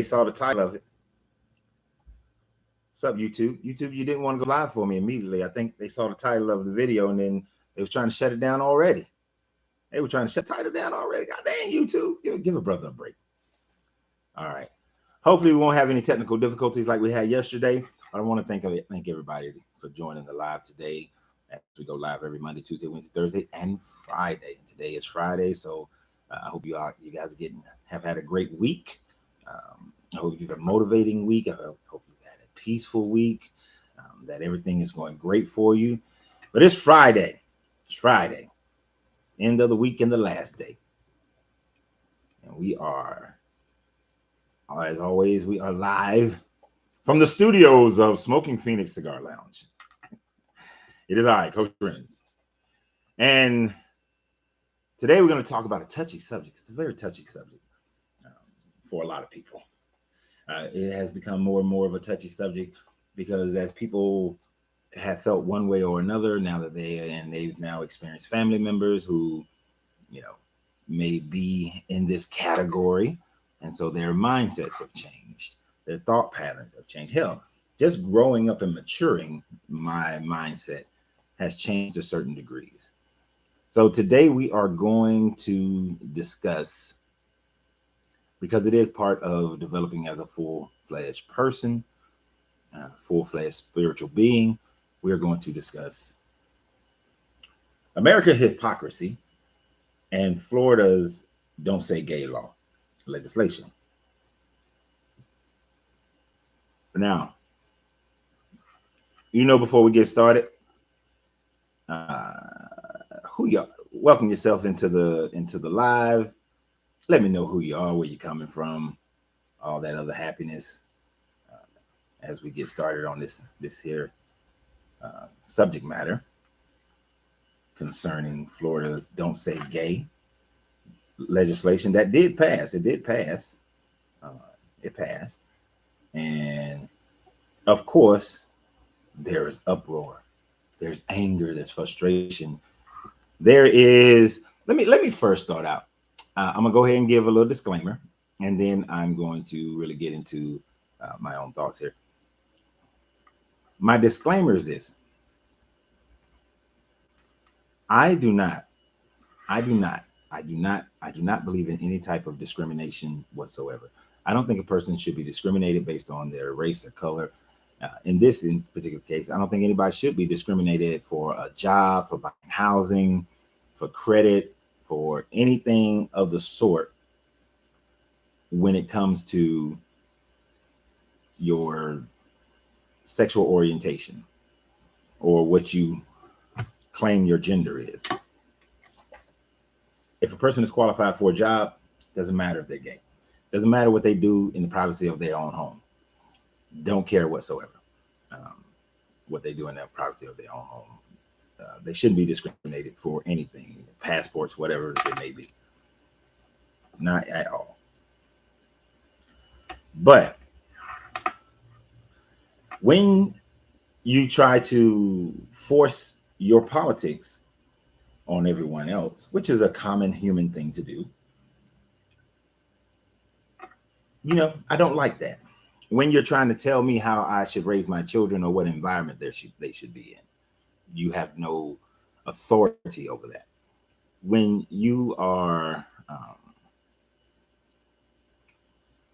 saw the title of it. What's up, YouTube? YouTube, you didn't want to go live for me immediately. I think they saw the title of the video and then they was trying to shut it down already. They were trying to shut the title down already. God dang, YouTube. Give a brother a break. All right. Hopefully we won't have any technical difficulties like we had yesterday. But I want to thank everybody for joining the live today. As we go live every Monday, Tuesday, Wednesday, Thursday, and Friday. And today is Friday, so I hope you guys have had a great week. I hope you've had a motivating week. I hope you've had a peaceful week. That everything is going great for you. But it's Friday. It's Friday. It's the end of the week and the last day. And we are, as always, we are live from the studios of Smoking Phoenix Cigar Lounge. It is I, Coach Renz. And today we're going to talk about a touchy subject. It's a very touchy subject for a lot of people. It has become more and more of a touchy subject because as people have felt one way or another, now that they've now experienced family members who, may be in this category. And so their mindsets have changed. Their thought patterns have changed. Hell, just growing up and maturing, my mindset has changed to certain degrees. So today we are going to discuss, because it is part of developing as a full-fledged person, full-fledged spiritual being, we're going to discuss America's hypocrisy and Florida's don't say gay law legislation. Now, before we get started, welcome yourself into the live. Let me know who you are, where you're coming from, all that other happiness as we get started on this here subject matter concerning Florida's don't say gay legislation that did pass. It passed. And of course, there is uproar. There's anger. There's frustration. There is. Let me first start out. I'm gonna go ahead and give a little disclaimer, and then I'm going to really get into my own thoughts here. My disclaimer is this: I do not believe in any type of discrimination whatsoever. I don't think a person should be discriminated based on their race or color. In particular case, I don't think anybody should be discriminated for a job, for buying housing, for credit, for anything of the sort when it comes to your sexual orientation or what you claim your gender is. If a person is qualified for a job, doesn't matter if they're gay. Doesn't matter what they do in the privacy of their own home. Don't care whatsoever what they do in the privacy of their own home. They shouldn't be discriminated for anything, passports, whatever it may be. Not at all. But when you try to force your politics on everyone else, which is a common human thing to do, I don't like that. When you're trying to tell me how I should raise my children or what environment they should be in, you have no authority over that. When you are,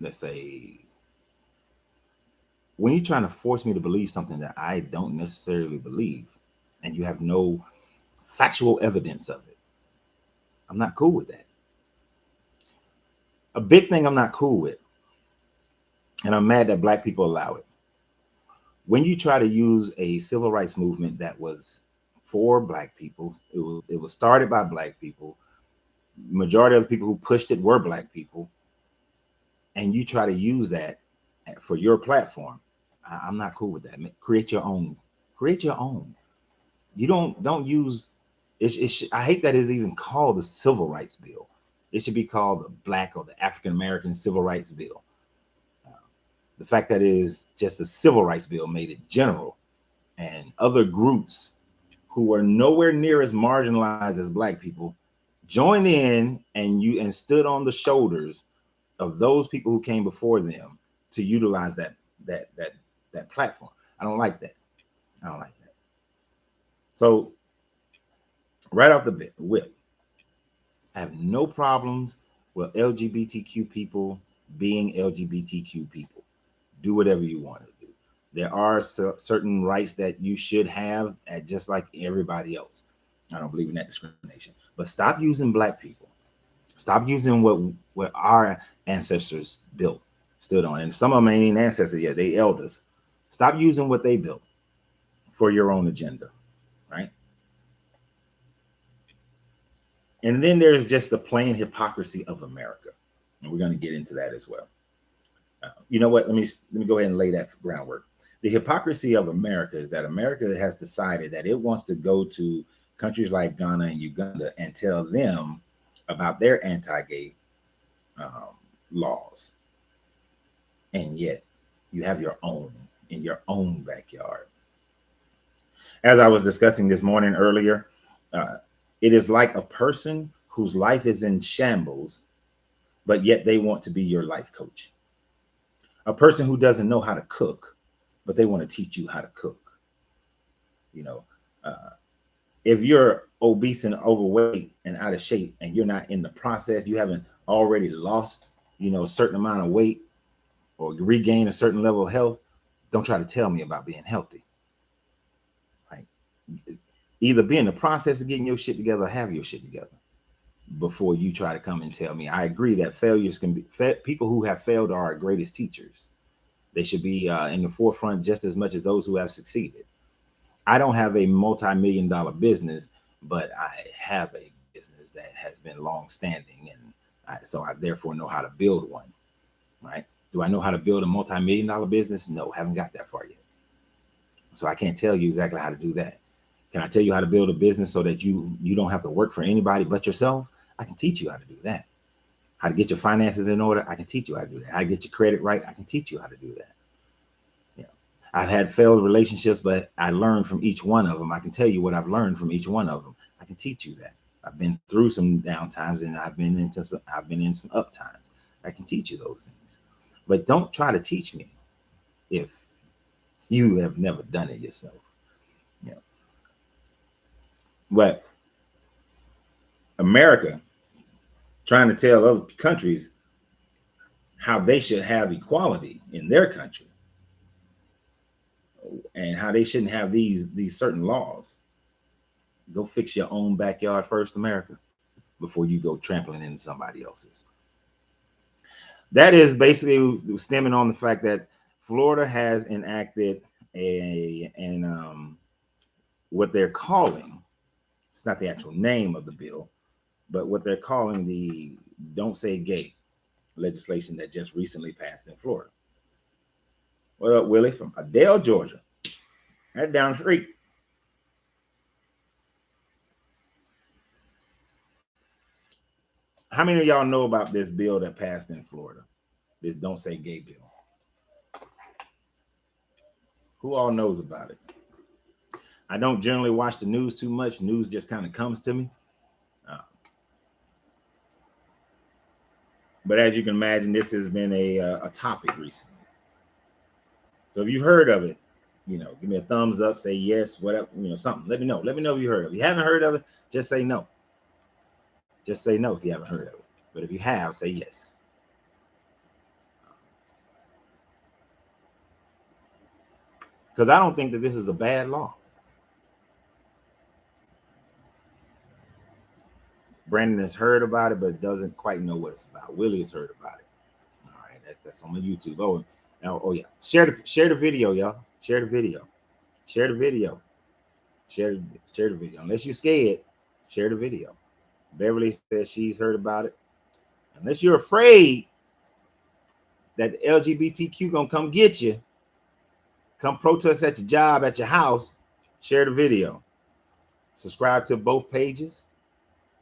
let's say, when you're trying to force me to believe something that I don't necessarily believe, and you have no factual evidence of it, I'm not cool with that. A big thing I'm not cool with, and I'm mad that Black people allow it. When you try to use a civil rights movement that was for Black people, it was started by Black people. Majority of the people who pushed it were Black people, and you try to use that for your platform, I'm not cool with that. Create your own. Create your own. You don't use. I hate that it's even called the Civil Rights Bill. It should be called the Black or the African American Civil Rights Bill. The fact that it is just a civil rights bill made it general, and other groups who are nowhere near as marginalized as Black people joined in and stood on the shoulders of those people who came before them to utilize that platform. I don't like that. I don't like that. So right off the whip, I have no problems with LGBTQ people being LGBTQ people. Do whatever you want to do. There are certain rights that you should have, just like everybody else. I don't believe in that discrimination. But stop using black people. Stop using what our ancestors built, stood on. And some of them ain't ancestors yet. They elders. Stop using what they built for your own agenda, right? And then there's just the plain hypocrisy of America. And we're going to get into that as well. You know what? Let me go ahead and lay that groundwork. The hypocrisy of America is that America has decided that it wants to go to countries like Ghana and Uganda and tell them about their anti-gay laws. And yet you have your own in your own backyard. As I was discussing this morning earlier, it is like a person whose life is in shambles, but yet they want to be your life coach. A person who doesn't know how to cook, but they want to teach you how to cook. You know, if you're obese and overweight and out of shape and you're not in the process, you haven't already lost, a certain amount of weight or regain a certain level of health, don't try to tell me about being healthy. Right? Either be in the process of getting your shit together or have your shit together before you try to come and tell me. I agree that failures can be, people who have failed are our greatest teachers. They should be in the forefront just as much as those who have succeeded. I don't have a multi-million-dollar business, but I have a business that has been long-standing, and so I therefore know how to build one, right? Do I know how to build a multi-million-dollar business? No, haven't got that far yet. So I can't tell you exactly how to do that. Can I tell you how to build a business so that you don't have to work for anybody but yourself? I can teach you how to do that. How to get your finances in order? I can teach you how to do that. How to get your credit right? I can teach you how to do that. I've had failed relationships, but I learned from each one of them. I can tell you what I've learned from each one of them. I can teach you that. I've been through some down times and I've been in some up times. I can teach you those things. But don't try to teach me if you have never done it yourself. But America trying to tell other countries how they should have equality in their country and how they shouldn't have these certain laws. Go fix your own backyard first, America, before you go trampling into somebody else's. That is basically stemming on the fact that Florida has enacted what they're calling, it's not the actual name of the bill, but what they're calling the Don't Say Gay legislation that just recently passed in Florida. What up, Willie, from Adele, Georgia? Right down the street. How many of y'all know about this bill that passed in Florida? This Don't Say Gay bill. Who all knows about it? I don't generally watch the news too much. News just kind of comes to me. But as you can imagine, this has been a topic recently. So if you've heard of it, give me a thumbs up, say yes, whatever, something. Let me know. Let me know if you heard of it. If you haven't heard of it, just say no. Just say no if you haven't heard of it. But if you have, say yes. Because I don't think that this is a bad law. Brandon has heard about it, but doesn't quite know what it's about. Willie has heard about it. All right, that's on the YouTube. Oh yeah. Share the video, y'all. Share the video. Share the video. Share the video. Unless you're scared, share the video. Beverly says she's heard about it. Unless you're afraid that the LGBTQ gonna come get you, come protest at your job, at your house, share the video. Subscribe to both pages,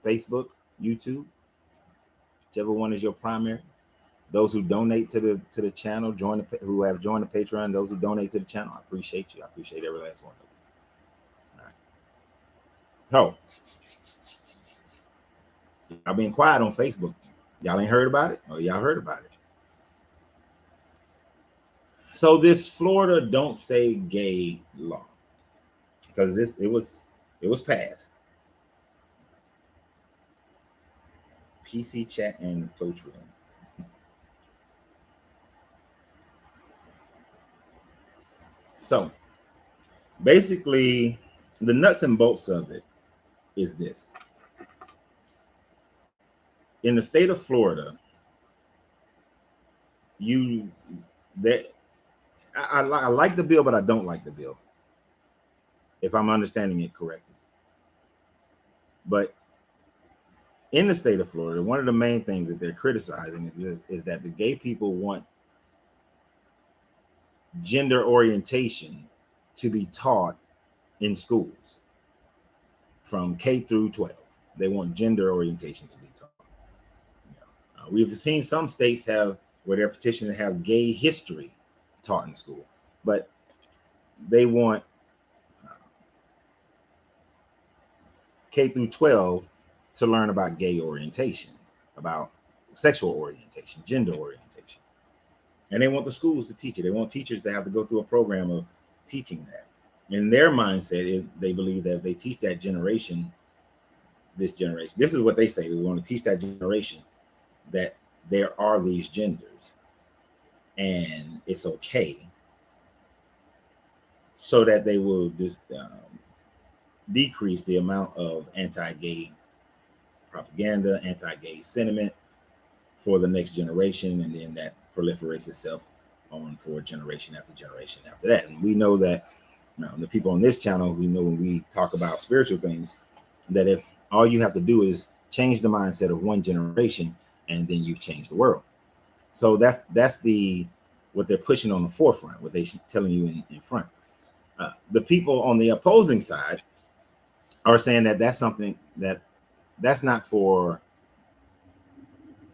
Facebook, YouTube, whichever one is your primary. Those who donate to the channel, who have joined the Patreon, those who donate to the channel, I appreciate you. I appreciate every last one of you. All right. So, I've been quiet on Facebook. Y'all ain't heard about it? Oh, y'all heard about it. So this Florida don't say gay law, because it was passed. PC chat and Coach Renz. So basically, the nuts and bolts of it is this. In the state of Florida, I like the bill, but I don't like the bill, if I'm understanding it correctly. But in the state of Florida, one of the main things that they're criticizing is that the gay people want gender orientation to be taught in schools from K through 12. They want gender orientation to be taught. We've seen some states have where they're petitioning to have gay history taught in school, but they want K through 12 to learn about gay orientation, about sexual orientation, gender orientation. And they want the schools to teach it. They want teachers to have to go through a program of teaching that. In their mindset, they believe that if they teach that generation, this is what they say. They want to teach that generation that there are these genders and it's okay, so that they will just decrease the amount of anti-gay propaganda, anti-gay sentiment for the next generation, and then that proliferates itself on for generation after generation after that. And we know that the people on this channel who know when we talk about spiritual things, that if all you have to do is change the mindset of one generation, and then you've changed the world. So that's what they're pushing on the forefront, what they're telling you in front. The people on the opposing side are saying that that's something that's not for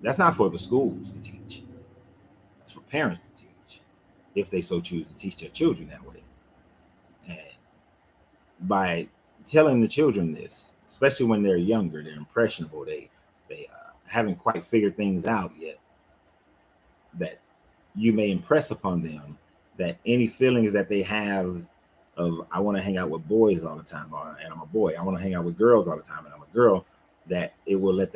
the schools to teach. It's for parents to teach, if they so choose to teach their children that way. And by telling the children this, especially when they're younger, they're impressionable, they haven't quite figured things out yet, that you may impress upon them that any feelings that they have of, I want to hang out with boys all the time, and I'm a boy, I want to hang out with girls all the time, and I'm a girl, that it will lead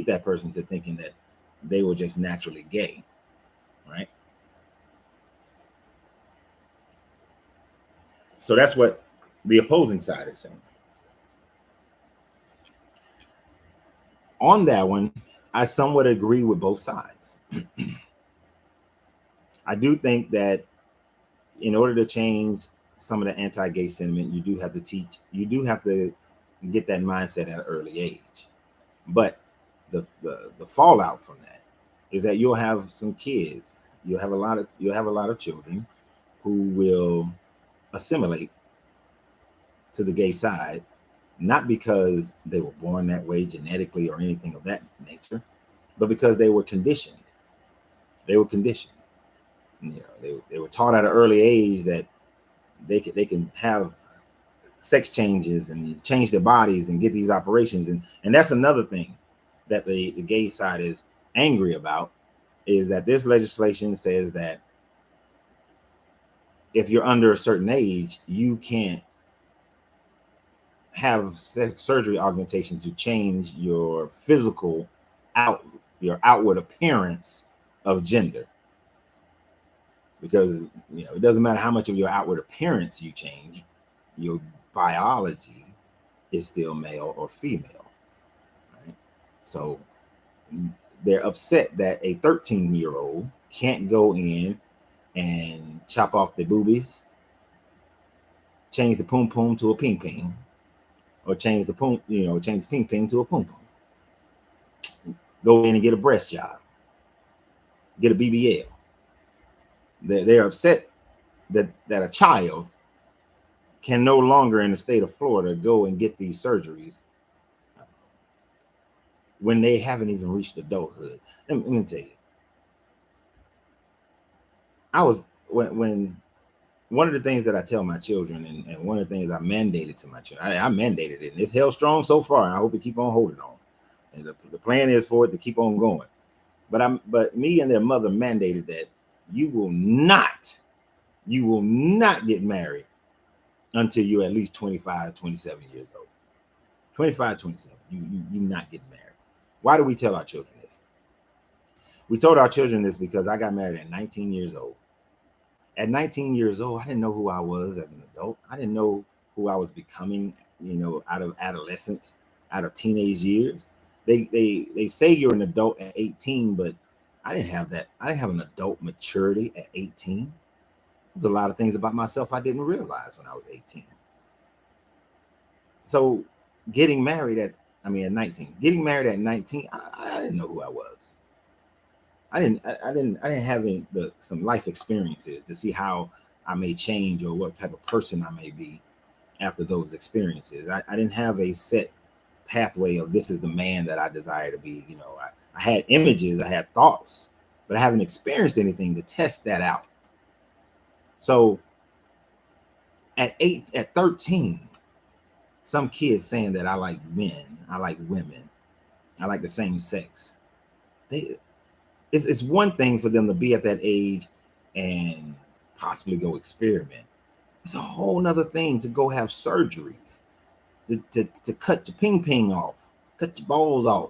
that person to thinking that they were just naturally gay, right? So that's what the opposing side is saying. On that one, I somewhat agree with both sides. I do think that in order to change some of the anti-gay sentiment, you do have to get that mindset at an early age. But the fallout from that is that you'll have some kids, you'll have a lot of children who will assimilate to the gay side, not because they were born that way genetically or anything of that nature, but because they were conditioned. They were conditioned. They were taught at an early age that they can have sex changes and change their bodies and get these operations. And that's another thing that the gay side is angry about, is that this legislation says that if you're under a certain age, you can't have surgery augmentation to change your physical your outward appearance of gender. Because it doesn't matter how much of your outward appearance you change, your biology is still male or female, right? So they're upset that a 13-year-old can't go in and chop off the boobies, change the poom poom to a ping ping, or change the ping ping to a poom poom. Go in and get a breast job, get a BBL. They're upset that a child can no longer in the state of Florida go and get these surgeries when they haven't even reached adulthood. Let me tell you, when one of the things that I tell my children, and one of the things I mandated to my children, I mandated it, and it's held strong so far, and I hope it keep on holding on. And the plan is for it to keep on going. But me and their mother mandated that you will not get married until you're at least 25, 27 years old. 25, 27. You not getting married. Why do we tell our children this? We told our children this because I got married at 19 years old. At 19 years old, I didn't know who I was as an adult. I didn't know who I was becoming, out of adolescence, out of teenage years. They say you're an adult at 18, but I didn't have that. I didn't have an adult maturity at 18. There's a lot of things about myself I didn't realize when I was 18. So getting married at 19. Getting married at 19, I didn't know who I was. I didn't have some life experiences to see how I may change or what type of person I may be after those experiences. I didn't have a set pathway of this is the man that I desire to be. I had images, I had thoughts, but I haven't experienced anything to test that out. So at 13, some kids saying that I like men, I like women, I like the same sex. It's one thing for them to be at that age and possibly go experiment. It's a whole nother thing to go have surgeries, to cut your ping off, cut your balls off,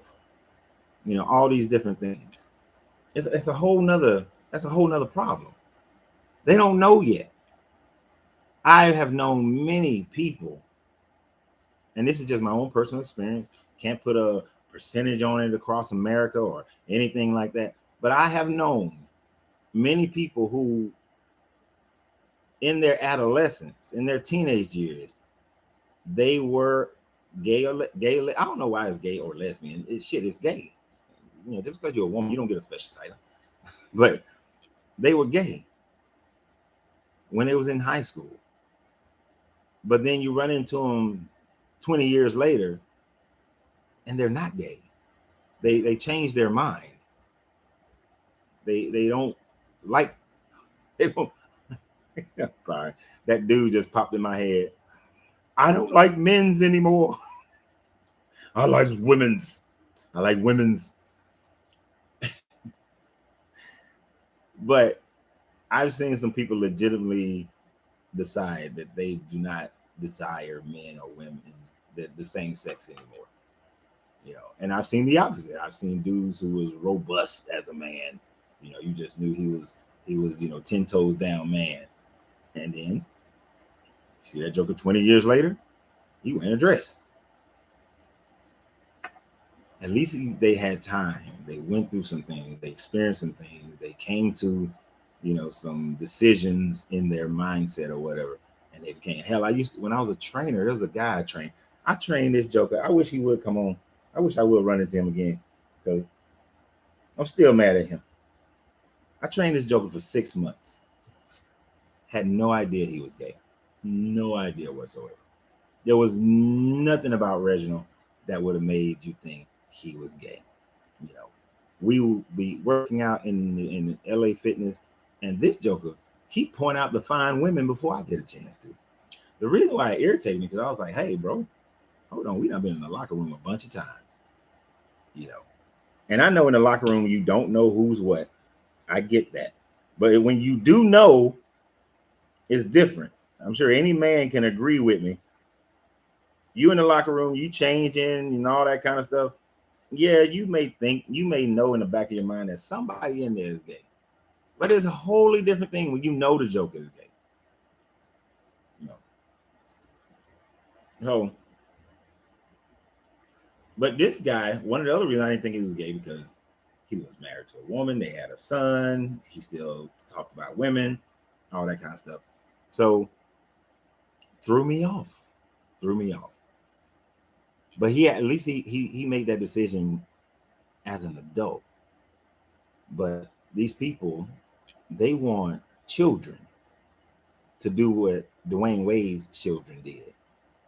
all these different things. That's a whole nother problem. They don't know yet. I have known many people, and this is just my own personal experience. Can't put a percentage on it across America or anything like that. But I have known many people who, in their adolescence, in their teenage years, they were gay or gay. I don't know why it's gay or lesbian. It's gay. Just because you're a woman, you don't get a special title. But they were gay when they was in high school. But then you run into them 20 years later, and they're not gay. They change their mind. They don't like. They don't. I'm sorry, that dude just popped in my head. I don't like men's anymore. I like women's. But I've seen some people legitimately decide that they do not desire men or women the same sex anymore. And I've seen the opposite. I've seen dudes who was robust as a man. You just knew he was 10 toes down man. And then see that joker 20 years later, he wearing a dress. At least they had time. They went through some things. They experienced some things. They came to, some decisions in their mindset or whatever. And they became, hell, when I was a trainer, there was a guy I trained. I trained this joker. I wish he would come on. I wish I would run into him again because I'm still mad at him. I trained this joker for 6 months. Had no idea he was gay. No idea whatsoever. There was nothing about Reginald that would have made you think he was gay. We will be working out in LA Fitness, and this joker, he point out the fine women before I get a chance to. The reason why it irritated me because I was like, hey, bro, hold on. We done been in the locker room a bunch of times. And I know in the locker room you don't know who's what. I get that. But when you do know, it's different. I'm sure any man can agree with me. You in the locker room, you changing and all that kind of stuff. Yeah, you may know in the back of your mind that somebody in there is gay. But it's a wholly different thing when you know the joker is gay. So, but this guy, one of the other reasons I didn't think he was gay because he was married to a woman. They had a son. He still talked about women, all that kind of stuff. So, threw me off. But at least he made that decision as an adult. But these people, they want children to do what Dwayne Wade's children did.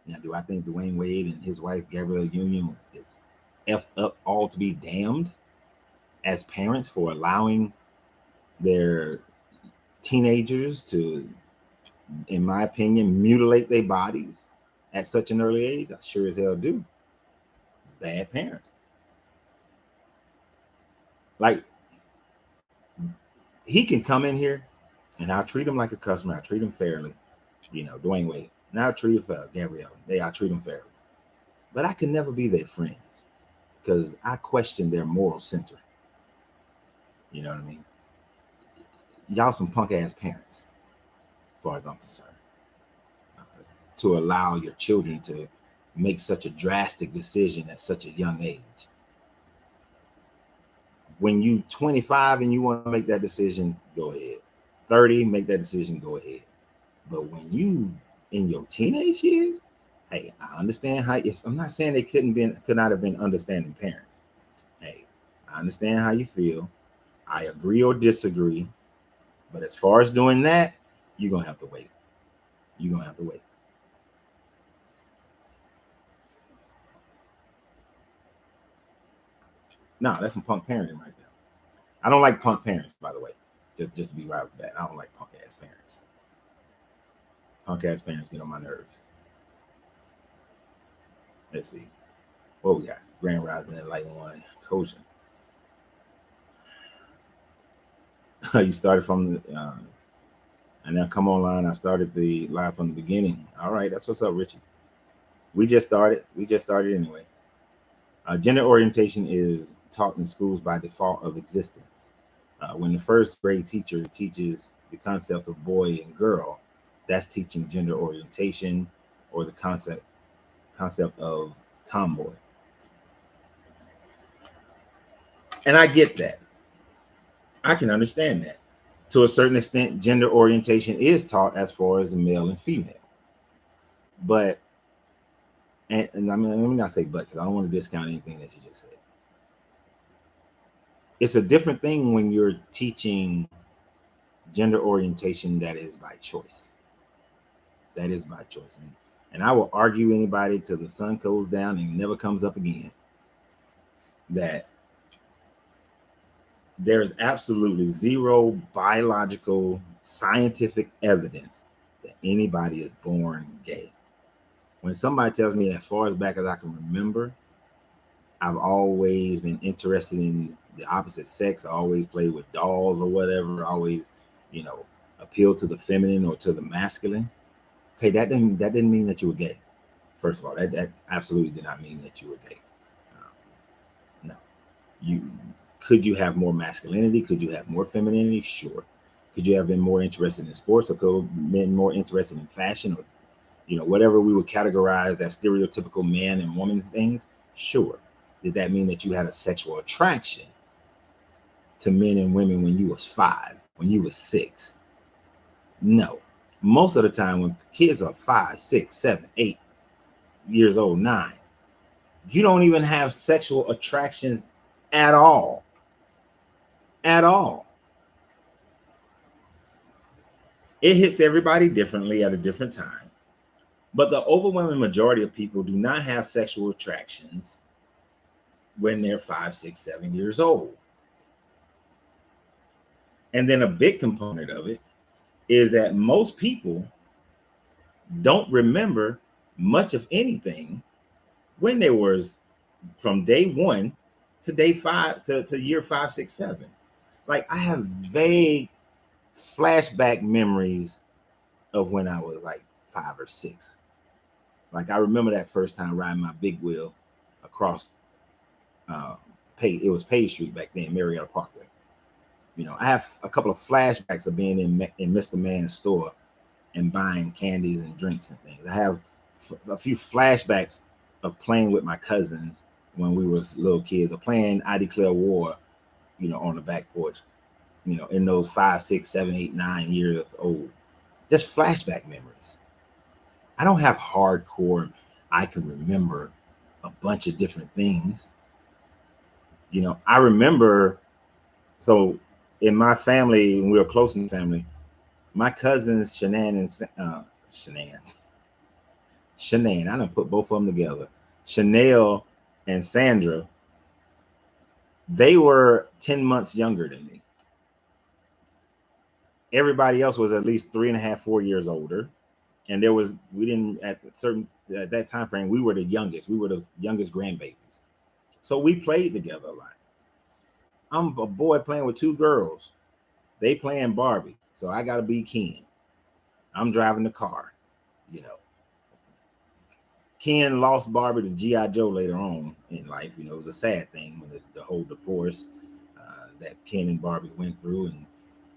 Now, do I think Dwayne Wade and his wife Gabrielle Union is effed up all to be damned as parents for allowing their teenagers to, in my opinion, mutilate their bodies at such an early age? I sure as hell do. Bad parents. Like, he can come in here and I'll treat him like a customer. I treat him fairly. You know, Dwayne Wade. Now I treat him fairly. Gabrielle. I treat him fairly. But I can never be their friends because I question their moral center. You know what I mean? Y'all some punk ass parents, as far as I'm concerned, to allow your children to make such a drastic decision at such a young age. When you 25 and you want to make that decision, go ahead. 30, make that decision, go ahead. But when you in your teenage years, hey, I understand how. I'm not saying they could not have been understanding parents. Hey, I understand how you feel. I agree or disagree. But as far as doing that, you're gonna have to wait. You're gonna have to wait. No, that's some punk parenting right there. I don't like punk parents, by the way. Just to be right with that. I don't like punk ass parents. Punk ass parents get on my nerves. Let's see. What we got? Grand Rising and Light One. Coaching. You started from the and now come online. I started the live from the beginning. All right, that's what's up, Richie. We just started. Anyway. Gender orientation is taught in schools by default of existence. When the first grade teacher teaches the concept of boy and girl, that's teaching gender orientation or the concept of tomboy. And I get that. I can understand that. To a certain extent, gender orientation is taught as far as the male and female. But, and I mean, let me not say but, because I don't want to discount anything that you just said. It's a different thing when you're teaching gender orientation that is by choice. That is by choice. And I will argue anybody till the sun goes down and never comes up again that there's absolutely zero biological scientific evidence that anybody is born gay. When somebody tells me as far as back as I can remember, I've always been interested in the opposite sex. I always played with dolls or whatever. I always, appeal to the feminine or to the masculine. Okay, that didn't mean that you were gay. First of all, that absolutely did not mean that you were gay. No. Could you have more masculinity? Could you have more femininity? Sure. Could you have been more interested in sports, or could have been more interested in fashion, or whatever we would categorize as stereotypical man and woman things? Sure. Did that mean that you had a sexual attraction to men and women when you was 5, when you was 6? No. Most of the time when kids are 5, 6, 7, 8 years old, 9, you don't even have sexual attractions at all. At all. It hits everybody differently at a different time. But the overwhelming majority of people do not have sexual attractions when they're 5, 6, 7 years old. And then a big component of it is that most people don't remember much of anything when they was from day 1 to day 5 to year 5, 6, 7. Like, I have vague flashback memories of when I was like 5 or 6. Like, I remember that first time riding my big wheel across it was Page Street back then, Marietta Parkway. I have a couple of flashbacks of being in Mr. Man's store and buying candies and drinks and things. I have a few flashbacks of playing with my cousins when we was little kids, or playing I Declare War, on the back porch, in those 5, 6, 7, 8, 9 years old. Just flashback memories. I don't have hardcore, I can remember a bunch of different things. I remember, so in my family, when we were close in the family, my cousins, Shanann, I done put both of them together. Chanel and Sandra, they were 10 months younger than me. Everybody else was at least 3.5, 4 years older. And at that time frame, we were the youngest. We were the youngest grandbabies. So we played together a lot. I'm a boy playing with two girls. They playing Barbie, so I gotta be Ken. I'm driving the car, you know. Ken lost Barbie to G.I. Joe later on in life. You know, it was a sad thing when the whole divorce that Ken and Barbie went through, and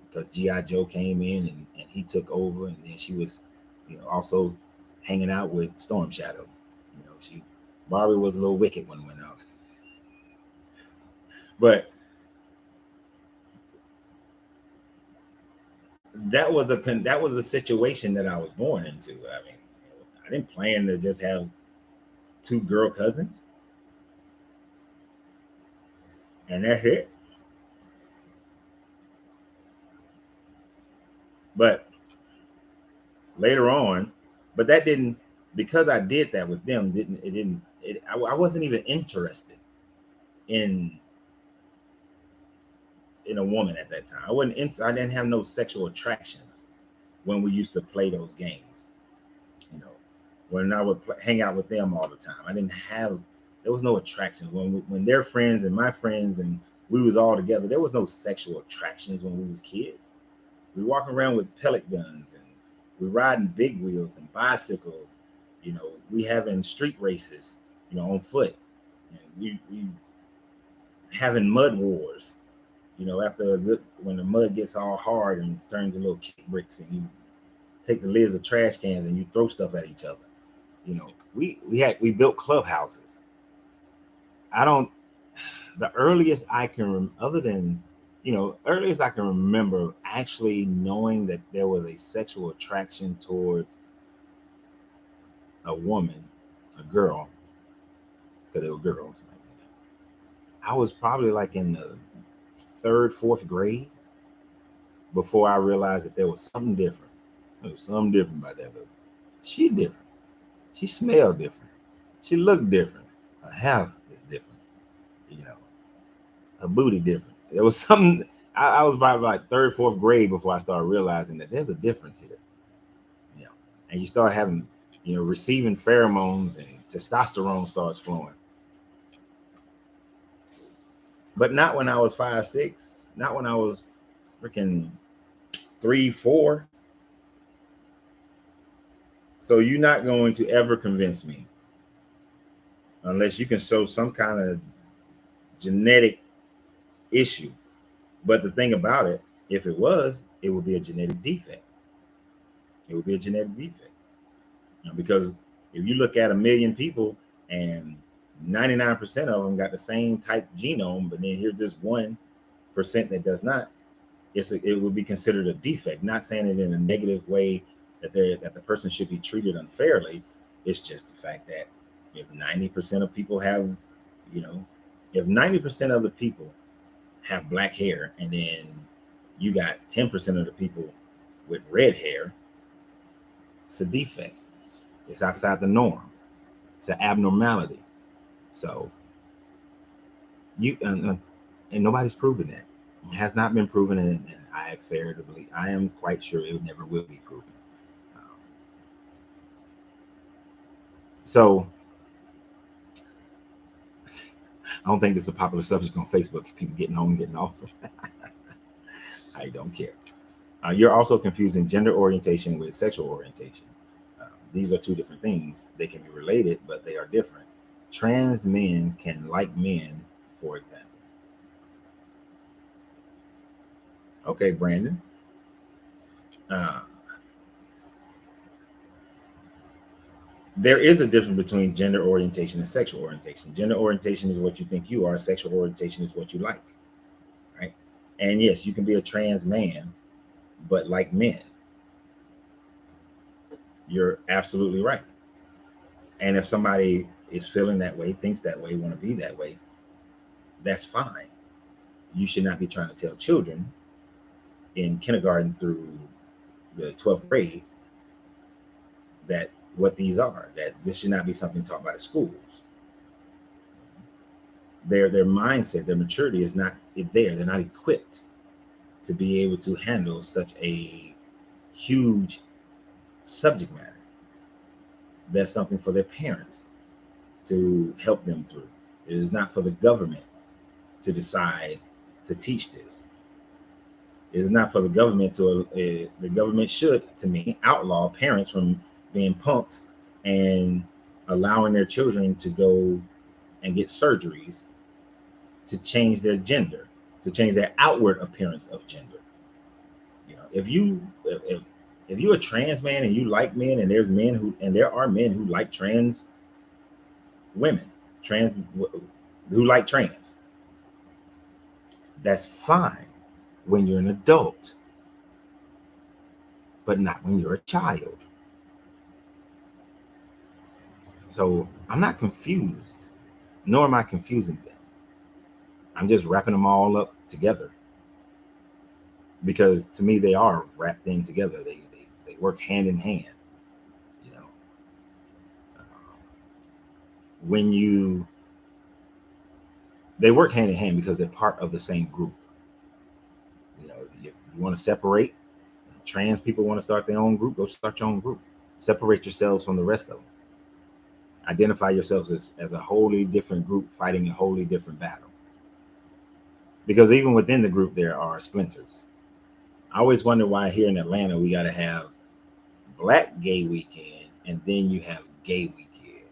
because G.I. Joe came in and he took over, and then she was, you know, also hanging out with Storm Shadow. You know, Barbie was a little wicked when I was, but that was a situation that I was born into. I mean, I didn't plan to just have two girl cousins, and that's it. But later on, but that didn't, because I did that with them. I wasn't even interested in a woman at that time. I didn't have no sexual attractions when we used to play those games. You know, when I would hang out with them all the time, there was no attraction when their friends and my friends and we was all together. There was no sexual attractions when we was kids. We walking around with pellet guns and we riding big wheels and bicycles. You know, we having street races, you know, on foot. And we having mud wars. You know, when the mud gets all hard and turns into little kick bricks, and you take the lids of trash cans and you throw stuff at each other. You know, we built clubhouses. The earliest I can, other than, you know, earliest I can remember actually knowing that there was a sexual attraction towards a woman, a girl, because they were girls. I was probably like in the third, fourth grade before I realized that there was something different. There was something different about that lady. She different. She smelled different. She looked different. Her hair is different. You know, her booty different. There was something. I was probably like third, fourth grade before I started realizing that there's a difference here. You know, and you start having, you know, receiving pheromones and testosterone starts flowing. But not when I was 5, 6. Not when I was freaking 3, 4. So you're not going to ever convince me unless you can show some kind of genetic issue. But the thing about it, if it was, it would be a genetic defect. It would be a genetic defect. You know, because if you look at 1,000,000 people and 99% of them got the same type genome, but then here's just 1% that does not, it would be considered a defect. Not saying it in a negative way that the person should be treated unfairly. It's just the fact that if 90% of people have, you know, if 90% of the people have black hair and then you got 10% of the people with red hair, it's a defect. It's outside the norm. It's an abnormality. So and nobody's proven that. It has not been proven, and I have fair to believe. I am quite sure it never will be proven. So I don't think this is a popular subject on Facebook. People getting on and getting off. I don't care. You're also confusing gender orientation with sexual orientation. These are two different things. They can be related, but they are different. Trans men can like men, for example. Okay, Brandon. There is a difference between gender orientation and sexual orientation. Gender orientation is what you think you are. Sexual orientation is what you like, right? And yes, you can be a trans man, but like men. You're absolutely right. And if somebody is feeling that way, thinks that way, want to be that way, that's fine. You should not be trying to tell children in kindergarten through the 12th grade that what these are, that this should not be something taught by the schools. Their mindset, their maturity is not there. They're not equipped to be able to handle such a huge subject matter. That's something for their parents to help them through. It is not for the government to decide to teach this. It is not for the government to. The government should, to me, outlaw parents from being punks and allowing their children to go and get surgeries to change their gender, to change their outward appearance of gender. You know, if you're a trans man and you like men, and there are men who like trans women, who like trans, that's fine when you're an adult, but not when you're a child. So I'm not confused, nor am I confusing them. I'm just wrapping them all up together, because to me they are wrapped in together. They work hand in hand. You know, they work hand in hand because they're part of the same group. You know, you want to separate. Trans people want to start their own group. Go start your own group. Separate yourselves from the rest of them. Identify yourselves as a wholly different group fighting a wholly different battle. Because even within the group, there are splinters. I always wonder why here in Atlanta we got to have Black Gay Weekend, and then you have Gay Weekend.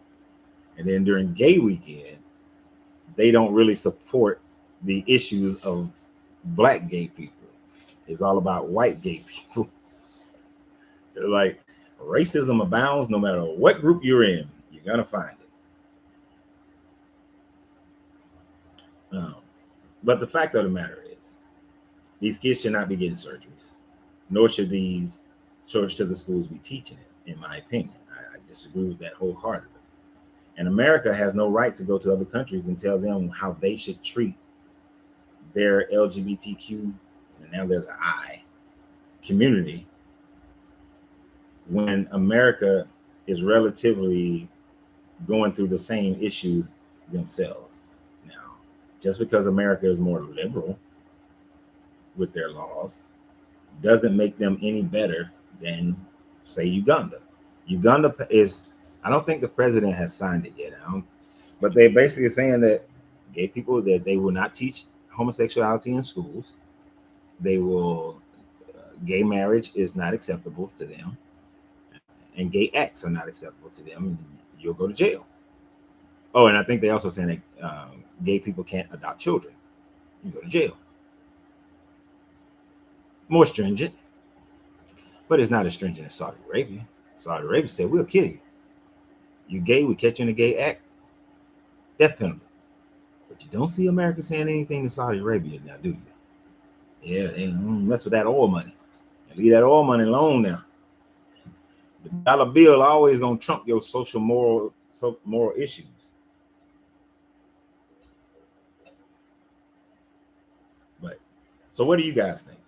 And then during Gay Weekend, they don't really support the issues of Black gay people. It's all about white gay people. They're like, racism abounds no matter what group you're in. You're going to find it. But the fact of the matter is, these kids should not be getting surgeries, nor should the schools be teaching it, in my opinion. I disagree with that wholeheartedly. And America has no right to go to other countries and tell them how they should treat their LGBTQ, and now there's an I, community, when America is relatively going through the same issues themselves. Now, just because America is more liberal with their laws doesn't make them any better than, say, Uganda. Uganda is, I don't think the president has signed it yet, but they're basically saying that gay people, that they will not teach homosexuality in schools. They will, gay marriage is not acceptable to them, and gay acts are not acceptable to them, and you'll go to jail. Oh, and I think they also saying that gay people can't adopt children. You go to jail. More stringent, but it's not as stringent as Saudi Arabia. Saudi Arabia said, we'll kill you. You gay, we catch you in a gay act, death penalty. But you don't see America saying anything to Saudi Arabia now, do you? Yeah, they don't mess with that oil money. Leave that oil money alone now. The dollar bill always gonna trump your social moral issues. But so what do you guys think?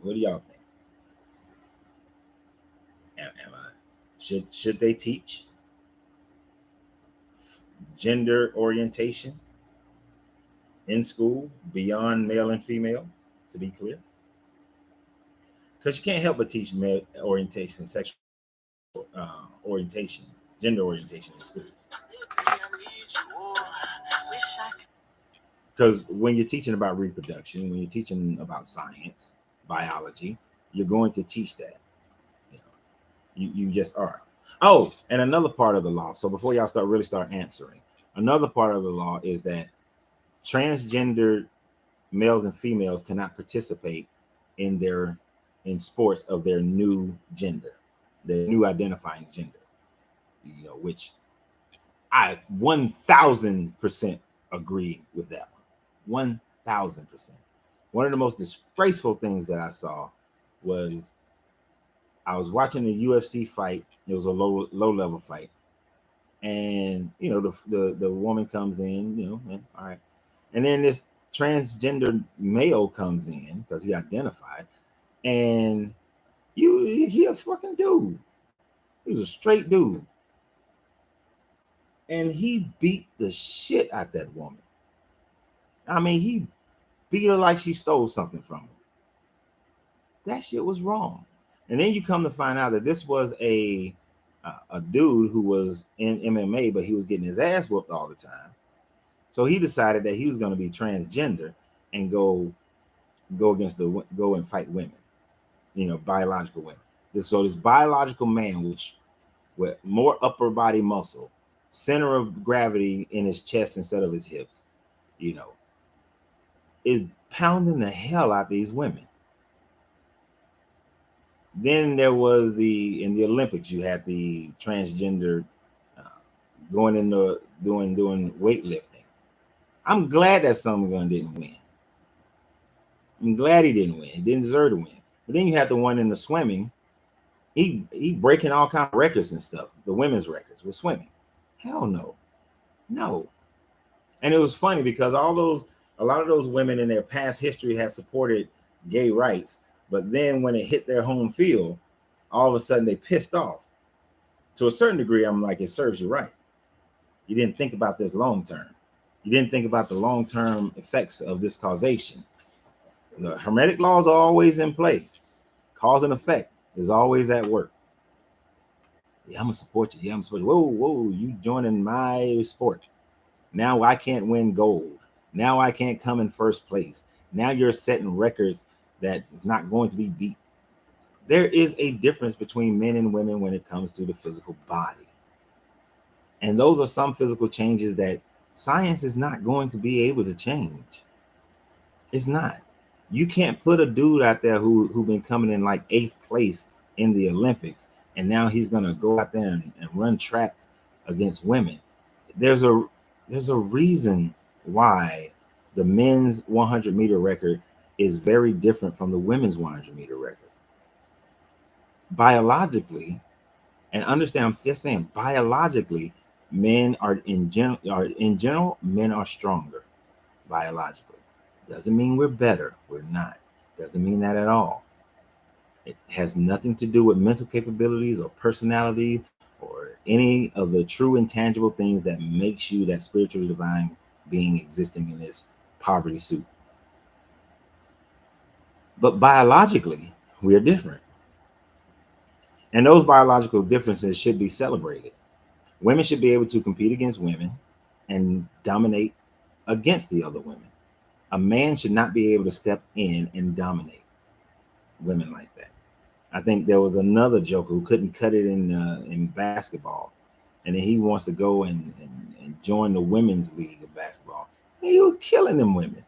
What do y'all think? Should they teach gender orientation in school beyond male and female, to be clear? Because you can't help but teach male orientation, sexual orientation, gender orientation in schools. Because when you're teaching about reproduction, when you're teaching about science, biology, you're going to teach that. You just are. Oh, and another part of the law. So before y'all start answering, another part of the law is that transgender males and females cannot participate in sports of their new gender, their new identifying gender. Which I 1,000% agree with that one. 1,000%. One of the most disgraceful things that I saw was, I was watching a UFC fight. It was a low level fight, and the woman comes in, and, all right, and then this transgender male comes in because he identified, and he a fucking dude. He was a straight dude, and he beat the shit out that woman. I mean, he beat her like she stole something from him. That shit was wrong. And then you come to find out that this was a dude who was in MMA, but he was getting his ass whooped all the time. So he decided that he was going to be transgender, and go and fight women, biological women. So this biological man, which with more upper body muscle, center of gravity in his chest instead of his hips, is pounding the hell out of these women. Then there was in the Olympics, you had the transgender going into doing weightlifting. I'm glad that some gun didn't win. I'm glad he didn't win. He didn't deserve to win. But then you had the one in the swimming. He breaking all kind of records and stuff. The women's records with swimming. Hell no. No. And it was funny because a lot of those women in their past history had supported gay rights, but then when it hit their home field, all of a sudden they pissed off. To a certain degree, I'm like, it serves you right. You didn't think about this long term. You didn't think about the long-term effects of this causation. The hermetic laws are always in play. Cause and effect is always at work. Yeah, I'm gonna support you. Yeah, I'm supposed. Whoa, you joining my sport. Now I can't win gold. Now I can't come in first place. Now you're setting records that is not going to be beat. There is a difference between men and women when it comes to the physical body. And those are some physical changes that science is not going to be able to change. It's not. You can't put a dude out there who been coming in like 8th place in the Olympics, and now he's gonna go out there and run track against women. There's a reason why the men's 100-meter record is very different from the women's 100-meter record. Biologically, and understand, I'm just saying biologically, men are in general, men are stronger biologically. Doesn't mean we're better. We're not. Doesn't mean that at all. It has nothing to do with mental capabilities or personality or any of the true intangible things that makes you that spiritually divine being existing in this poverty suit. But biologically, we are different. And those biological differences should be celebrated. Women should be able to compete against women and dominate against the other women. A man should not be able to step in and dominate women like that. I think there was another joker who couldn't cut it in basketball, and then he wants to go and join the women's league of basketball. And he was killing them women.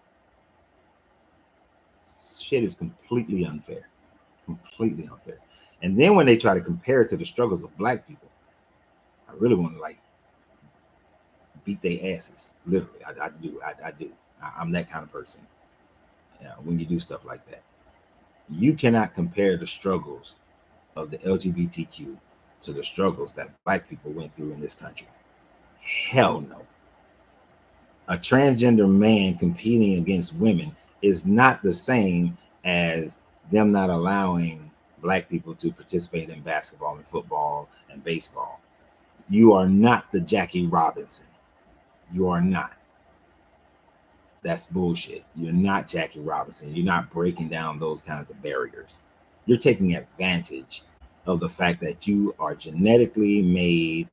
Shit is completely unfair. Completely unfair. And then when they try to compare it to the struggles of black people, I really want to beat their asses. Literally, I do. I'm that kind of person. When you do stuff like that, you cannot compare the struggles of the LGBTQ to the struggles that black people went through in this country. Hell no. A transgender man competing against women is not the same as them not allowing black people to participate in basketball and football and baseball. You are not the Jackie Robinson. You are not. That's bullshit. You're not Jackie Robinson. You're not breaking down those kinds of barriers. You're taking advantage of the fact that you are genetically made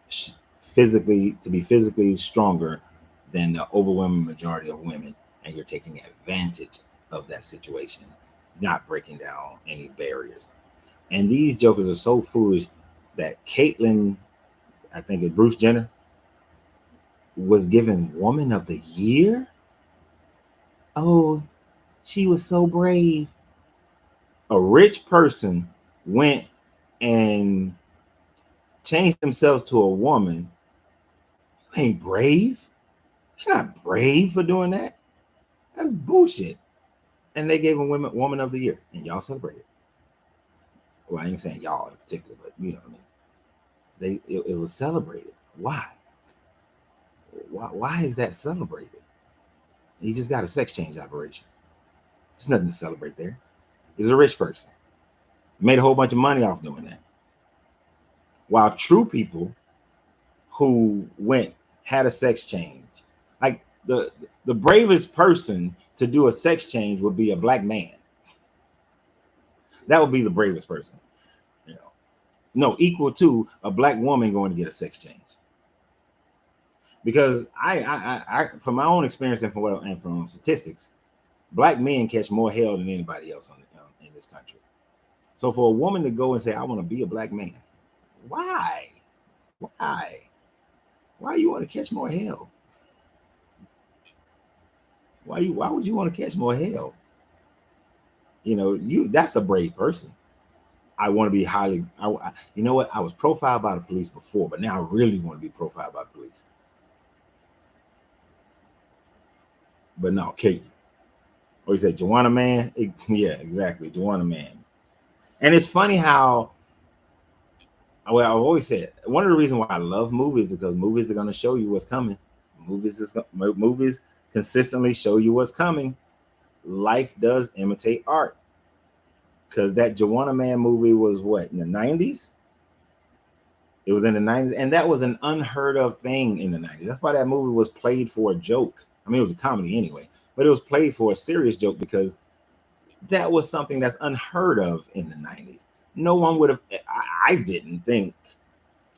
to be physically stronger than the overwhelming majority of women, and you're taking advantage of that situation, not breaking down any barriers. And these jokers are so foolish that Caitlyn, I think it's Bruce Jenner, was given Woman of the Year. Oh, she was so brave. A rich person went and changed themselves to a woman. You ain't brave. You're not brave for doing that. That's bullshit. And they gave a Woman of the Year, and y'all celebrated. Well, I ain't saying y'all in particular, but you know what I mean. It was celebrated. Why? Why is that celebrated? He just got a sex change operation. There's nothing to celebrate there. He's a rich person. Made a whole bunch of money off doing that. While true people who had a sex change, like the bravest person to do a sex change would be a black man. That would be the bravest person. No, equal to a black woman going to get a sex change. Because I from my own experience and from statistics, black men catch more hell than anybody else in this country. So for a woman to go and say, "I want to be a black man," why? Why? Why you want to catch more hell? Why would you want to catch more hell? That's a brave person. I want to be highly. You know what? I was profiled by the police before, but now I really want to be profiled by the police. But no, Kate. Or you say Joanna Man? Yeah, exactly, Joanna Man. And it's funny how. Well, I've always said one of the reasons why I love movies because movies are going to show you what's coming. Movies consistently show you what's coming. Life does imitate art. Because that Joanna Man movie was what, in the 90s? It was in the 90s, and that was an unheard of thing in the 90s. That's why that movie was played for a joke. I mean, it was a comedy anyway, but it was played for a serious joke because that was something that's unheard of in the 90s. No one would have, I didn't think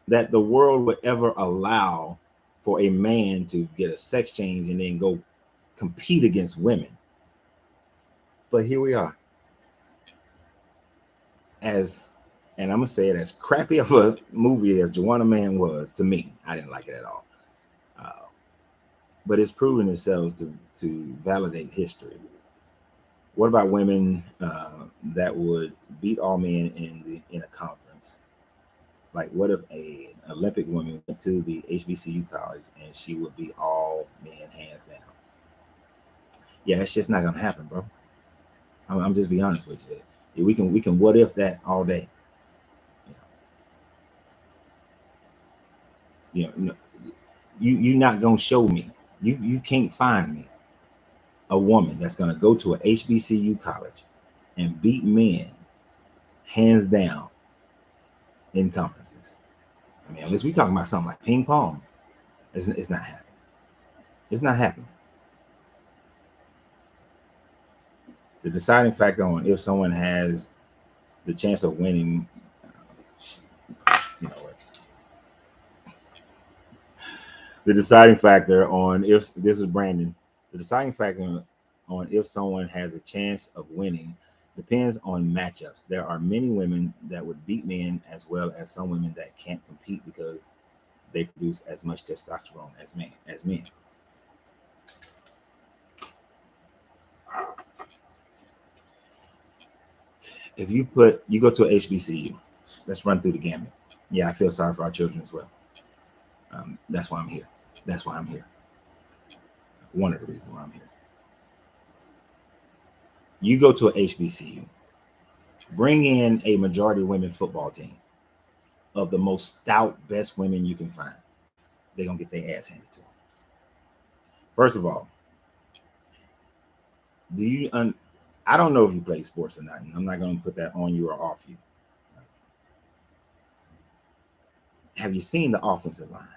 that the world would ever allow for a man to get a sex change and then go compete against women. But here we are. And I'm gonna say it, as crappy of a movie as Joanna Man was to me, I didn't like it at all. But it's proven itself to validate history. What about women that would beat all men in a conference? Like, what if an Olympic woman went to the HBCU college and she would beat all men hands down? Yeah, that's just not gonna happen, bro. I'm just be honest with you. We can what if that all day. You're not gonna show me. You can't find me a woman that's gonna go to a HBCU college and beat men hands down in conferences. I mean, unless we talking about something like ping pong, it's not happening. It's not happening. The deciding factor on if someone has the chance of winning, you know what? The deciding factor on if this is Brandon, the deciding factor on if someone has a chance of winning depends on matchups. There are many women that would beat men as well as some women that can't compete because they produce as much testosterone as men. If you go to a HBCU, let's run through the gamut. Yeah, I feel sorry for our children as well. That's why I'm here. That's why I'm here. One of the reasons why I'm here. You go to a HBCU, bring in a majority women football team of the most stout, best women you can find. They're gonna get their ass handed to them. First of all, I don't know if you play sports or not. And I'm not gonna put that on you or off you. Have you seen the offensive line?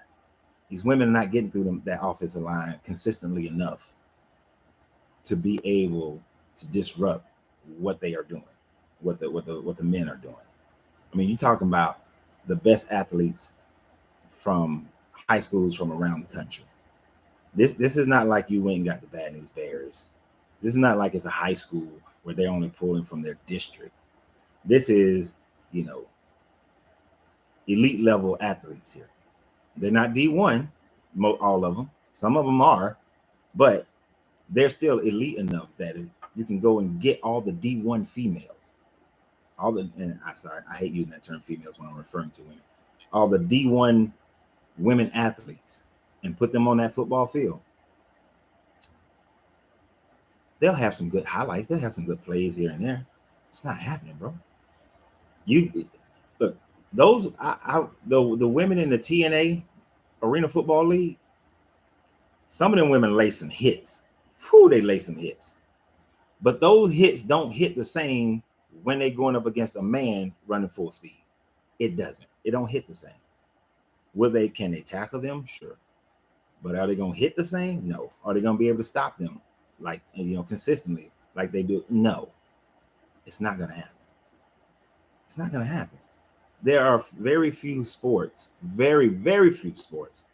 These women are not getting through that offensive line consistently enough to be able to disrupt what they are doing, what the men are doing. I mean, you're talking about the best athletes from high schools from around the country. This is not like you went and got the Bad News Bears. This is not like it's a high school where they're only pulling from their district. This is, elite level athletes here. They're not D1, all of them. Some of them are, but they're still elite enough that you can go and get all the D1 females. I hate using that term females when I'm referring to women. All the D1 women athletes and put them on that football field. They'll have some good highlights. They'll have some good plays here and there. It's not happening, bro. You look, the women in the TNA Arena Football League, some of them women lay some hits. Whew, they lay some hits. But those hits don't hit the same when they're going up against a man running full speed. It doesn't. It don't hit the same. Can they tackle them? Sure. But are they going to hit the same? No. Are they going to be able to stop them consistently like they do? No. It's not going to happen. It's not going to happen. There are very few sports, very, very few sports,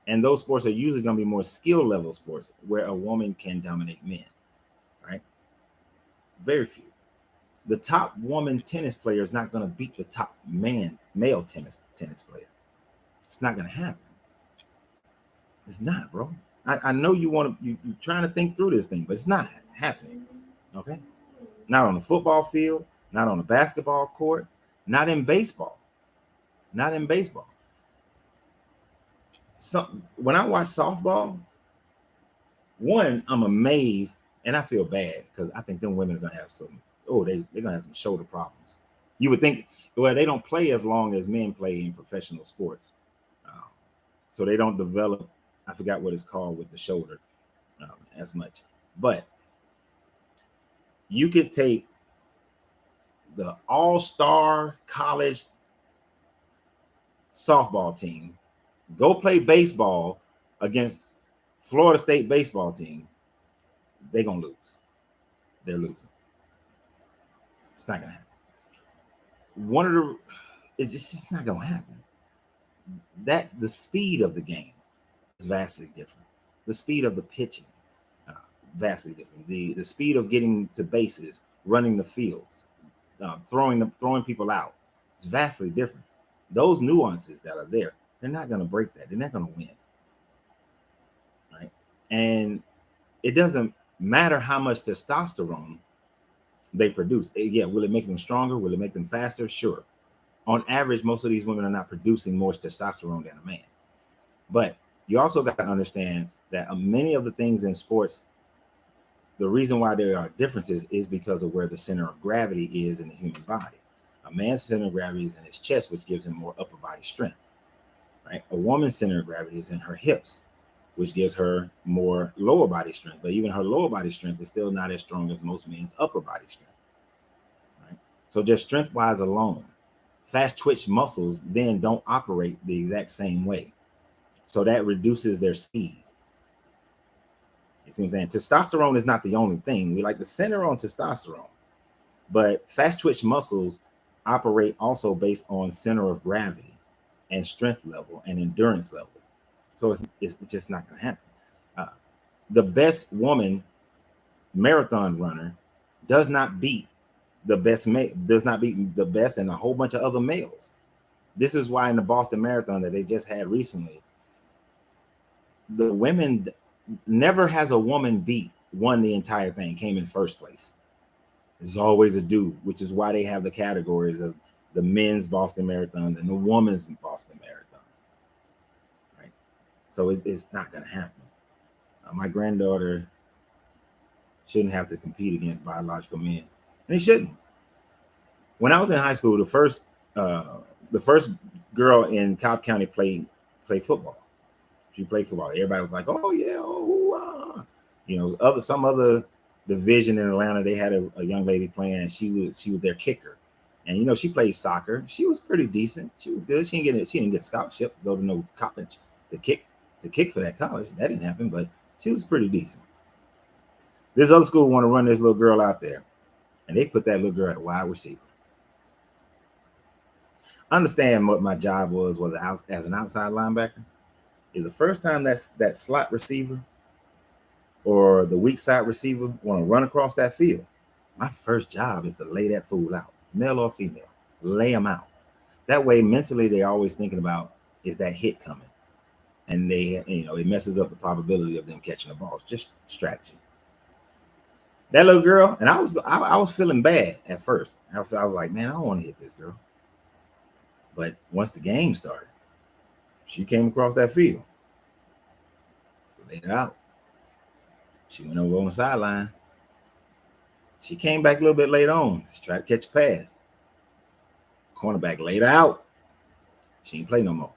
And those sports are usually going to be more skill level sports where a woman can dominate men, right? Very few. The top woman tennis player is not going to beat the top male tennis player. It's not going to happen. It's not, bro. I know you're trying to think through this thing, but it's not happening. Okay, not on the football field, not on the basketball court, not in baseball, not in baseball. When I watch softball, one, I'm amazed and I feel bad because I think them women are gonna have some. Oh, they're gonna have some shoulder problems. You would think, well, they don't play as long as men play in professional sports, so they don't develop. I forgot what it's called with the shoulder as much, but you could take the all-star college softball team, go play baseball against Florida State baseball team. They're gonna lose. They're losing. It's not gonna happen. It's just not gonna happen. That's the speed of the game is vastly different. The speed of the pitching, vastly different. The speed of getting to bases, running the fields, throwing people out, it's vastly different. Those nuances that are there, they're not going to break that. They're not going to win, right? And it doesn't matter how much testosterone they produce. Yeah, will it make them stronger? Will it make them faster? Sure. On average, most of these women are not producing more testosterone than a man. But you also got to understand that many of the things in sports, the reason why there are differences is because of where the center of gravity is in the human body. A man's center of gravity is in his chest, which gives him more upper body strength, right? A woman's center of gravity is in her hips, which gives her more lower body strength. But even her lower body strength is still not as strong as most men's upper body strength, right? So just strength-wise alone, fast twitch muscles then don't operate the exact same way. So that reduces their speed. You see what I'm saying? Testosterone is not the only thing. We like to center on testosterone, but fast twitch muscles operate also based on center of gravity and strength level and endurance level. So it's just not going to happen. The best woman marathon runner does not beat the best and a whole bunch of other males. This is why in the Boston Marathon that they just had recently, the women, never has a woman won the entire thing, came in first place. There's always a dude, which is why they have the categories of the men's Boston Marathon and the women's Boston Marathon, right? So it's not going to happen. My granddaughter shouldn't have to compete against biological men, and he shouldn't. When I was in high school, the first girl in Cobb County played football. She played football. Everybody was like, "Oh yeah, some other division in Atlanta, they had a young lady playing, and she was their kicker, and she played soccer. She was pretty decent. She was good. She didn't get a scholarship to go to no college to kick for that college. That didn't happen, but she was pretty decent. This other school want to run this little girl out there, and they put that little girl at wide receiver. Understand what my job was as an outside linebacker. Is the first time that slot receiver or the weak side receiver want to run across that field, my first job is to lay that fool out, male or female, lay them out. That way, mentally, they're always thinking about, is that hit coming? And it messes up the probability of them catching the ball. It's just strategy. That little girl, and I was feeling bad at first. I was like, man, I don't want to hit this girl. But once the game started, she came across that field, laid it out. She went over on the sideline. She came back a little bit later on. She tried to catch a pass. Cornerback laid her out. She didn't play no more.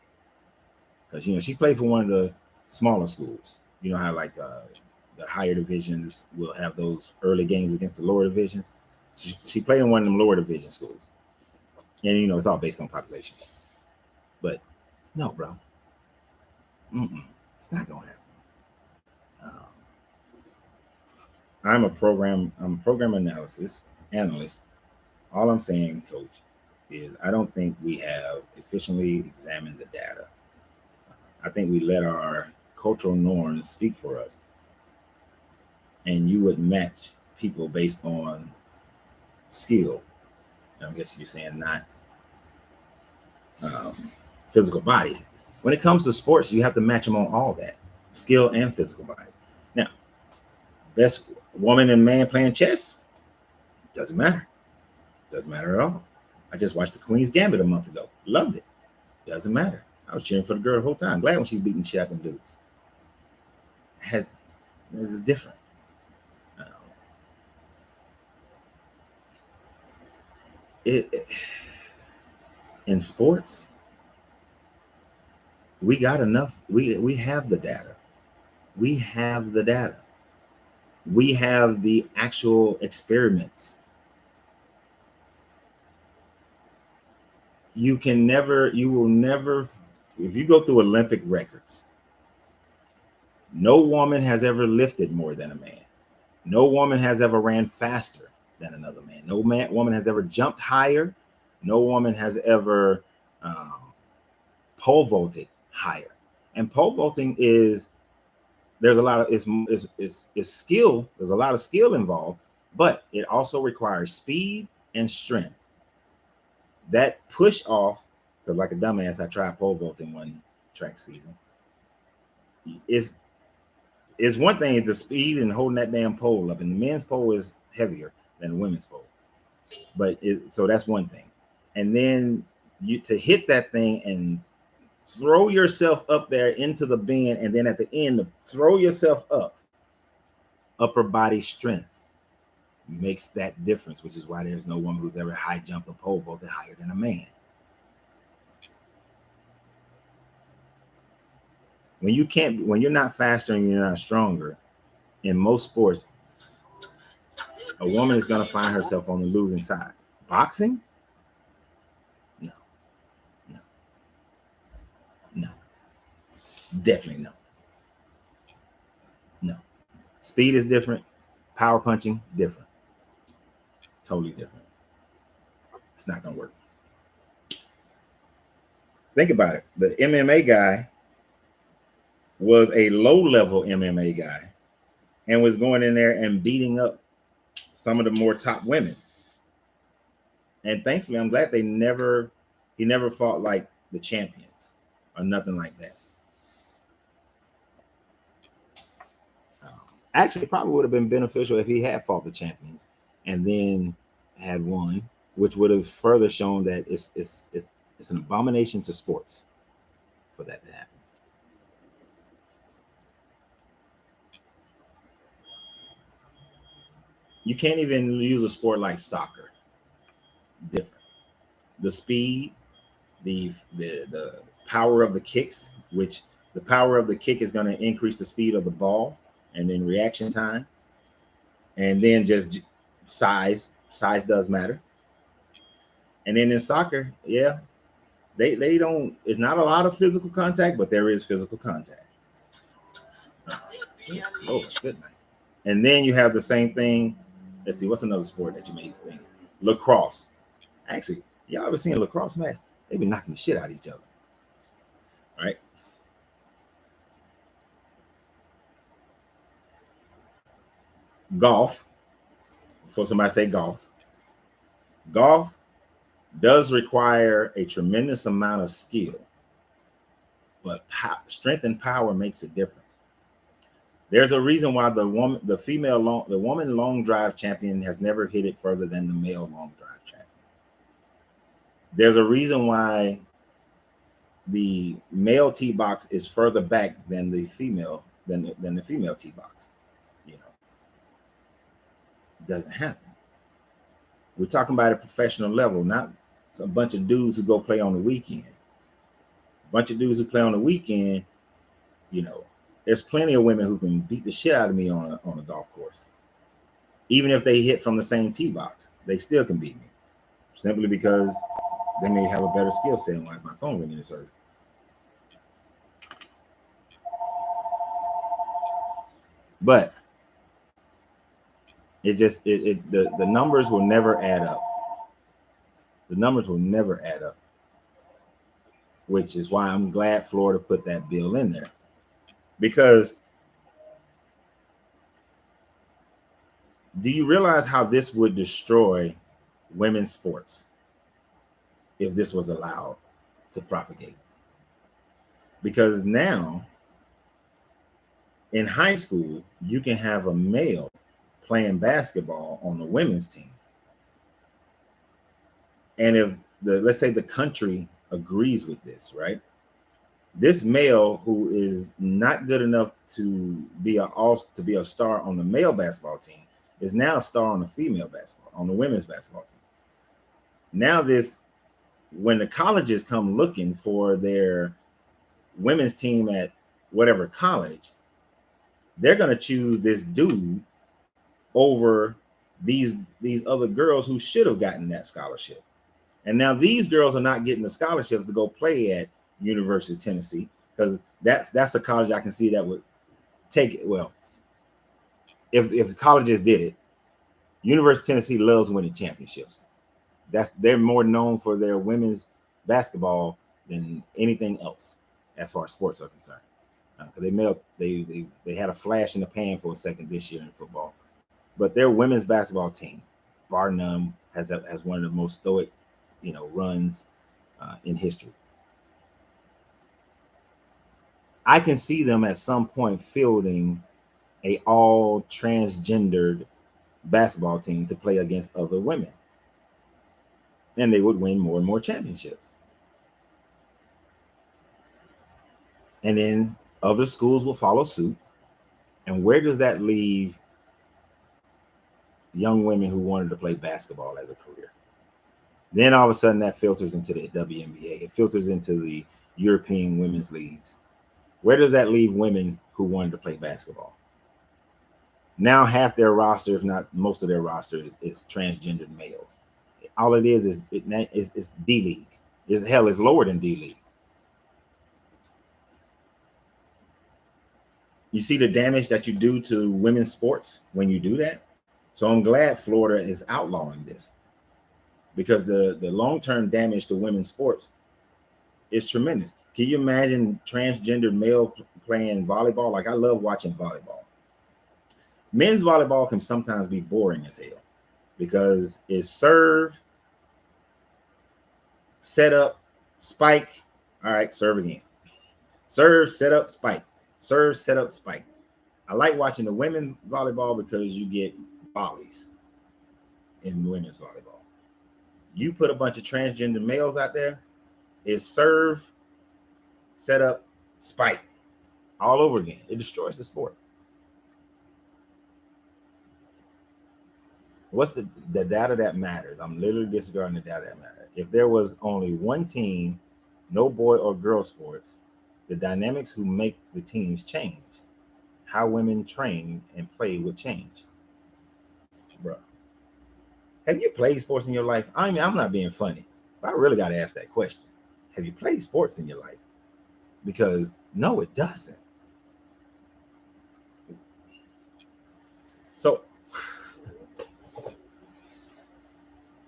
Because, she played for one of the smaller schools. You know how, like, the higher divisions will have those early games against the lower divisions. She played in one of them lower division schools. And, it's all based on population. But, no, bro. It's not going to happen. I'm a program analyst. All I'm saying, Coach, is I don't think we have efficiently examined the data. I think we let our cultural norms speak for us. And you would match people based on skill. I guess you're saying not physical body. When it comes to sports, you have to match them on all that, skill and physical body. Now, best woman and man playing chess, doesn't matter. Doesn't matter at all. I just watched the Queen's Gambit a month ago. Loved it. Doesn't matter. I was cheering for the girl the whole time. Glad when she beating shit up them dudes. It's different. In sports, we got enough. We have the data. We have the data. We have the actual experiments. You will never, if you go through Olympic records, no woman has ever lifted more than a man. No woman has ever ran faster than another man. No woman has ever jumped higher. No woman has ever pole vaulted higher. And pole vaulting there's a lot of is skill. There's a lot of skill involved, but it also requires speed and strength. That push off, because like a dumbass, I tried pole vaulting one track season. Is one thing is the speed and holding that damn pole up, and the men's pole is heavier than the women's pole. But so that's one thing. And then to hit that thing and throw yourself up there into the bend, and then at the end to throw yourself up, upper body strength makes that difference, which is why there's no woman who's ever high jumped a pole vaulted higher than a man. When you're not faster and you're not stronger, in most sports, a woman is going to find herself on the losing side. Boxing? No. Definitely no. No. Speed is different. Power punching, different. Totally different. It's not going to work. Think about it. The MMA guy was a low-level MMA guy and was going in there and beating up some of the more top women. And thankfully, I'm glad he never fought like the champions or nothing like that. Actually, it probably would have been beneficial if he had fought the champions and then had won, which would have further shown that it's an abomination to sports for that to happen. You can't even use a sport like soccer. Different. The speed, the power of the kicks, which the power of the kick is going to increase the speed of the ball and then reaction time. And then just size does matter. And then in soccer, yeah, they don't, it's not a lot of physical contact, but there is physical contact. Oh, good night. And then you have the same thing. Let's see, what's another sport that you may think? Lacrosse. Actually, y'all ever seen a lacrosse match? They be knocking the shit out of each other. All right. Golf. Before somebody say golf. Golf does require a tremendous amount of skill, but strength and power makes a difference. There's a reason why the woman long drive champion has never hit it further than the male long drive champion. There's a reason why the male tee box is further back than the female tee box. You know, it doesn't happen. We're talking about a professional level, not a bunch of dudes who go play on the weekend. A bunch of dudes who play on the weekend, you know. There's plenty of women who can beat the shit out of me on a golf course. Even if they hit from the same tee box, they still can beat me. Simply because they may have a better skill set. Why is my phone ringing this early? But the numbers will never add up. The numbers will never add up. which is why I'm glad Florida put that bill in there. Because do you realize how this would destroy women's sports if this was allowed to propagate? Because now in high school, you can have a male playing basketball on the women's team. And if let's say the country agrees with this, right? This male who is not good enough to be a star on the male basketball team is now a star on the female basketball, on the women's basketball team. Now when the colleges come looking for their women's team at whatever college, they're going to choose this dude over these other girls who should have gotten that scholarship. And now these girls are not getting the scholarship to go play at University of Tennessee, because that's a college I can see that would take it. Well, if the colleges did it, University of Tennessee loves winning championships. They're more known for their women's basketball than anything else as far as sports are concerned. Because they had a flash in the pan for a second this year in football, but their women's basketball team, bar none, has one of the most stoic, runs in history. I can see them at some point fielding a all transgendered basketball team to play against other women, and they would win more and more championships. And then other schools will follow suit. And where does that leave young women who wanted to play basketball as a career? Then all of a sudden that filters into the WNBA. It filters into the European women's leagues. Where does that leave women who wanted to play basketball? Now half their roster, if not most of their roster, is transgendered males. All it is D-League. It's lower than D-League. You see the damage that you do to women's sports when you do that? So I'm glad Florida is outlawing this, because the long-term damage to women's sports is tremendous. Can you imagine transgender male playing volleyball? Like, I love watching volleyball. Men's volleyball can sometimes be boring as hell because it's serve, set up, spike. All right, serve again. Serve, set up, spike. Serve, set up, spike. I like watching the women's volleyball because you get volleys in women's volleyball. You put a bunch of transgender males out there, it's serve, set up, spike all over again. It destroys the sport. What's the data that matters? I'm literally disregarding the data that matters. If there was only one team, no boy or girl sports, the dynamics who make the teams change. How women train and play would change. Bro, have you played sports in your life? I mean, I'm not being funny, but I really got to ask that question. Have you played sports in your life? Because no, it doesn't. So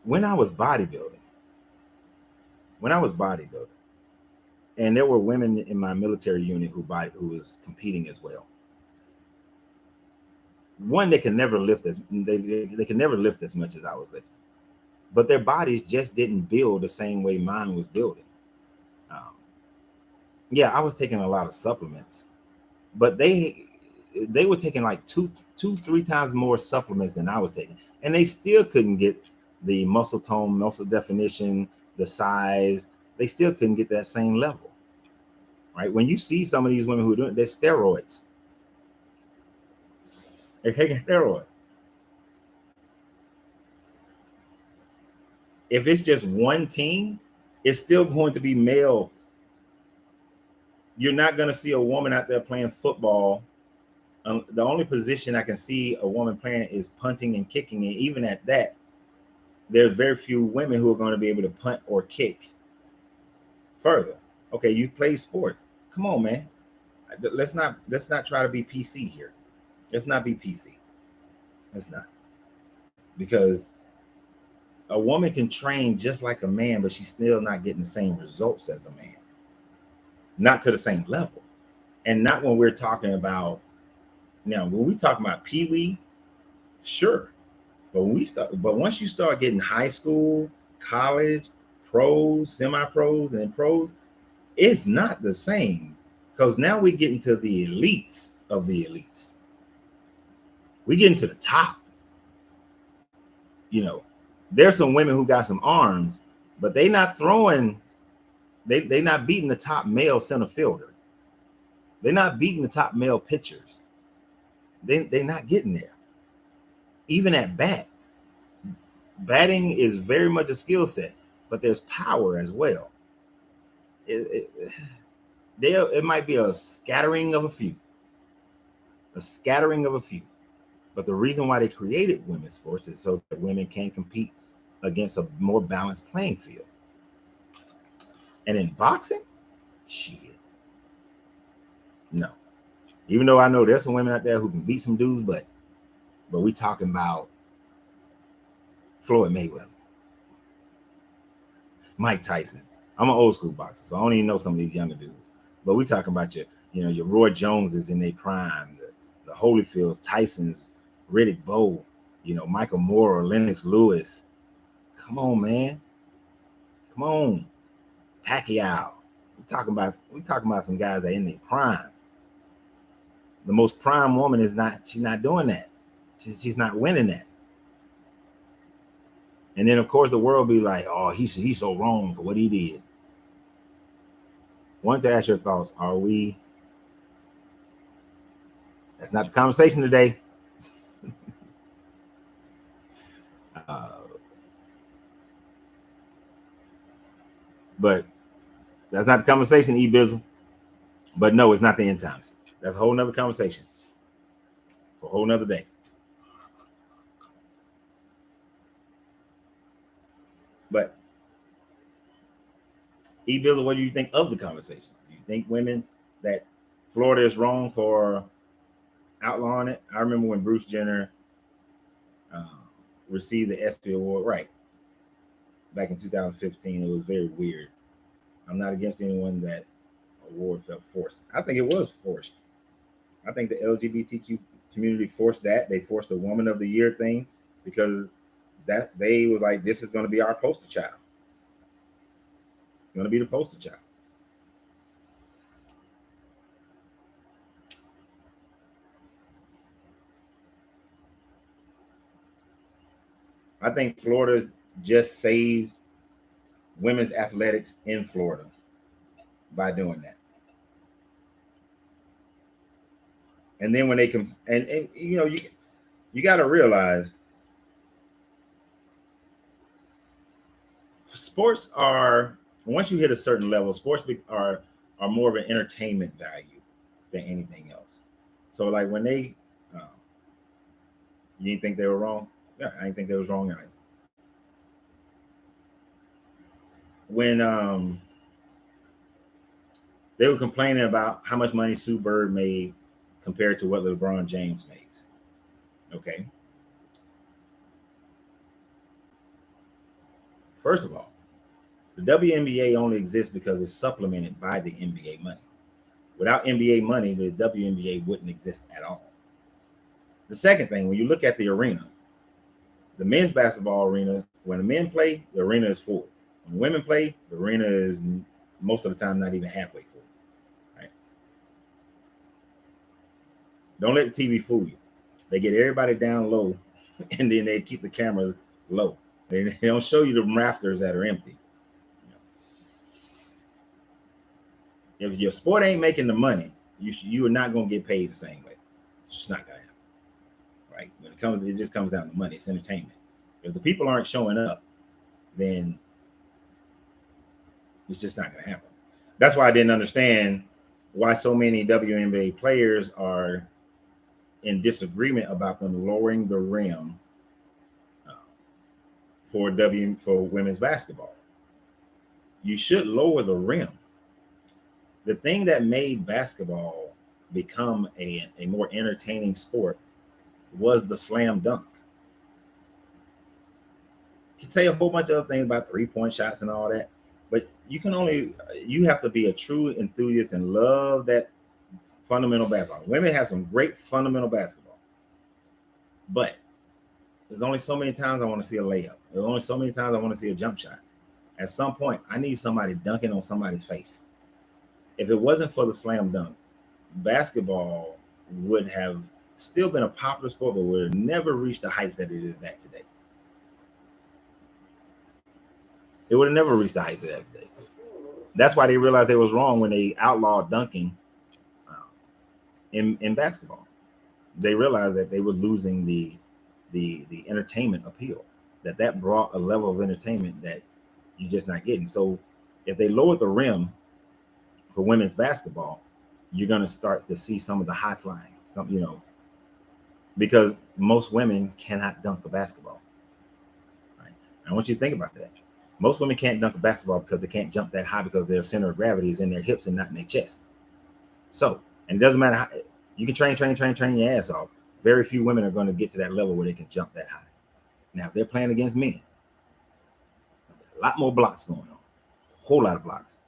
when I was bodybuilding, and there were women in my military unit who was competing as well. One, they can never lift they can never lift as much as I was lifting, but their bodies just didn't build the same way mine was building. Yeah, I was taking a lot of supplements, but they were taking like two, 3 times more supplements than I was taking, and they still couldn't get the muscle tone, muscle definition, the size. They still couldn't get that same level, right? When you see some of these women who are doing it, they're steroids. They're taking steroids. If it's just one team, it's still going to be males. You're not going to see a woman out there playing football. The only position I can see a woman playing is punting and kicking. And even at that, there's very few women who are going to be able to punt or kick further. Okay, you play sports. Come on, man. Let's not try to be PC here. Let's not be PC. Let's not. Because a woman can train just like a man, but she's still not getting the same results as a man. not to the same level. And not when we're talking about, now, when we talk about Pee Wee, sure. But once you start getting high school, college, pros, semi-pros, and pros, it's not the same. Because now we get into the elites of the elites. We get into the top. You know, there's some women who got some arms, but they not throwing, they not beating the top male center fielder. They're not beating the top male pitchers. They're not getting there. Even at bat, batting is very much a skill set, but there's power as well. It might be a scattering of a few, but the reason why they created women's sports is so that women can compete against a more balanced playing field. And in boxing, shit, no. Even though I know there's some women out there who can beat some dudes, but we talking about Floyd Mayweather, Mike Tyson. I'm an old school boxer, so I don't even know some of these younger dudes. But we talking about your Roy Joneses in their prime, the Holyfields, Tysons, Riddick Bowe, Michael Moore or Lennox Lewis. Come on, man. Come on. Pacquiao. We talking about some guys that are in their prime. The most prime woman she's not doing that. She's not winning that. And then of course the world be like, oh, he's so wrong for what he did. Wanted to ask your thoughts. That's not the conversation today. But that's not the conversation, E-Bizzle. But no, it's not the end times. That's a whole nother conversation for a whole nother day. But E-Bizzle, what do you think of the conversation? Do you think women that Florida is wrong for outlawing it? I remember when Bruce Jenner received the ESPY award, right? Back in 2015, it was very weird. I'm not against anyone that award felt forced. I think it was forced. I think the LGBTQ community forced that. They forced the Woman of the Year thing because that they was like, this is going to be our poster child. It's going to be the poster child. I think Florida just saves women's athletics in Florida by doing that. And then when they can, and you got to realize sports are, once you hit a certain level, sports are more of an entertainment value than anything else. So like when they, you didn't think they were wrong? Yeah, I didn't think they was wrong either. When they were complaining about how much money Sue Bird made compared to what LeBron James makes. Okay. First of all, the WNBA only exists because it's supplemented by the NBA money. Without NBA money, the WNBA wouldn't exist at all. The second thing, when you look at the arena, the men's basketball arena, when the men play, the arena is full. When women play, the arena is most of the time not even halfway full. Right? Don't let the TV fool you. They get everybody down low, and then they keep the cameras low. They don't show you the rafters that are empty. If your sport ain't making the money, you are not going to get paid the same way. It's just not going to happen. Right? When it just comes down to money. It's entertainment. If the people aren't showing up, then it's just not going to happen. That's why I didn't understand why so many WNBA players are in disagreement about them lowering the rim for women's basketball. You should lower the rim. The thing that made basketball become a more entertaining sport was the slam dunk. You can say a whole bunch of other things about 3-point shots and all that, But you have to be a true enthusiast and love that fundamental basketball. Women have some great fundamental basketball, but there's only so many times I want to see a layup. There's only so many times I want to see a jump shot. At some point, I need somebody dunking on somebody's face. If it wasn't for the slam dunk, basketball would have still been a popular sport, but would have never reached the heights that it is at today. It would have never reached the heights of that day. That's why they realized they was wrong when they outlawed dunking in basketball. They realized that they were losing the entertainment appeal. That brought a level of entertainment that you're just not getting. So if they lowered the rim for women's basketball, you're going to start to see some of the high flying, because most women cannot dunk a basketball. Right? I want you to think about that. Most women can't dunk a basketball because they can't jump that high because their center of gravity is in their hips and not in their chest. So, and it doesn't matter how you can train your ass off. Very few women are going to get to that level where they can jump that high. Now, if they're playing against men, a lot more blocks going on, a whole lot of blocks.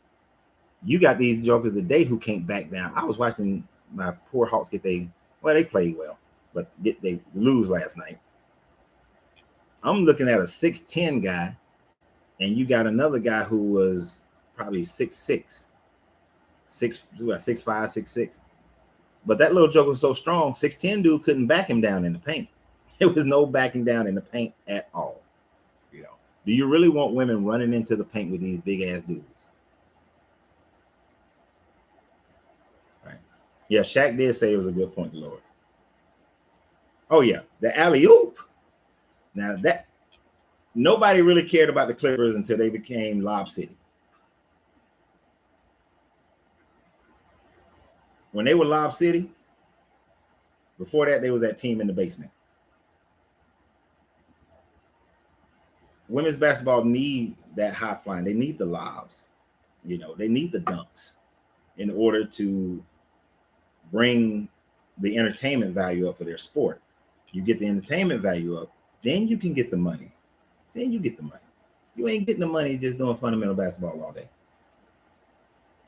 You got these jokers today who can't back down. I was watching my poor Hawks they played well, but they lose last night. I'm looking at a 6'10" guy, and you got another guy who was probably 6'6", 6'5", 6'6". But that little joker was so strong, 6'10" dude couldn't back him down in the paint. There was no backing down in the paint at all. Do you really want women running into the paint with these big ass dudes? Right. Yeah, Shaq did say it was a good point, Lord. Oh yeah, the alley-oop. Now that nobody really cared about the Clippers until they became Lob City. When they were Lob City, before that, they was that team in the basement. Women's basketball need that high flying. They need the lobs. They need the dunks in order to bring the entertainment value up for their sport. You get the entertainment value up, then you can get the money. You ain't getting the money just doing fundamental basketball all day.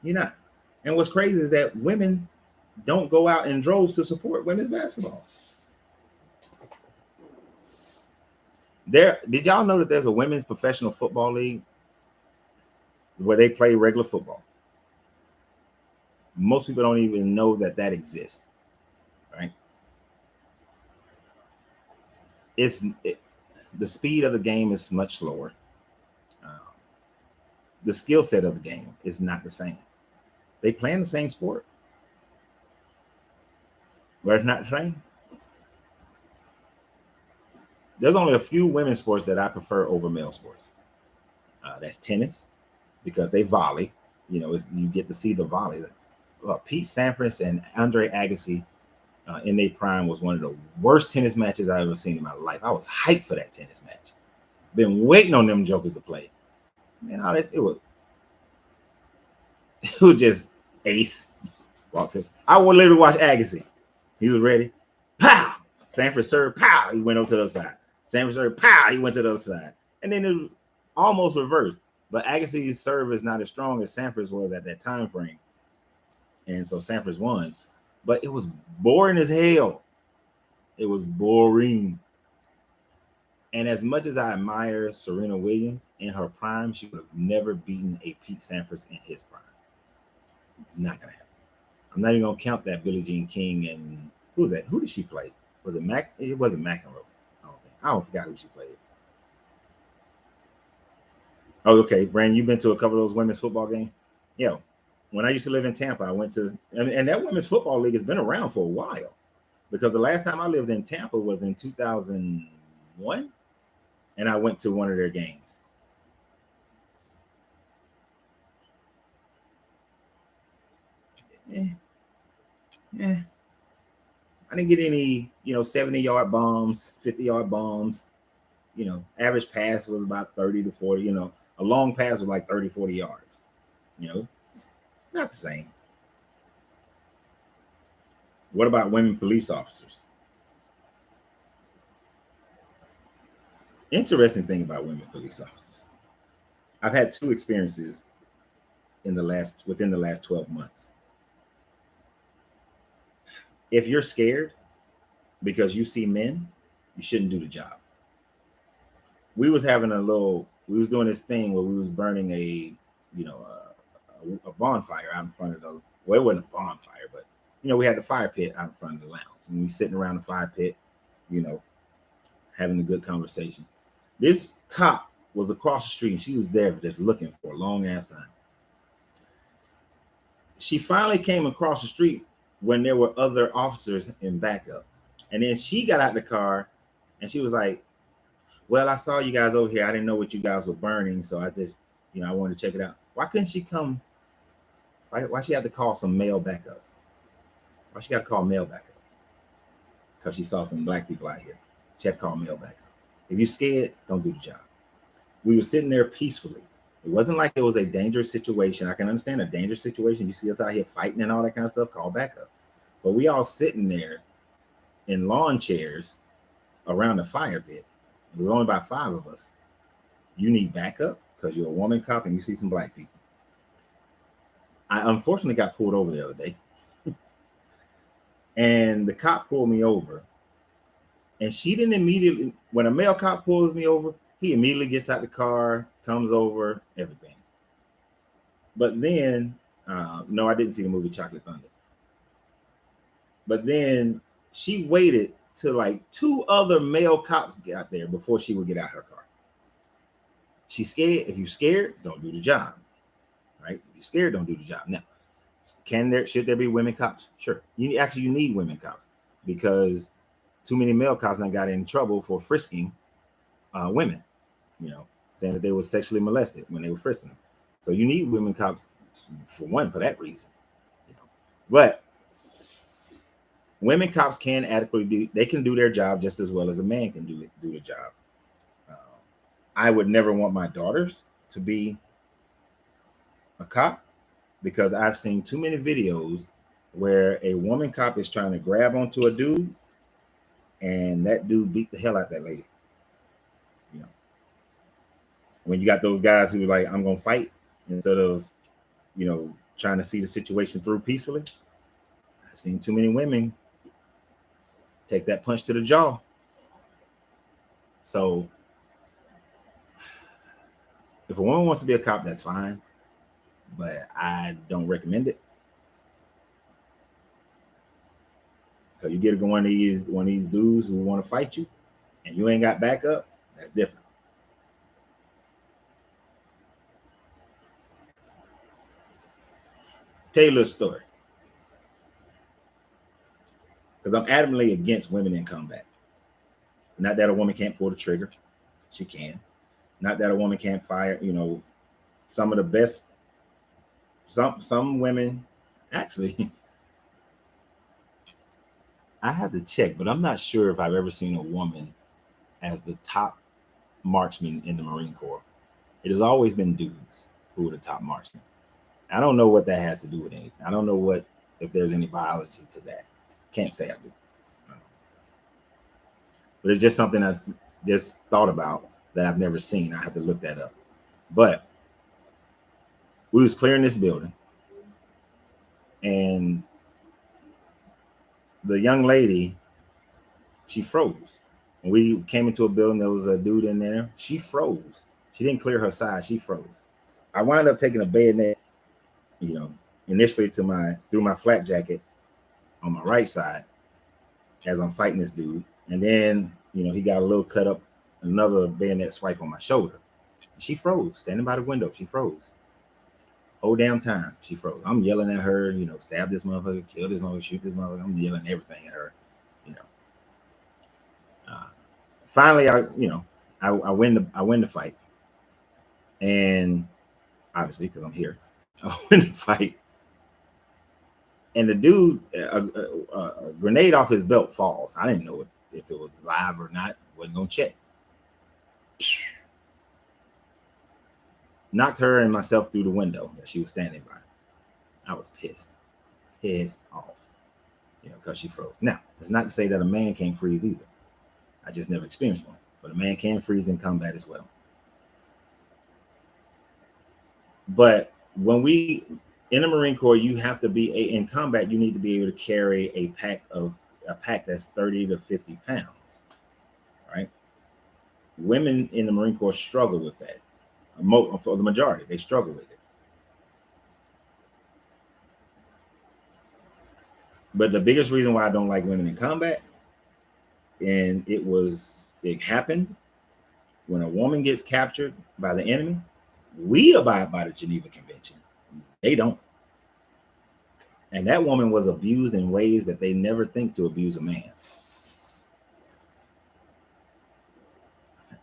You're not. And what's crazy is that women don't go out in droves to support women's basketball. Did y'all know that there's a women's professional football league where they play regular football? Most people don't even know that exists, right? The speed of the game is much slower. The skill set of the game is not the same. They play in the same sport, but it's not the same. There's only a few women's sports that I prefer over male sports. That's tennis, because they volley. You get to see the volley. Pete Sampras and Andre Agassi in their prime was one of the worst tennis matches I've ever seen in my life. I was hyped for that tennis match. Been waiting on them jokers to play. Man, it was just ace. I would literally watch Agassi. He was ready. Pow! Sampras served. Pow! He went over to the other side. Sampras served. Pow! He went to the other side. And then it was almost reversed. But Agassi's serve is not as strong as Sampras was at that time frame. And so Sampras won. But it was boring as hell. It was boring. And as much as I admire Serena Williams in her prime, she would have never beaten a Pete Sampras in his prime. It's not going to happen. I'm not even going to count that Billie Jean King and who was that? Who did she play? Was it Mac? It wasn't McEnroe. I don't forget who she played. Oh, okay. Brandon, you've been to a couple of those women's football games? Yeah. When I used to live in Tampa, I went to, and that women's football league has been around for a while, because the last time I lived in Tampa was in 2001, and I went to one of their games. Yeah. I didn't get any, 70-yard bombs, 50-yard bombs. Average pass was about 30 to 40. A long pass was like 30, 40 yards. It's not the same. What about women police officers? Interesting thing about women police officers. I've had 2 experiences within the last 12 months. If you're scared because you see men, you shouldn't do the job. We was doing this thing where we was burning a bonfire out in front of the, well, it wasn't a bonfire, but we had the fire pit out in front of the lounge, and we sitting around the fire pit, having a good conversation. This cop was across the street, and she was there just looking for a long ass time. She finally came across the street when there were other officers in backup, and then she got out the car, and she was like, well, I saw you guys over here. I didn't know what you guys were burning, so I just, I wanted to check it out. Why couldn't she come? Why she had to call some male backup? Why she got to call male backup? Because she saw some black people out here. She had to call male backup. If you're scared, don't do the job. We were sitting there peacefully. It wasn't like it was a dangerous situation. I can understand a dangerous situation. You see us out here fighting and all that kind of stuff, call backup. But we all sitting there in lawn chairs around the fire pit. There was only about 5 of us. You need backup because you're a woman cop and you see some black people. I unfortunately got pulled over the other day. And the cop pulled me over. And she didn't immediately, when a male cop pulls me over, he immediately gets out the car, comes over, everything. But then, no, I didn't see the movie Chocolate Thunder. But then she waited till like 2 other male cops got there before she would get out her car. She's scared. If you're scared, don't do the job. Right? If you're scared, don't do the job. Now, should there be women cops? Sure. You need women cops because too many male cops now got in trouble for frisking women, saying that they were sexually molested when they were frisking them. So you need women cops for that reason. But women cops can adequately do their job just as well as a man can do the job. I would never want my daughters to be a cop because I've seen too many videos where a woman cop is trying to grab onto a dude and that dude beat the hell out of that lady. When you got those guys who are like, I'm going to fight instead of, trying to see the situation through peacefully. I've seen too many women take that punch to the jaw. So if a woman wants to be a cop, that's fine, but I don't recommend it. Because you get one of these dudes who want to fight you and you ain't got backup, that's different. Tell you a little story. Because I'm adamantly against women in combat. Not that a woman can't pull the trigger. She can. Not that a woman can't fire, some of the best, some women, actually, I have to check, but I'm not sure if I've ever seen a woman as the top marksman in the Marine Corps. It has always been dudes who are the top marksmen. I don't know what that has to do with anything. I don't know if there's any biology to that. Can't say I do. But it's just something I just thought about that I've never seen. I have to look that up. But we was clearing this building and the young lady, she froze. When we came into a building, there was a dude in there. She froze. She didn't clear her side. She froze. I wound up taking a bayonet, initially through my flak jacket on my right side as I'm fighting this dude. And then, he got a little cut up, another bayonet swipe on my shoulder. She froze, standing by the window. She froze. Whole damn time, she froze. I'm yelling at her, stab this motherfucker, kill this motherfucker, shoot this motherfucker. I'm yelling everything at her, Finally, I win the fight. And obviously, because I'm here, I win the fight. And the dude, a grenade off his belt falls. I didn't know if it was live or not. Wasn't gonna check. Knocked her and myself through the window that she was standing by. I was pissed off, because she froze. Now, it's not to say that a man can't freeze either. I just never experienced one, but a man can freeze in combat as well. But when we in the Marine Corps, you have to be in combat. You need to be able to carry a pack that's 30 to 50 pounds, right? Women in the Marine Corps struggle with that. For the majority, they struggle with it. But the biggest reason why I don't like women in combat, and it happened when a woman gets captured by the enemy, we abide by the Geneva Convention. They don't. And that woman was abused in ways that they never think to abuse a man.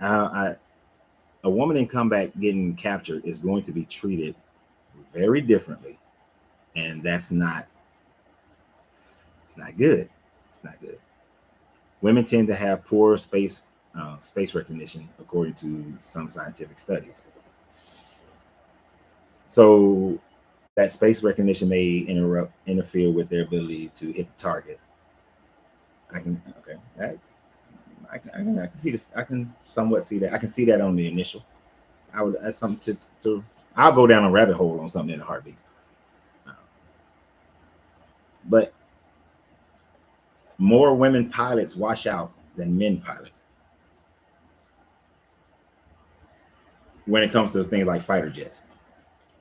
A woman in combat getting captured is going to be treated very differently, and it's not good. It's not good. Women tend to have poor space recognition, according to some scientific studies. So that space recognition may interfere with their ability to hit the target. I can see this. I can somewhat see that. I can see that on the initial. That's something to I'll go down a rabbit hole on something in a heartbeat. But more women pilots wash out than men pilots when it comes to things like fighter jets.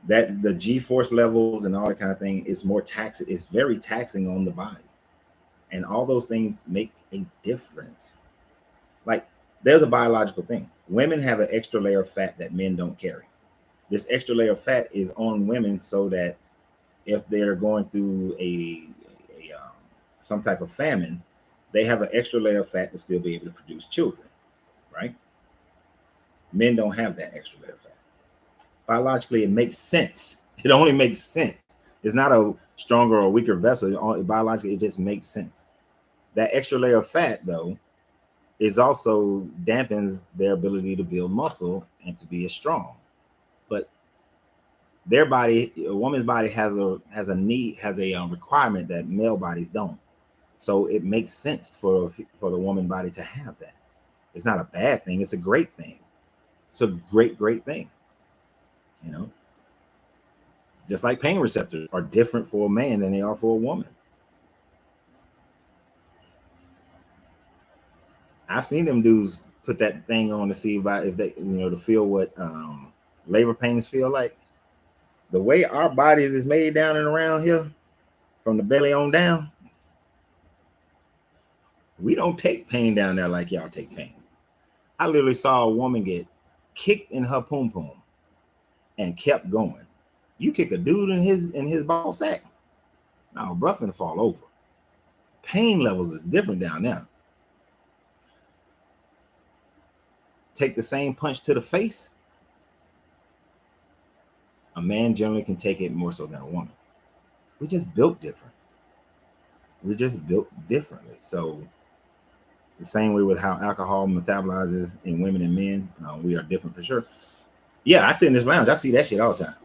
That the G-force levels and all that kind of thing is more taxing. It's very taxing on the body, and all those things make a difference. Like, there's a biological thing. Women have an extra layer of fat that men don't carry. This extra layer of fat is on women so that if they're going through some type of famine, they have an extra layer of fat to still be able to produce children, right? Men don't have that extra layer of fat. Biologically, it makes sense. It only makes sense. It's not a stronger or weaker vessel. Biologically, it just makes sense. That extra layer of fat, though, is also dampens their ability to build muscle and to be as strong. But their body, a woman's body, has a requirement that male bodies don't. So it makes sense for the woman body to have that. It's not a bad thing. It's a great thing. It's a great thing. You know, just like pain receptors are different for a man than they are for a woman. I've seen them dudes put that thing on to see if they, to feel what labor pains feel like. The way our bodies is made down and around here, from the belly on down, we don't take pain down there like y'all take pain. I literally saw a woman get kicked in her pum pum and kept going. You kick a dude in his ball sack, now bruh finna fall over. Pain levels is different down there. Take the same punch to the face, a man generally can take it more so than a woman. We're just built different. We're just built differently. So the same way with how alcohol metabolizes in women and men, we are different for sure. Yeah, I sit in this lounge. I see that shit all the time.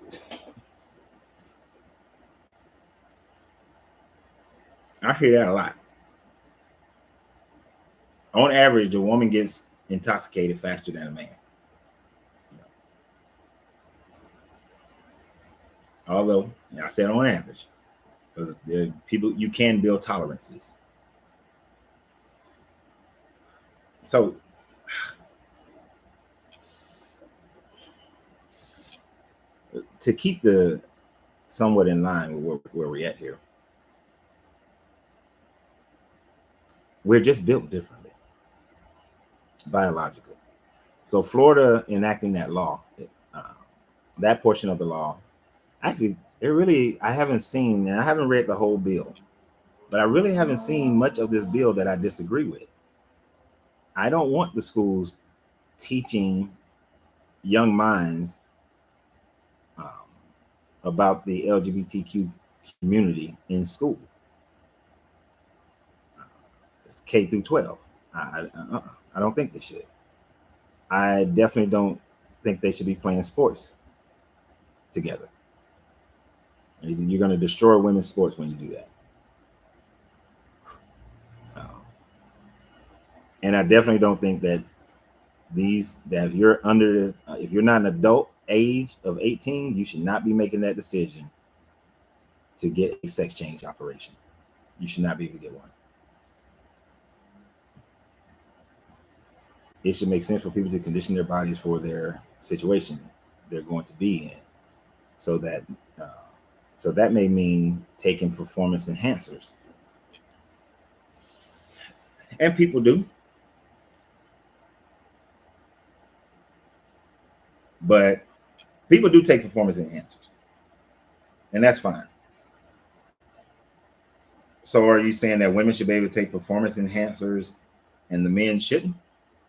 I hear that a lot. On average, a woman gets intoxicated faster than a man. Although, I said on average, because there are people, you can build tolerances. So to keep the somewhat in line with where we're at here, we're just built differently biologically. So Florida enacting that law, that portion of the law, actually, I haven't seen, and I haven't read the whole bill, but I really haven't seen much of this bill that I disagree with. I don't want the schools teaching young minds about the LGBTQ community in school. It's K through 12. I don't think they should. I definitely don't think they should be playing sports together. You're going to destroy women's sports when you do that. And I definitely don't think that if you're not an adult age of 18, you should not be making that decision to get a sex change operation. You should not be able to get one. It should make sense for people to condition their bodies for their situation they're going to be in. So that may mean taking performance enhancers. And people do. But people do take performance enhancers. And that's fine. So are you saying that women should be able to take performance enhancers and the men shouldn't?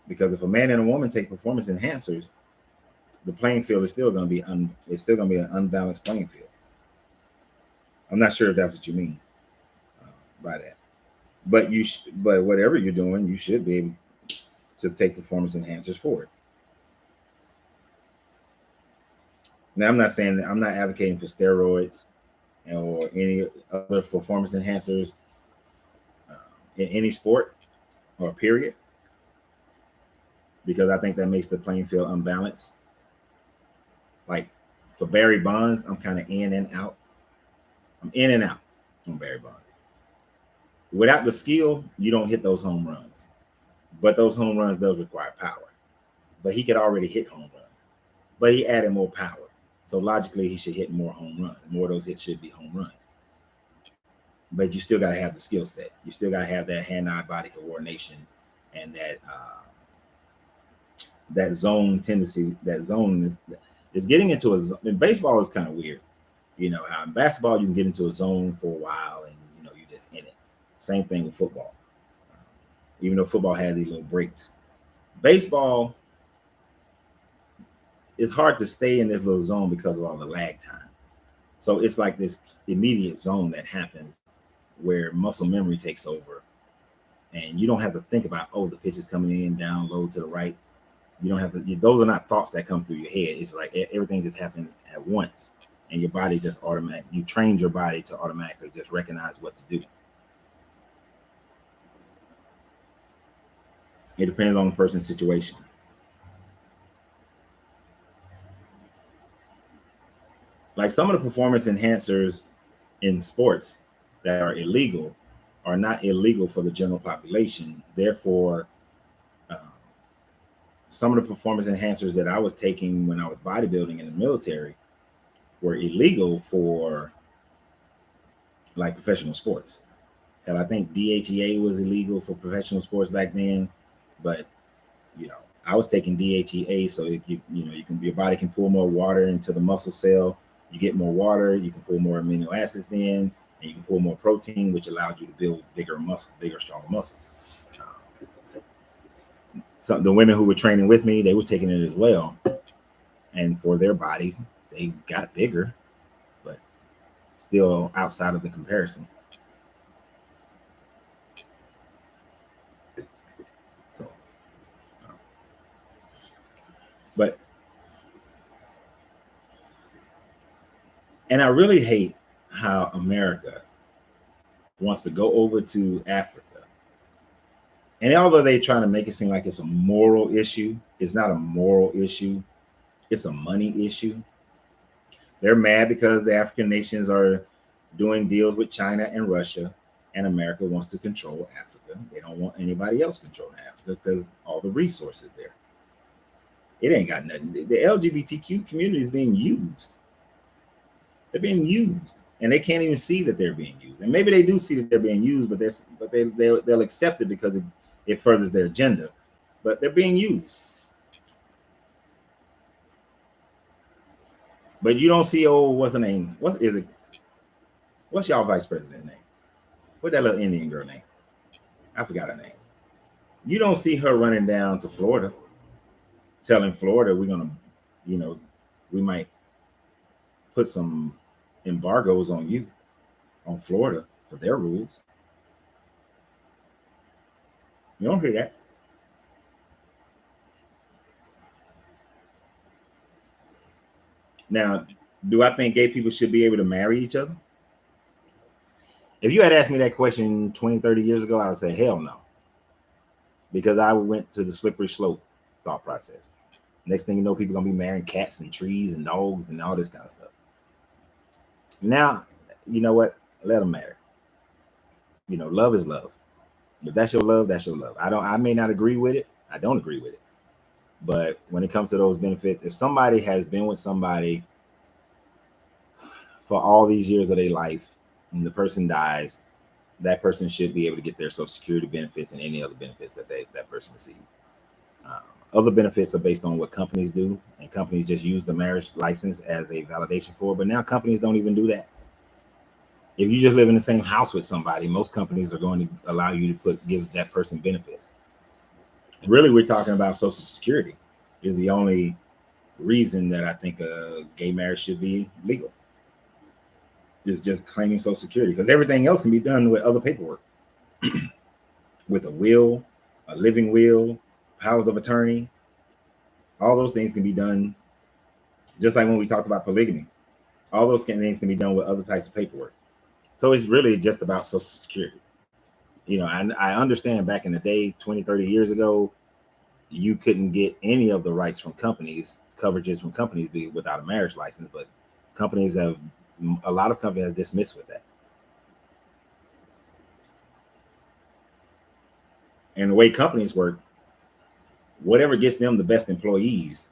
Because if a man and a woman take performance enhancers, the playing field is still going to be an unbalanced playing field. I'm not sure if that's what you mean by that. But but whatever you're doing, you should be able to take performance enhancers for it. Now, I'm not saying that I'm not advocating for steroids or any other performance enhancers in any sport or period, because I think that makes the playing field unbalanced. Like for Barry Bonds, I'm kind of in and out. I'm in and out on Barry Bonds. Without the skill, you don't hit those home runs. But those home runs does require power. But he could already hit home runs. But he added more power. So logically, he should hit more home runs. More of those hits should be home runs. But you still got to have the skill set. You still got to have that hand-eye body coordination and that zone tendency. That zone is getting into a zone. Baseball is kind of weird. You know, how in basketball, you can get into a zone for a while and, you know, you're just in it. Same thing with football. Even though football has these little breaks. Baseball, it's hard to stay in this little zone because of all the lag time. So it's like this immediate zone that happens where muscle memory takes over. And you don't have to think about, oh, the pitch is coming in, down, low to the right. You don't have to, those are not thoughts that come through your head. It's like everything just happens at once. And your body just you trained your body to automatically just recognize what to do. It depends on the person's situation. Like some of the performance enhancers in sports that are illegal are not illegal for the general population. Therefore, some of the performance enhancers that I was taking when I was bodybuilding in the military were illegal for like professional sports. Hell, I think DHEA was illegal for professional sports back then, but you know, I was taking DHEA so your body can pull more water into the muscle cell. You get more water, you can pull more amino acids in, and you can pull more protein, which allows you to build bigger, stronger muscles. So the women who were training with me, they were taking it as well, and for their bodies, they got bigger, but still outside of the comparison. So, and I really hate how America wants to go over to Africa. And although they're trying to make it seem like it's a moral issue, it's not a moral issue. It's a money issue. They're mad because the African nations are doing deals with China and Russia, and America wants to control Africa. They don't want anybody else controlling Africa because all the resources there. It ain't got nothing. The LGBTQ community is being used. They're being used, and they can't even see that they're being used. And maybe they do see that they're being used, but they'll accept it because it furthers their agenda. But they're being used. But you don't see, what's her name? What is it? What's y'all vice president's name? What's that little Indian girl name? I forgot her name. You don't see her running down to Florida, telling Florida we're gonna, we might put some embargoes on you, on Florida for their rules. You don't hear that. Now, do I think gay people should be able to marry each other? If you had asked me that question 20, 30 years ago, I would say, hell no. Because I went to the slippery slope thought process. Next thing you know, people gonna be marrying cats and trees and dogs and all this kind of stuff. Now, you know what? Let them marry. You know, love is love. If that's your love, that's your love. I may not agree with it. I don't agree with it. But when it comes to those benefits, if somebody has been with somebody for all these years of their life and the person dies, that person should be able to get their Social Security benefits and any other benefits that that person received. Other benefits are based on what companies do, and companies just use the marriage license as a validation for it. But now companies don't even do that. If you just live in the same house with somebody, most companies are going to allow you to give that person benefits. Really, we're talking about Social Security is the only reason that I think a gay marriage should be legal. Is just claiming Social Security, because everything else can be done with other paperwork, with a will, a living will, powers of attorney. All those things can be done, just like when we talked about polygamy. All those things can be done with other types of paperwork. So it's really just about Social Security. You know, I understand back in the day, 20, 30 years ago, you couldn't get any of the rights from companies, coverages from companies without a marriage license, but a lot of companies have dismissed with that. And the way companies work, whatever gets them the best employees,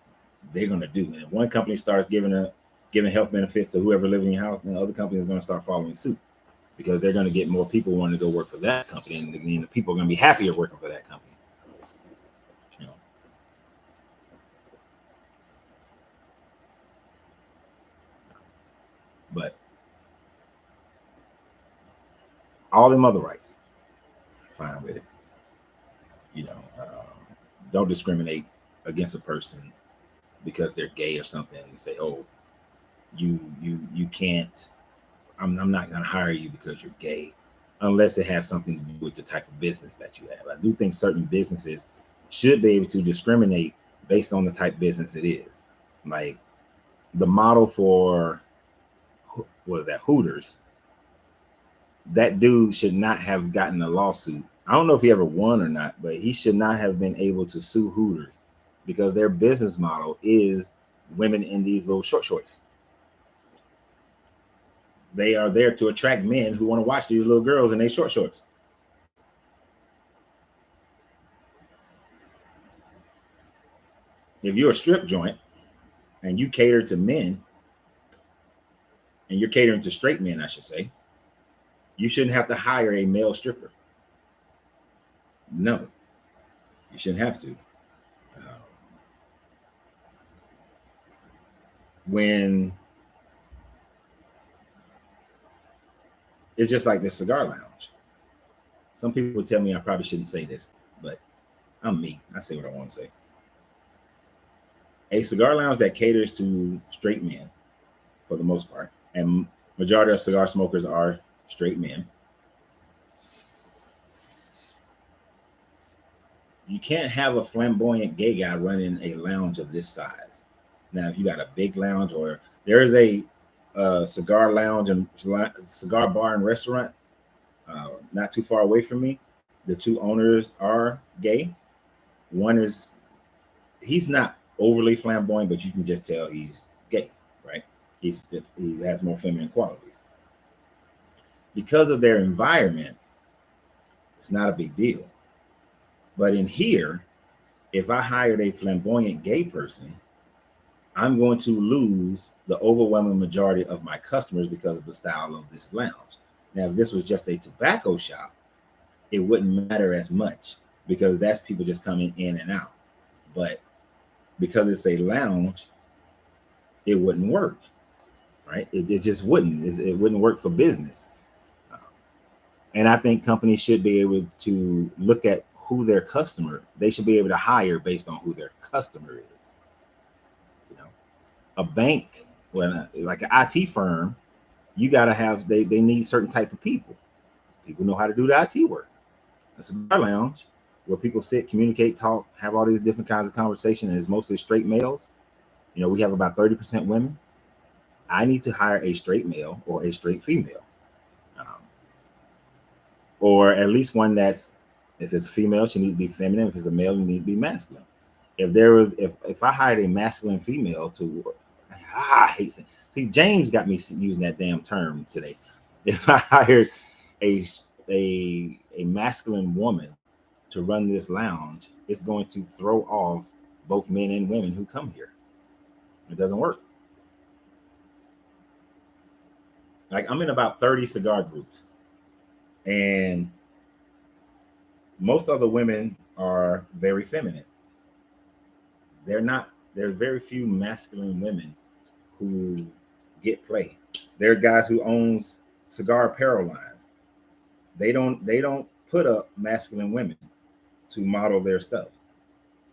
they're going to do. And if one company starts giving health benefits to whoever lives in your house, then the other company is going to start following suit, because they're going to get more people wanting to go work for that company, and the people are going to be happier working for that company. You know. But all them other rights, fine with it. You know, don't discriminate against a person because they're gay or something and say, oh, you can't, I'm not going to hire you because you're gay, unless it has something to do with the type of business that you have. I do think certain businesses should be able to discriminate based on the type of business it is. Like the model for, what is that, Hooters, that dude should not have gotten a lawsuit. I don't know if he ever won or not, but he should not have been able to sue Hooters, because their business model is women in these little short shorts. They are there to attract men who want to watch these little girls in their short shorts. If you're a strip joint and you cater to men, and you're catering to straight men, I should say, you shouldn't have to hire a male stripper. No, you shouldn't have to. When it's just like the cigar lounge. Some people tell me I probably shouldn't say this, but I'm me. I say what I want to say. A cigar lounge that caters to straight men, for the most part, and majority of cigar smokers are straight men. You can't have a flamboyant gay guy running a lounge of this size. Now, if you got a big lounge, or there is a cigar lounge and cigar bar and restaurant not too far away from me. The two owners are gay. One he's not overly flamboyant, but you can just tell he's gay, right? He has more feminine qualities. Because of their environment, it's not a big deal. But in here, if I hired a flamboyant gay person, I'm going to lose the overwhelming majority of my customers because of the style of this lounge. Now, if this was just a tobacco shop, it wouldn't matter as much, because that's people just coming in and out. But because it's a lounge, it wouldn't work, right? It just wouldn't. It wouldn't work for business. And I think companies should be able to look at who their customer, they should be able to hire based on who their customer is. You know, a bank, like an IT firm, you got to have, they need certain type of people. People know how to do the IT work. A cigar lounge, where people sit, communicate, talk, have all these different kinds of conversation, and it's mostly straight males. You know, we have about 30% women. I need to hire a straight male or a straight female. Or at least one that's, if it's a female, she needs to be feminine. If it's a male, you need to be masculine. if I hired a masculine female to, I hate saying, see, James got me using that damn term today. If I hired a a masculine woman to run this lounge, it's going to throw off both men and women who come here. It doesn't work. Like, I'm in about 30 cigar groups, and most of the women are very feminine. They're not. There's very few masculine women who get play. There are guys who owns cigar apparel lines. They don't put up masculine women to model their stuff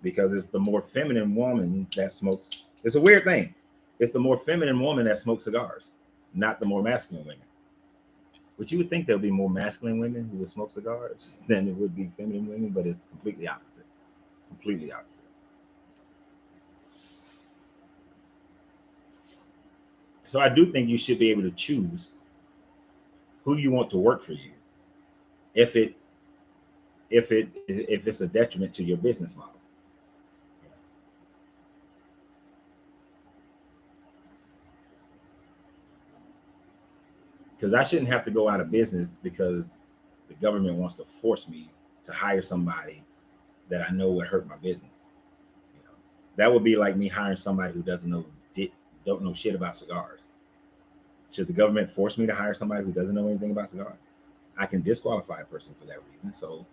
because it's the more feminine woman that smokes. It's a weird thing. It's the more feminine woman that smokes cigars, not the more masculine women. Which you would think there would be more masculine women who would smoke cigars than it would be feminine women, but it's completely opposite. Completely opposite. So I do think you should be able to choose who you want to work for you if it's a detriment to your business model. Because I shouldn't have to go out of business because the government wants to force me to hire somebody that I know would hurt my business. You know, that would be like me hiring somebody who don't know shit about cigars. Should the government force me to hire somebody who doesn't know anything about cigars? I can disqualify a person for that reason. So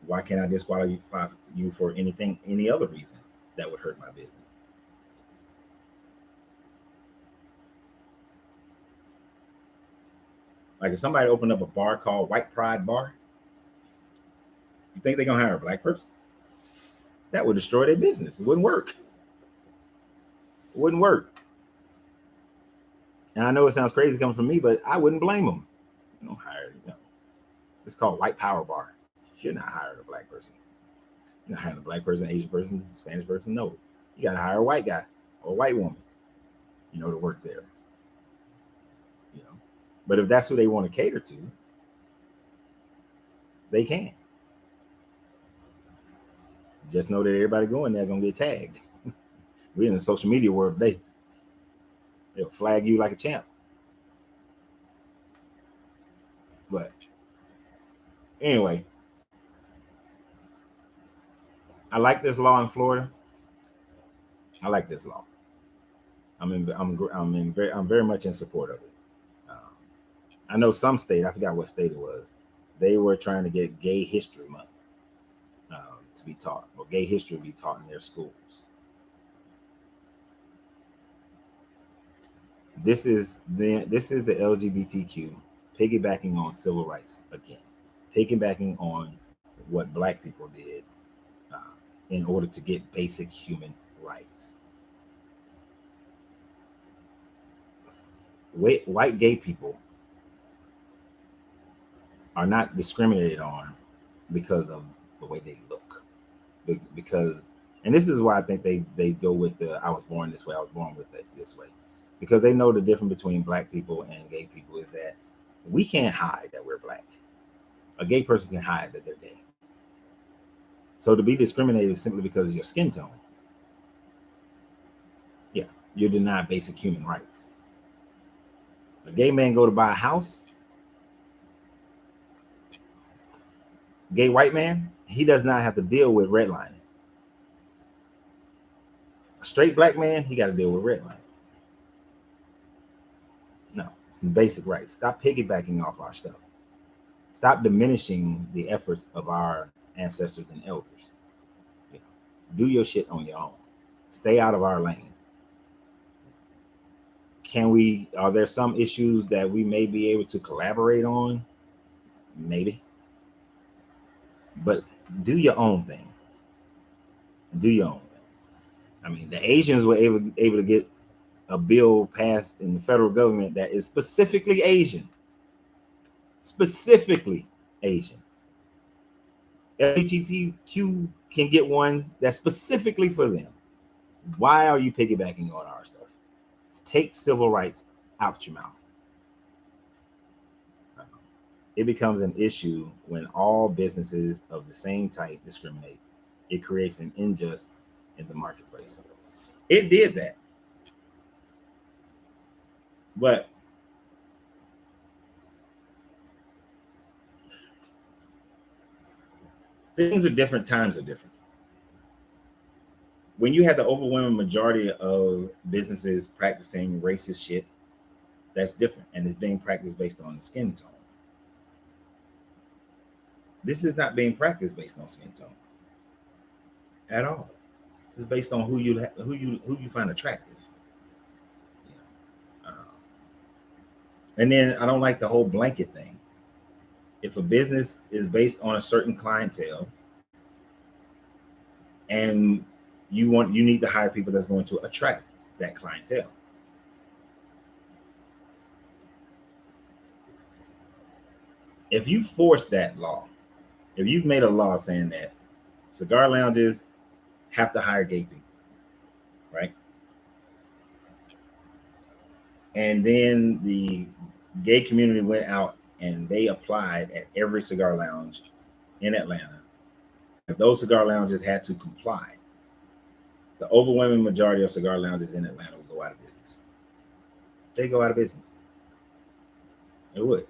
why can't I disqualify you for any other reason that would hurt my business? Like, if somebody opened up a bar called White Pride Bar, you think they're gonna hire a black person? That would destroy their business. It wouldn't work. It wouldn't work. And I know it sounds crazy coming from me, but I wouldn't blame them. You don't hire, it's called White Power Bar. You're not hiring a black person. You're not hiring a black person, Asian person, Spanish person. No. You gotta hire a white guy or a white woman, to work there. But if that's who they want to cater to, they can. Just know that everybody going there gonna get tagged. We're in the social media world today. They'll flag you like a champ. But anyway, I like this law in Florida. I like this law. I'm very much in support of it. I know some state, I forgot what state it was, they were trying to get Gay History Month to be taught, or gay history to be taught in their schools. This is the LGBTQ piggybacking on civil rights again, piggybacking on what black people did in order to get basic human rights. White gay people are not discriminated on because of the way they look. Because, and this is why I think they go with the I was born this way, I was born with this way. Because they know the difference between black people and gay people is that we can't hide that we're black. A gay person can hide that they're gay. So to be discriminated simply because of your skin tone, yeah, you're denied basic human rights. A gay man go to buy a house, gay white man, he does not have to deal with redlining. A straight black man, he got to deal with redlining. No, some basic rights. Stop piggybacking off our stuff. Stop diminishing the efforts of our ancestors and elders. Do your shit on your own. Stay out of our lane. Are there some issues that we may be able to collaborate on? Maybe. But do your own thing. Do your own thing. I mean, the Asians were able to get a bill passed in the federal government that is specifically Asian. Specifically Asian. LGBTQ can get one that's specifically for them. Why are you piggybacking on our stuff? Take civil rights out your mouth. It becomes an issue when all businesses of the same type discriminate. it creates an injustice in the marketplace. It did that. But things are different, times are different. When you have the overwhelming majority of businesses practicing racist shit, that's different. And it's being practiced based on skin tone. This is not being practiced based on skin tone at all. This is based on who you find attractive. And then I don't like the whole blanket thing. If a business is based on a certain clientele and you need to hire people that's going to attract that clientele. If you force that law, if you've made a law saying that cigar lounges have to hire gay people, right? And then the gay community went out and they applied at every cigar lounge in Atlanta. If those cigar lounges had to comply, the overwhelming majority of cigar lounges in Atlanta would go out of business. They go out of business. It would.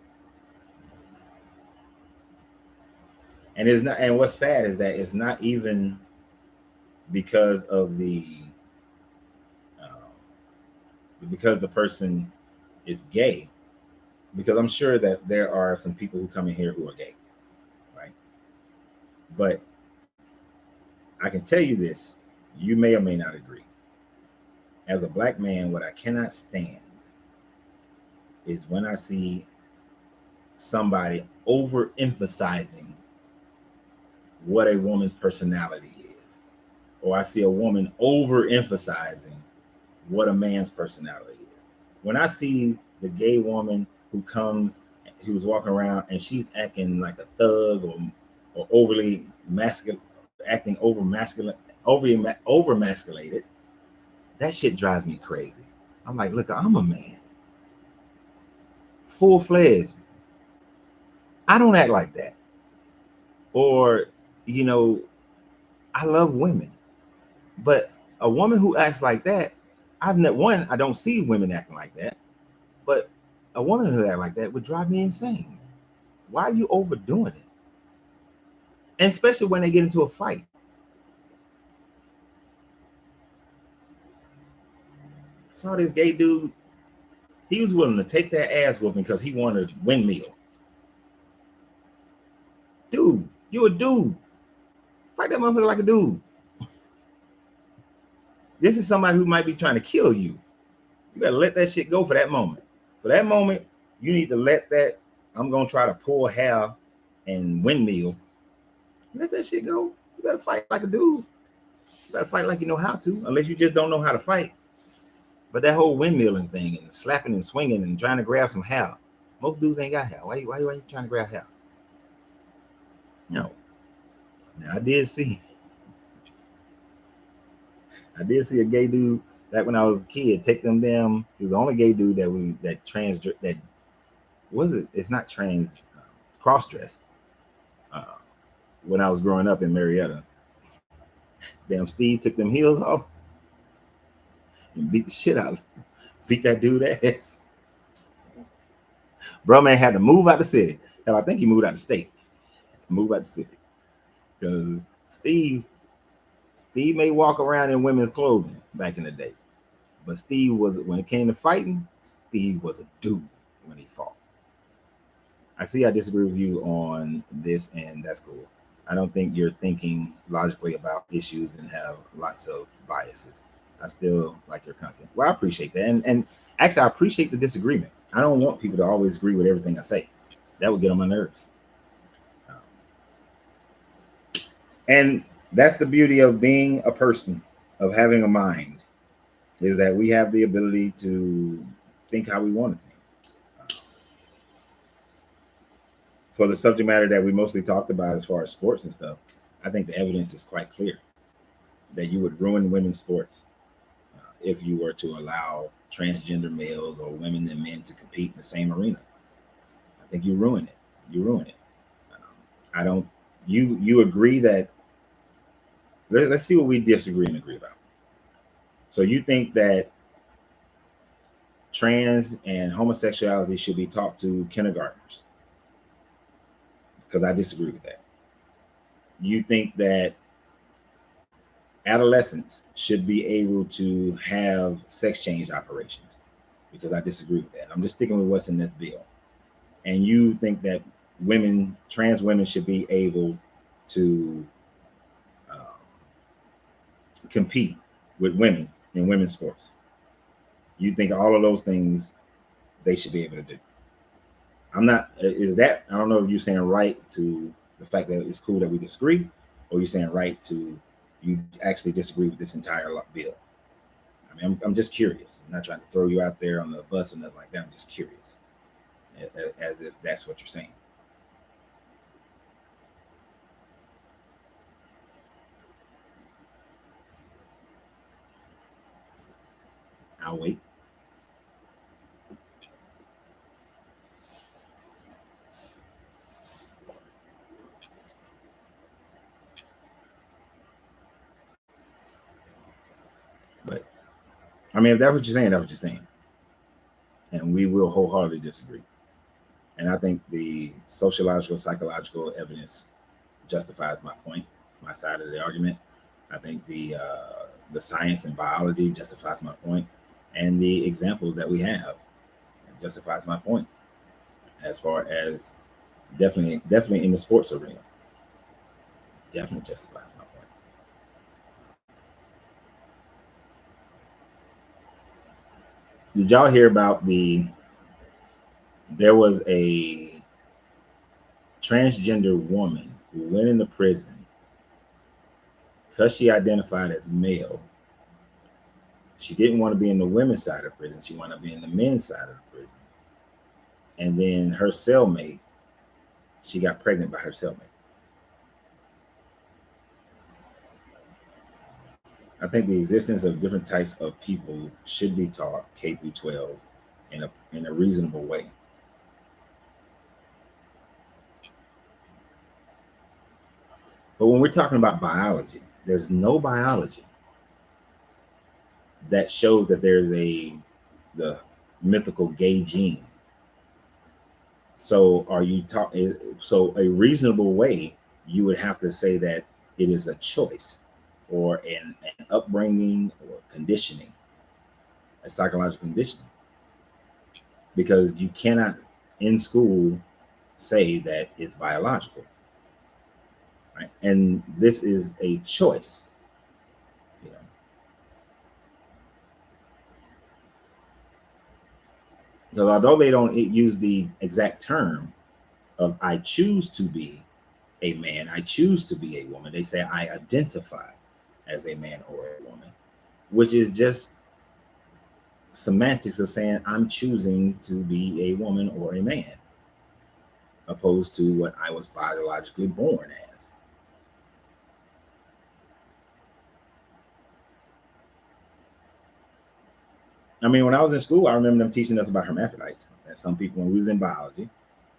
And it's not. And what's sad is that it's not even because of because the person is gay. Because I'm sure that there are some people who come in here who are gay, right? But I can tell you this: you may or may not agree. As a black man, what I cannot stand is when I see somebody overemphasizing what a woman's personality is, or I see a woman overemphasizing what a man's personality is. When I see the gay woman who comes, she was walking around and she's acting like a thug or overly masculine, acting over masculated, that shit drives me crazy. I'm like, look, I'm a man, full-fledged. I don't act like that. Or, I love women, but a woman who acts like that, I don't see women acting like that, but a woman who acts like that would drive me insane. Why are you overdoing it? And especially when they get into a fight. Saw this gay dude, he was willing to take that ass whooping because he wanted a windmill. Dude, you a dude. Fight that motherfucker like a dude. This is somebody who might be trying to kill you. You better let that shit go for that moment. For that moment, you need to let that, I'm going to try to pull hair and windmill. Let that shit go. You better fight like a dude. You better fight like you know how to, unless you just don't know how to fight. But that whole windmilling thing and slapping and swinging and trying to grab some hair, most dudes ain't got hair. Why you trying to grab hair? No. Now, I did see a gay dude back when I was a kid take them damn. He was the only gay dude that was it? It's not trans, cross dress. When I was growing up in Marietta, damn Steve took them heels off and beat the shit out, beat that dude ass. Bro, man had to move out the city. Hell, I think he moved out the state. Move out the city because Steve may walk around in women's clothing back in the day, but Steve was, when it came to fighting, Steve was a dude when he fought. I see I disagree with you on this, and that's cool. I don't think you're thinking logically about issues and have lots of biases. I still like your content. Well, I appreciate that, and actually, I appreciate the disagreement. I don't want people to always agree with everything I say. That would get on my nerves. And that's the beauty of being a person, of having a mind, is that we have the ability to think how we want to think. For the subject matter that we mostly talked about as far as sports and stuff, I think the evidence is quite clear that you would ruin women's sports if you were to allow transgender males or women and men to compete in the same arena. I think you ruin it. You ruin it. You agree that let's see what we disagree and agree about. So you think that trans and homosexuality should be taught to kindergartners? Because I disagree with that. You think that adolescents should be able to have sex change operations? Because I disagree with that. I'm just sticking with what's in this bill. And you think that women, trans women, should be able to compete with women in women's sports? You think all of those things they should be able to do? I'm not, is that, I don't know if you're saying right to the fact that it's cool that we disagree, or you're saying right to you actually disagree with this entire bill. I mean, I'm just curious. I'm not trying to throw you out there on the bus and nothing like that. I'm just curious, as if that's what you're saying. I'll wait. But I mean, if that's what you're saying, that's what you're saying. And we will wholeheartedly disagree. And I think the sociological, psychological evidence justifies my point, my side of the argument. I think the science and biology justifies my point, and the examples that we have justifies my point. As far as definitely in the sports arena, definitely justifies my point. Did y'all hear about there was a transgender woman who went into prison because she identified as male. She didn't want to be in the women's side of prison. She wanted to be in the men's side of the prison. And then her cellmate, she got pregnant by her cellmate. I think the existence of different types of people should be taught K through 12 in a reasonable way. But when we're talking about biology, there's no biology that shows that there's the mythical gay gene. So so a reasonable way, you would have to say that it is a choice or an upbringing or conditioning, a psychological conditioning. Because you cannot in school say that it's biological. Right? And this is a choice. You know? Because although they don't use the exact term of I choose to be a man, I choose to be a woman, they say I identify as a man or a woman, which is just semantics of saying I'm choosing to be a woman or a man, opposed to what I was biologically born as. I mean, when I was in school, I remember them teaching us about hermaphrodites. That some people, when we was in biology,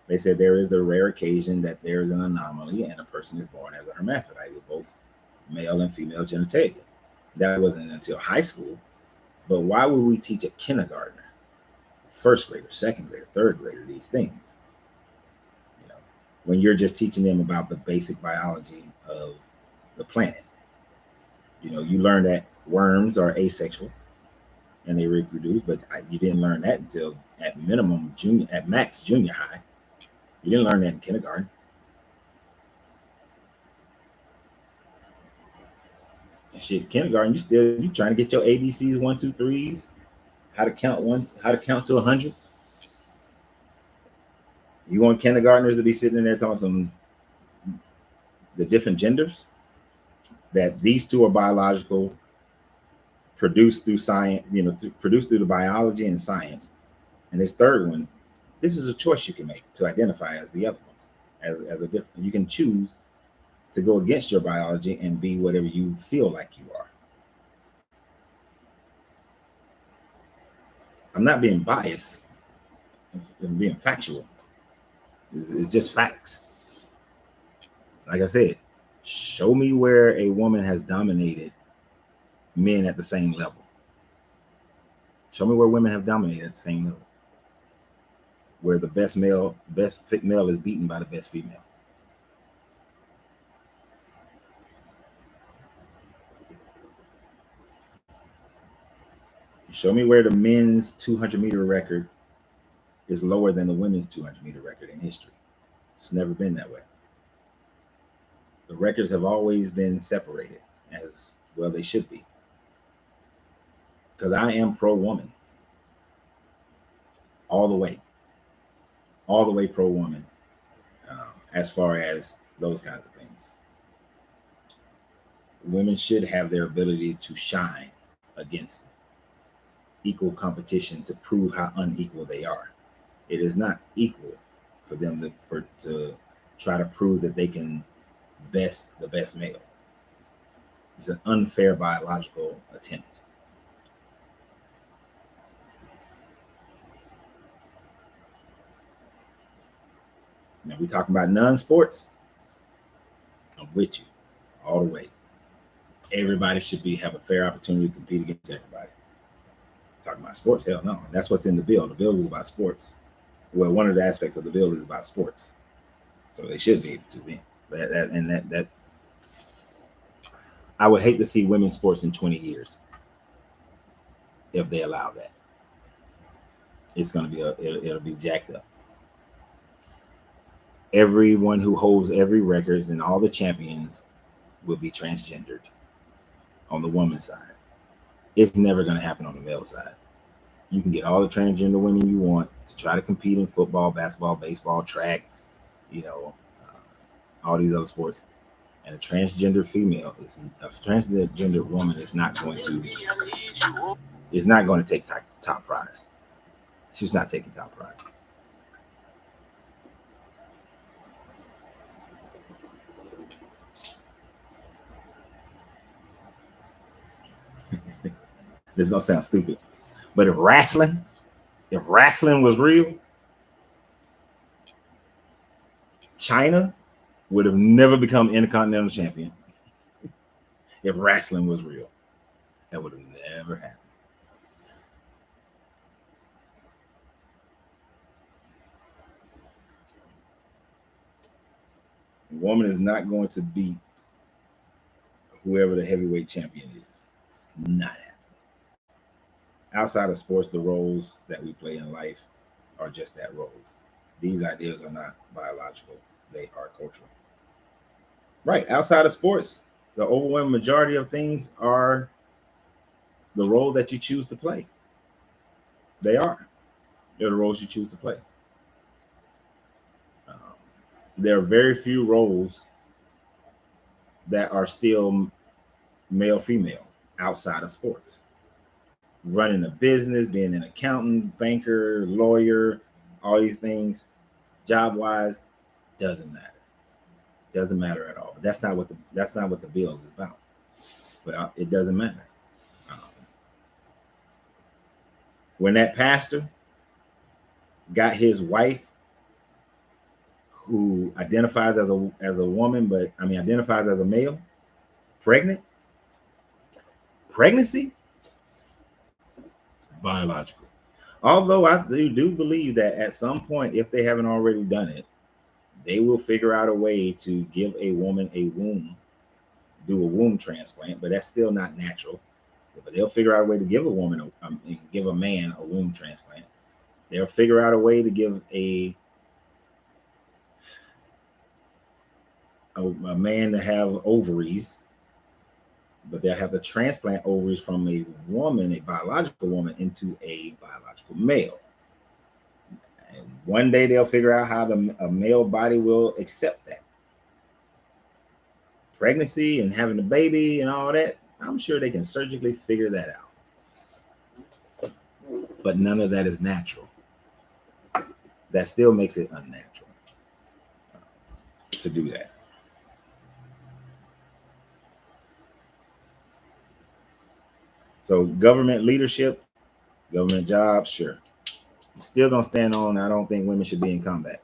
they said there is the rare occasion that there is an anomaly and a person is born as a hermaphrodite with both male and female genitalia. That wasn't until high school. But why would we teach a kindergartner, first grader, second grader, third grader these things? You know, when you're just teaching them about the basic biology of the planet. You know, you learn that worms are asexual and they reproduce, but you didn't learn that until at minimum at max junior high. You didn't learn that in kindergarten. Shit, kindergarten, you trying to get your ABCs, 1, 2, 3s, how to count to 100. You want kindergartners to be sitting there talking the different genders, that these two are biological, produced through science, produced through the biology and science. And this third one, this is a choice you can make to identify as the other ones, as a different. You can choose to go against your biology and be whatever you feel like you are. I'm not being biased. I'm being factual. It's just facts. Like I said, Show me where a woman has dominated men at the same level. Show me where women have dominated at the same level. Where the best fit male is beaten by the best female. Show me where the men's 200-meter record is lower than the women's 200-meter record in history. It's never been that way. The records have always been separated, as well they should be. Because I am pro-woman. All the way pro-woman, as far as those kinds of things. Women should have their ability to shine against equal competition to prove how unequal they are. It is not equal for them to try to prove that they can best the best male. It's an unfair biological attempt. Now we're talking about non-sports. I'm with you all the way. Everybody should have a fair opportunity to compete against everybody. Talking about sports, hell no. That's what's in the bill. The bill is about sports. Well, one of the aspects of the bill is about sports, so they should be able to be. That I would hate to see women's sports in 20 years if they allow that. It's going to be it'll be jacked up. Everyone who holds every records and all the champions will be transgendered on the women's side. It's never going to happen on the male side. You can get all the transgender women you want to try to compete in football, basketball, baseball, track, all these other sports. And a transgender woman is not going to take top prize. She's not taking top prize. This is gonna sound stupid, but if wrestling was real, China would have never become Intercontinental Champion. If wrestling was real, that would have never happened. A woman is not going to beat whoever the heavyweight champion is. It's not happening. Outside of sports, the roles that we play in life are just that, roles. These ideas are not biological. They are cultural. Right. Outside of sports, the overwhelming majority of things are the role that you choose to play. They're the roles you choose to play. There are very few roles that are still male-female outside of sports. Running a business, being an accountant, banker, lawyer, all these things, job-wise, doesn't matter. Doesn't matter at all. But that's not what the bill is about. Well, it doesn't matter. When that pastor got his wife, who identifies as a woman, but identifies as a male, pregnancy. Biological. Although I do believe that at some point, if they haven't already done it, they will figure out a way to give a woman a womb, do a womb transplant, but that's still not natural. But they'll figure out a way to give give a man a womb transplant. They'll figure out a way to give a man to have ovaries, but they'll have to transplant ovaries from a woman, a biological woman, into a biological male. And one day they'll figure out how a male body will accept that. Pregnancy and having a baby and all that, I'm sure they can surgically figure that out. But none of that is natural. That still makes it unnatural to do that. So government leadership, government jobs, sure. I'm still going to stand on, I don't think women should be in combat.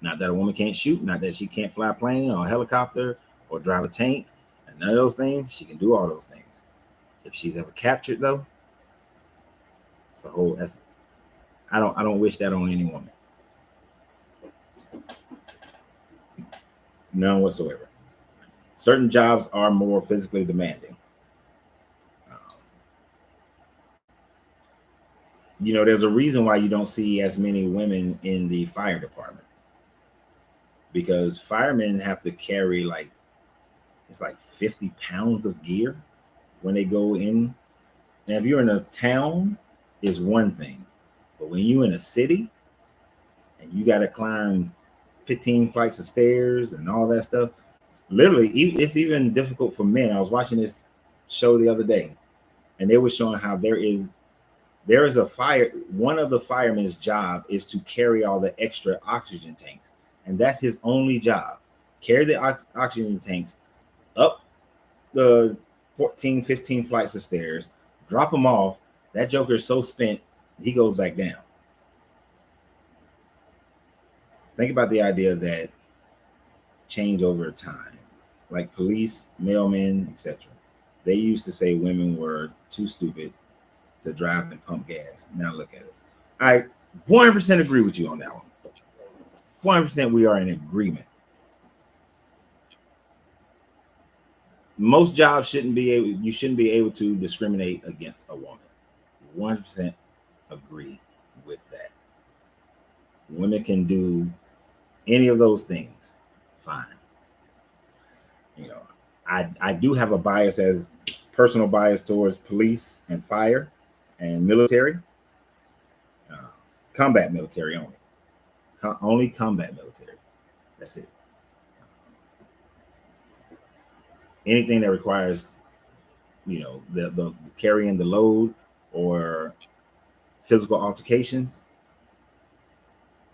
Not that a woman can't shoot, not that she can't fly a plane or a helicopter or drive a tank, and none of those things, she can do all those things. If she's ever captured, though, it's the whole. I don't wish that on any woman. None whatsoever. Certain jobs are more physically demanding. You know, there's a reason why you don't see as many women in the fire department, because firemen have to carry it's like 50 pounds of gear when they go in. Now, if you're in a town, is one thing, but when you're in a city and you got to climb 15 flights of stairs and all that stuff, literally, it's even difficult for men. I was watching this show the other day, and they were showing how there is a fire. One of the firemen's job is to carry all the extra oxygen tanks, and that's his only job. Carry the oxygen tanks up the 14, 15 flights of stairs, drop them off. That joker is so spent, he goes back down. Think about the idea that change over time, like police, mailmen, etc. They used to say women were too stupid to drive and pump gas. Now look at us. I 100% agree with you on that one. 100% we are in agreement. Most jobs you shouldn't be able to discriminate against a woman. 100% agree with that. Women can do any of those things fine. You know, I do have a bias, as personal bias, towards police and fire and military. Combat military only. Only combat military. That's it. Anything that requires, you know, the carrying the load or physical altercations.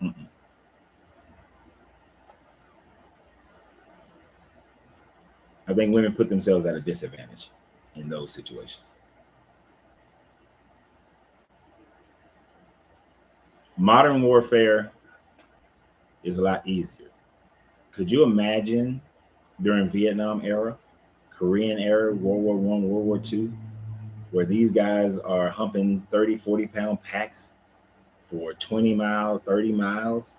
Mm-mm. I think women put themselves at a disadvantage in those situations. Modern warfare is a lot easier. Could you imagine during Vietnam era, Korean era, World War I, World War II, where these guys are humping 30, 40-pound packs for 20 miles, 30 miles?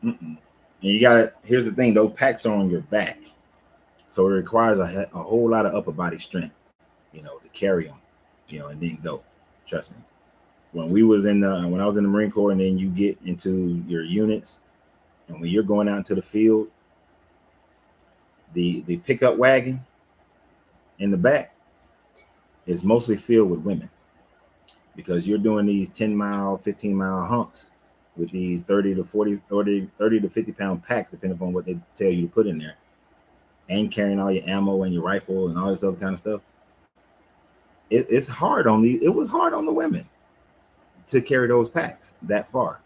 Mm-mm. And you gotta, here's the thing, those packs are on your back. So it requires a whole lot of upper body strength, you know, to carry them, you know, and then go. Trust me. When I was in the Marine Corps, and then you get into your units, and when you're going out into the field, the pickup wagon in the back is mostly filled with women, because you're doing these 10-mile, 15-mile humps with these 30 to 50-pound packs, depending upon what they tell you to put in there, and carrying all your ammo and your rifle and all this other kind of stuff. It was hard on the women to carry those packs that far,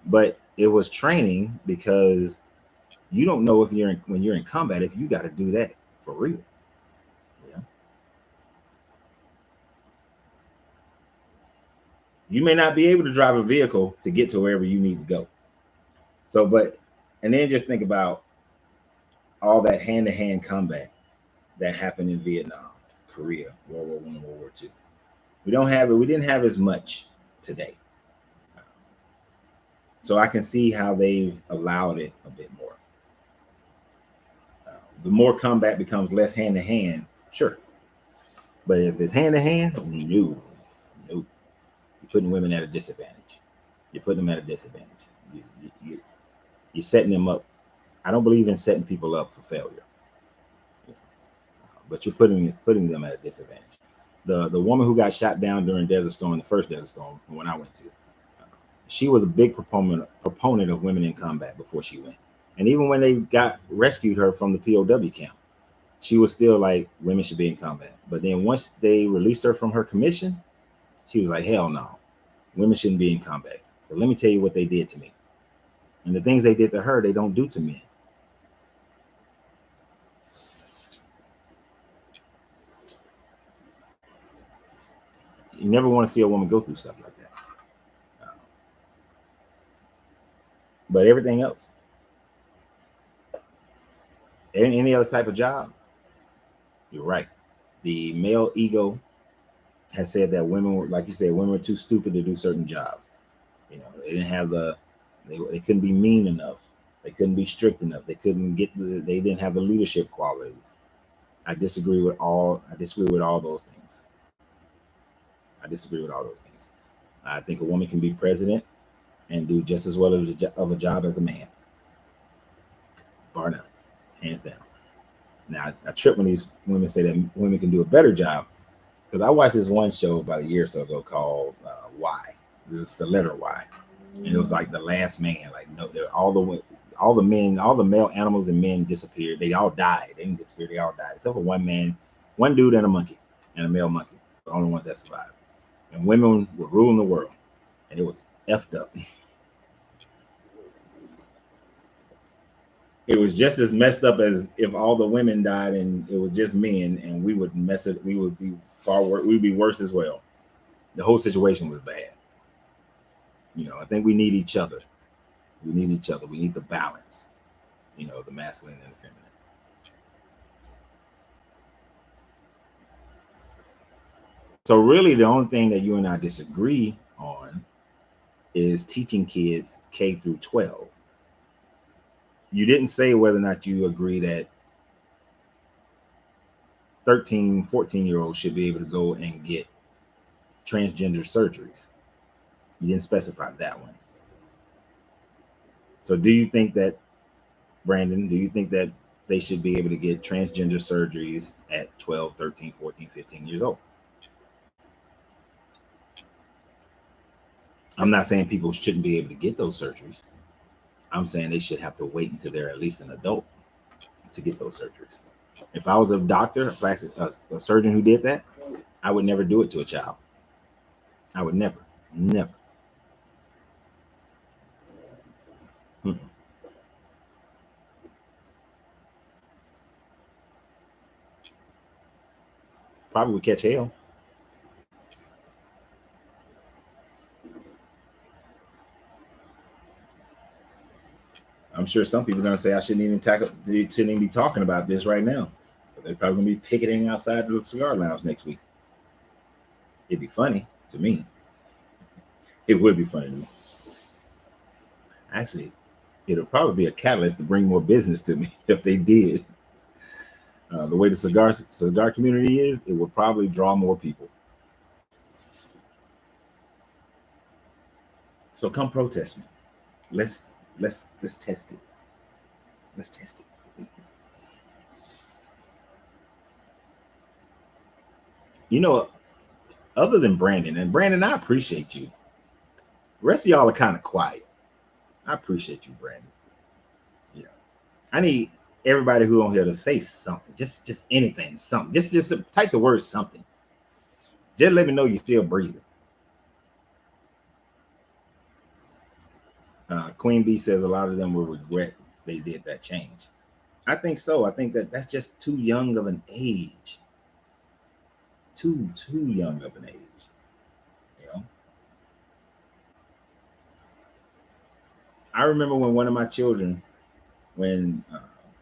but it was training, because you don't know when you're in combat if you got to do that for real. Yeah. You may not be able to drive a vehicle to get to wherever you need to go. So, and then just think about all that hand-to-hand combat that happened in Vietnam, Korea, World War I, World War II. We didn't have as much today. So I can see how they've allowed it a bit more. The more combat becomes less hand-to-hand, sure. But if it's hand-to-hand, no. You're putting women at a disadvantage. You're putting them at a disadvantage. You're setting them up. I don't believe in setting people up for failure. But you're putting them at a disadvantage. The woman who got shot down during Desert Storm, the first Desert Storm, when I went to, she was a big proponent of women in combat before she went. And even when they rescued her from the POW camp, she was still like, women should be in combat. But then once they released her from her commission, she was like, hell no, women shouldn't be in combat. So let me tell you what they did to me. And the things they did to her, they don't do to men. You never want to see a woman go through stuff like that. But everything else, any other type of job, you're right. The male ego has said that women were, like you said, women were too stupid to do certain jobs. You know, they didn't have they couldn't be mean enough. They couldn't be strict enough. They couldn't they didn't have the leadership qualities. I disagree with all those things. I disagree with all those things. I think a woman can be president and do just as well of a job as a man, bar none, hands down. Now, I trip when these women say that women can do a better job, because I watched this one show about a year or so ago called Y. It's the letter Y, and it was like the last man. Like, no, all the men, all the male animals and men disappeared. They all died. They didn't disappear. They all died, except for one man, one dude, and a monkey, and a male monkey. The only ones that survived. And women were ruling the world, and it was effed up. It was just as messed up as if all the women died and it was just men, and we would mess it. We would be far worse. We'd be worse as well. The whole situation was bad. You know, I think we need each other. We need each other. We need the balance. You know, the masculine and the feminine. So really, the only thing that you and I disagree on is teaching kids K through 12. You didn't say whether or not you agree that 13, 14-year-olds should be able to go and get transgender surgeries. You didn't specify that one. So do you think that, Brandon, do you think that they should be able to get transgender surgeries at 12, 13, 14, 15 years old? I'm not saying people shouldn't be able to get those surgeries. I'm saying they should have to wait until they're at least an adult to get those surgeries. If I was a doctor, a surgeon who did that, I would never do it to a child. I would never. Probably would catch hell. I'm sure some people are going to say I shouldn't even be talking about this right now. But they're probably going to be picketing outside the cigar lounge next week. It'd be funny to me. It would be funny to me. Actually, it'll probably be a catalyst to bring more business to me if they did. The way the cigar community is, it will probably draw more people. So come protest me. Let's test it. Let's test it. You know, other than Brandon, and Brandon, I appreciate you. The rest of y'all are kind of quiet. I appreciate you, Brandon. Yeah. I need everybody who on here to say something. Just anything, something. Just type the word something. Just let me know you're still breathing. Queen Bee says a lot of them will regret they did that change. I think so. I think that's just too young of an age. Too young of an age. You know. I remember when one of my children, when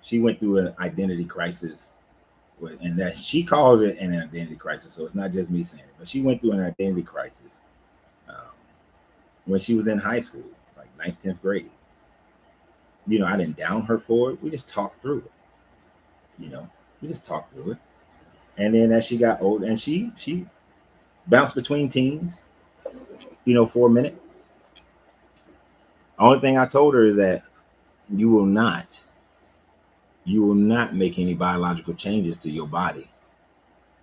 she went through an identity crisis, and that she called it an identity crisis. So it's not just me saying it, but she went through an identity crisis when she was in high school, like 9th, 10th grade. You know, I didn't down her for it. We just talked through it. You know, we just talked through it. And then as she got old, and she bounced between teams, you know, for a minute. Only thing I told her is that you will not make any biological changes to your body,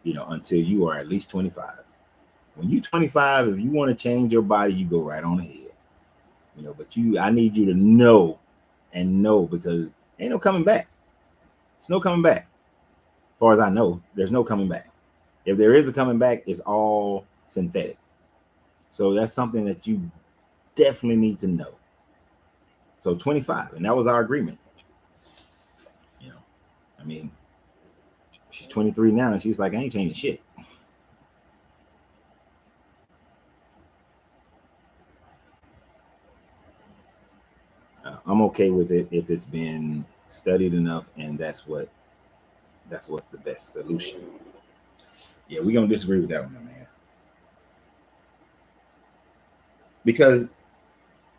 you know, until you are at least 25. When you're 25, if you want to change your body, you go right on ahead. You know, but I need you to know, because ain't no coming back. There's no coming back. As far as I know, there's no coming back. If there is a coming back, it's all synthetic. So that's something that you definitely need to know. So 25, and that was our agreement. You know, I mean, she's 23 now, and she's like, I ain't changing shit. I'm okay with it if it's been studied enough, and that's what's the best solution. Yeah, we're gonna disagree with that one, man. Because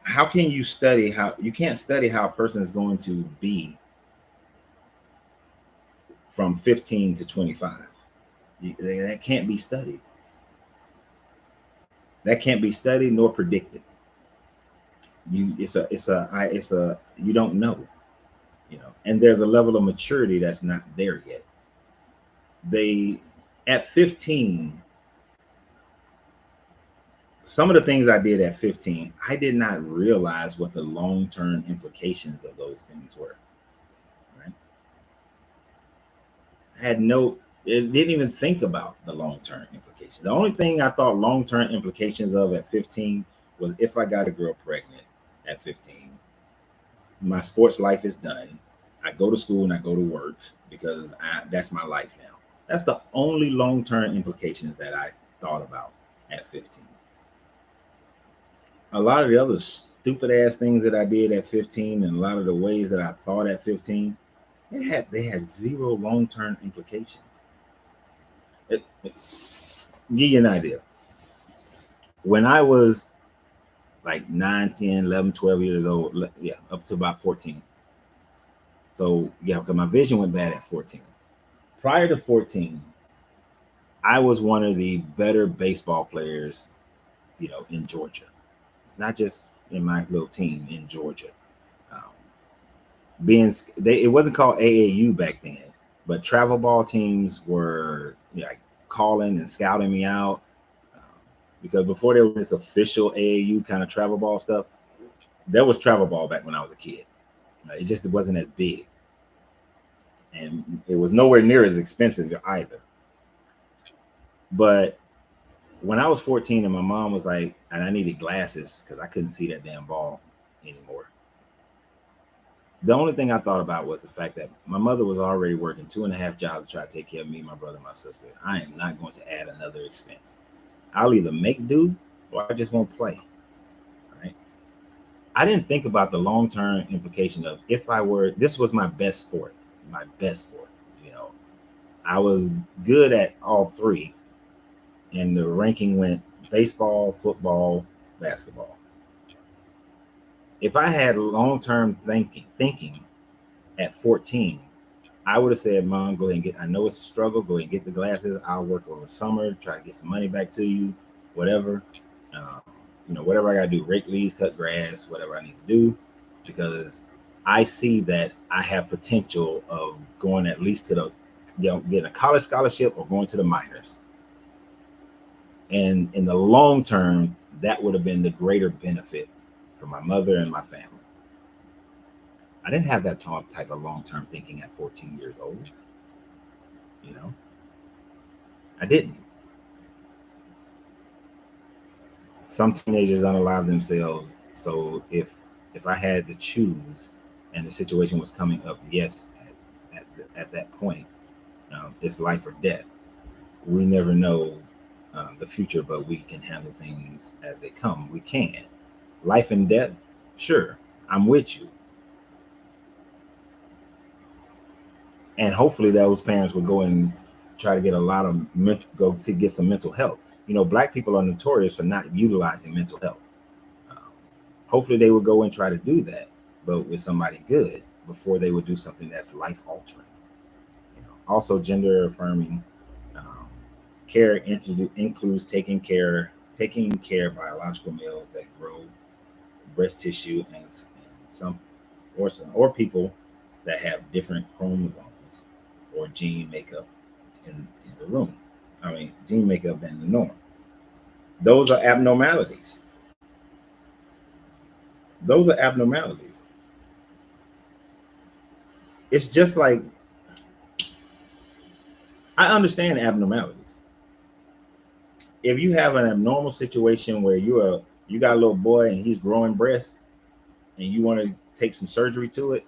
how can you study how you can't study how a person is going to be from 15 to 25? That can't be studied. That can't be studied nor predicted. It's a you don't know, and there's a level of maturity that's not there yet. They at 15, some of the things I did at 15, I did not realize what the long-term implications of those things were. Right? It didn't even think about the long-term implications. The only thing I thought long-term implications of at 15 was if I got a girl pregnant at 15, my sports life is done. I go to school and I go to work because that's my life now. That's the only long-term implications that I thought about at 15. A lot of the other stupid ass things that I did at 15 and a lot of the ways that I thought at 15, they had zero long-term implications. Give you an idea. When I was like 9, 10, 11, 12 years old, yeah, up to about 14. So yeah, because my vision went bad at 14. Prior to 14, I was one of the better baseball players, in Georgia. Not just in my little team in Georgia. It wasn't called AAU back then, but travel ball teams were like calling and scouting me out, because before there was this official AAU kind of travel ball stuff, there was travel ball back when I was a kid. It wasn't as big, and it was nowhere near as expensive either. But when I was 14 and my mom was like, and I needed glasses because I couldn't see that damn ball anymore. The only thing I thought about was the fact that my mother was already working 2.5 jobs to try to take care of me, my brother, and my sister. I am not going to add another expense. I'll either make do or I just won't play. Right? I didn't think about the long-term implication of this was my best sport. I was good at all three. And the ranking went baseball, football, basketball. If I had long-term thinking at 14, I would have said, Mom, go ahead and I know it's a struggle. Go ahead and get the glasses. I'll work over the summer, try to get some money back to you, whatever. Whatever I got to do, rake leaves, cut grass, whatever I need to do, because I see that I have potential of going at least to getting a college scholarship or going to the minors. And in the long term, that would have been the greater benefit for my mother and my family. I didn't have that type of long-term thinking at 14 years old. I didn't. Some teenagers unalive themselves. So if I had to choose and the situation was coming up, yes, at that point, it's life or death. We never know the future, but we can handle things as they come. We can. Life and death, sure, I'm with you. And hopefully those parents would go and try to get get some mental health. Black people are notorious for not utilizing mental health. Hopefully they would go and try to do that, but with somebody good, before they would do something that's life altering. Also, gender affirming care includes taking care of biological males that grow breast tissue and some or people that have different chromosomes or gene makeup in the room. Gene makeup than the norm. Those are abnormalities. It's just like, I understand abnormalities. If you have an abnormal situation where you got a little boy and he's growing breasts and you want to take some surgery to it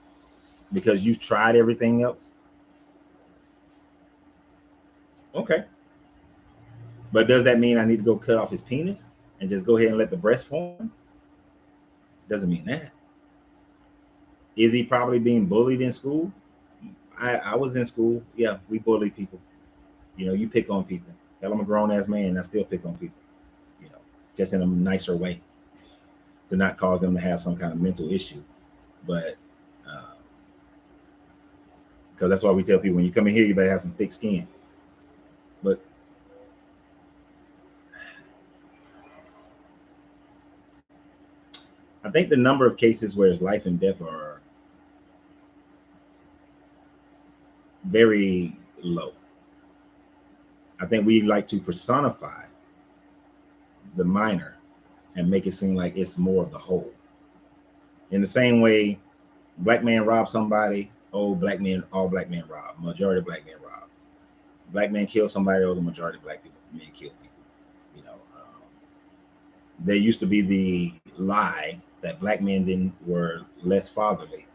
because you've tried everything else, okay. But does that mean I need to go cut off his penis and just go ahead and let the breast form? Doesn't mean that. Is he probably being bullied in school? I was in school. Yeah, we bully people. You know, you pick on people. Hell, I'm a grown ass man. I still pick on people. You know, just in a nicer way to not cause them to have some kind of mental issue. But because that's why we tell people when you come in here, you better have some thick skin. But I think the number of cases where it's life and death are very low. I think we like to personify the minor and make it seem like it's more of the whole. In the same way, black man rob somebody, oh, black men, all black men rob, majority of black men rob. Black man kill somebody, oh, the majority of black people men kill people. You know, there used to be the lie that black men then were less fatherly